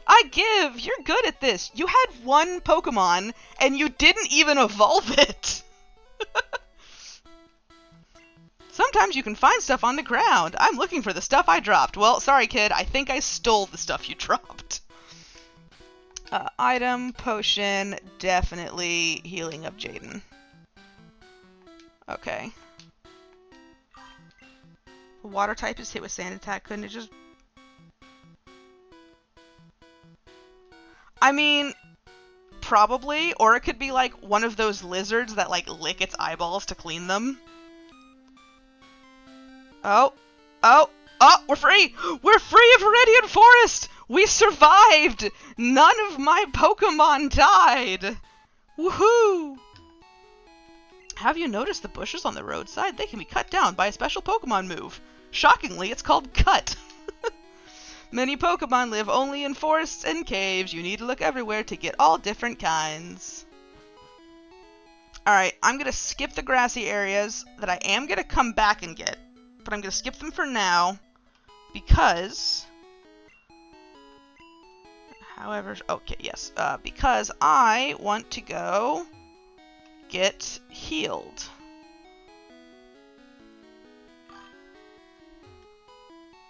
I give! You're good at this! You had one Pokemon, and you didn't even evolve it! Sometimes you can find stuff on the ground. I'm looking for the stuff I dropped. Well, sorry kid, I think I stole the stuff you dropped. Item, potion, definitely healing up Jaden. Okay. Water type is hit with sand attack, couldn't it just... I mean, probably, or it could be like one of those lizards that like lick its eyeballs to clean them. Oh, we're free! We're free of Viridian Forest! We survived! None of my Pokemon died! Woohoo! Have you noticed the bushes on the roadside? They can be cut down by a special Pokemon move. Shockingly, it's called Cut. Many Pokemon live only in forests and caves. You need to look everywhere to get all different kinds. Alright, I'm gonna skip the grassy areas that I am gonna come back and get. But I'm going to skip them for now, because, however, okay, yes, because I want to go get healed.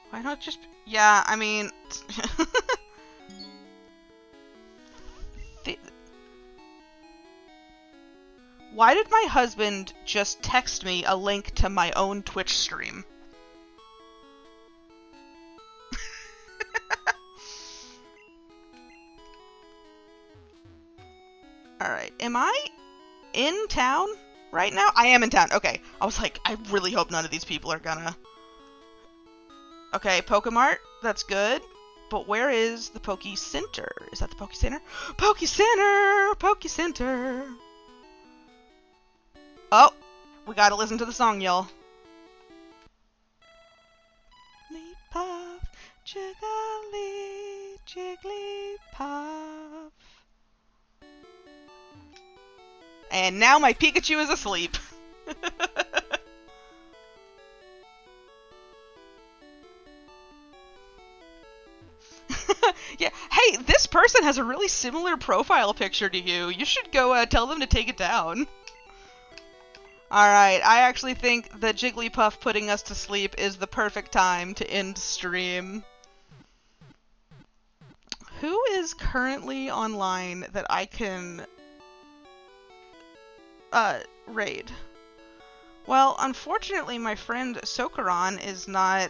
Why not just, yeah, I mean, why did my husband just text me a link to my own Twitch stream? Alright, am I in town right now? I am in town. Okay, I was like, I really hope none of these people are gonna... Okay, Pokemart, that's good. But where is the Poke Center? Is that the Poke Center? Poke Center! Poke Center! Oh, we gotta listen to the song, y'all. Jigglypuff, jiggly, jigglypuff. And now my Pikachu is asleep. Yeah, hey, this person has a really similar profile picture to you. You should go tell them to take it down. Alright, I actually think the Jigglypuff putting us to sleep is the perfect time to end stream. Who is currently online that I can raid? Well, unfortunately my friend Sokaran is not...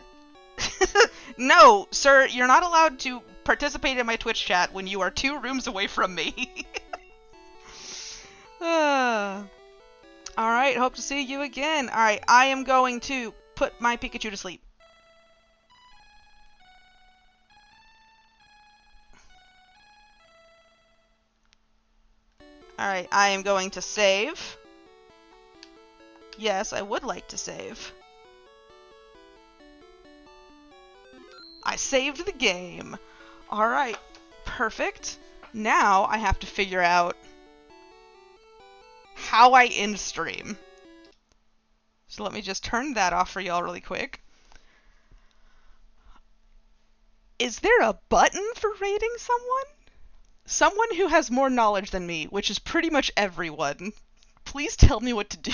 No, sir, you're not allowed to participate in my Twitch chat when you are 2 rooms away from me. Alright, hope to see you again. Alright, I am going to put my Pikachu to sleep. Alright, I am going to save. Yes, I would like to save. I saved the game. Alright, perfect. Now I have to figure out how I end stream. So let me just turn that off for y'all really quick. Is there a button for rating someone? Someone who has more knowledge than me, which is pretty much everyone. Please tell me what to do.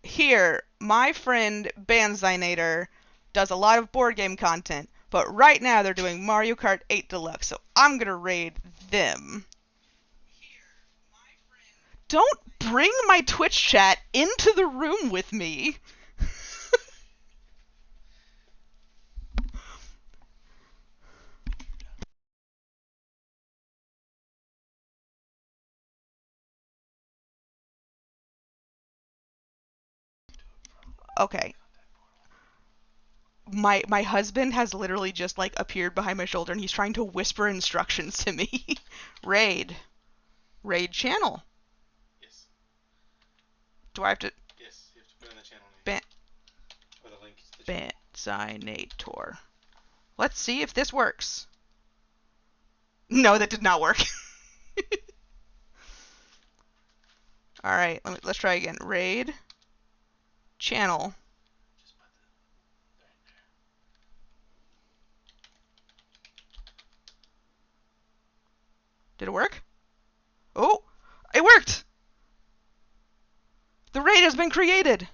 Here, my friend Banzinator does a lot of board game content, but right now they're doing Mario Kart 8 Deluxe, so I'm gonna raid them. Don't bring my Twitch chat into the room with me. Okay. My husband has literally just like appeared behind my shoulder and he's trying to whisper instructions to me. Raid. Raid channel. Yes. Do I have to? Yes, you have to put in the channel name. Or the link to the channel. Banzinator. Let's see if this works. No, that did not work. Alright, let's try again. Raid. Channel. Just put the right there. Did it work? Oh! It worked! The raid has been created!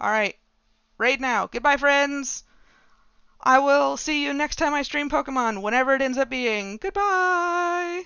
Alright. Raid now. Goodbye, friends! I will see you next time I stream Pokemon, whenever it ends up being. Goodbye!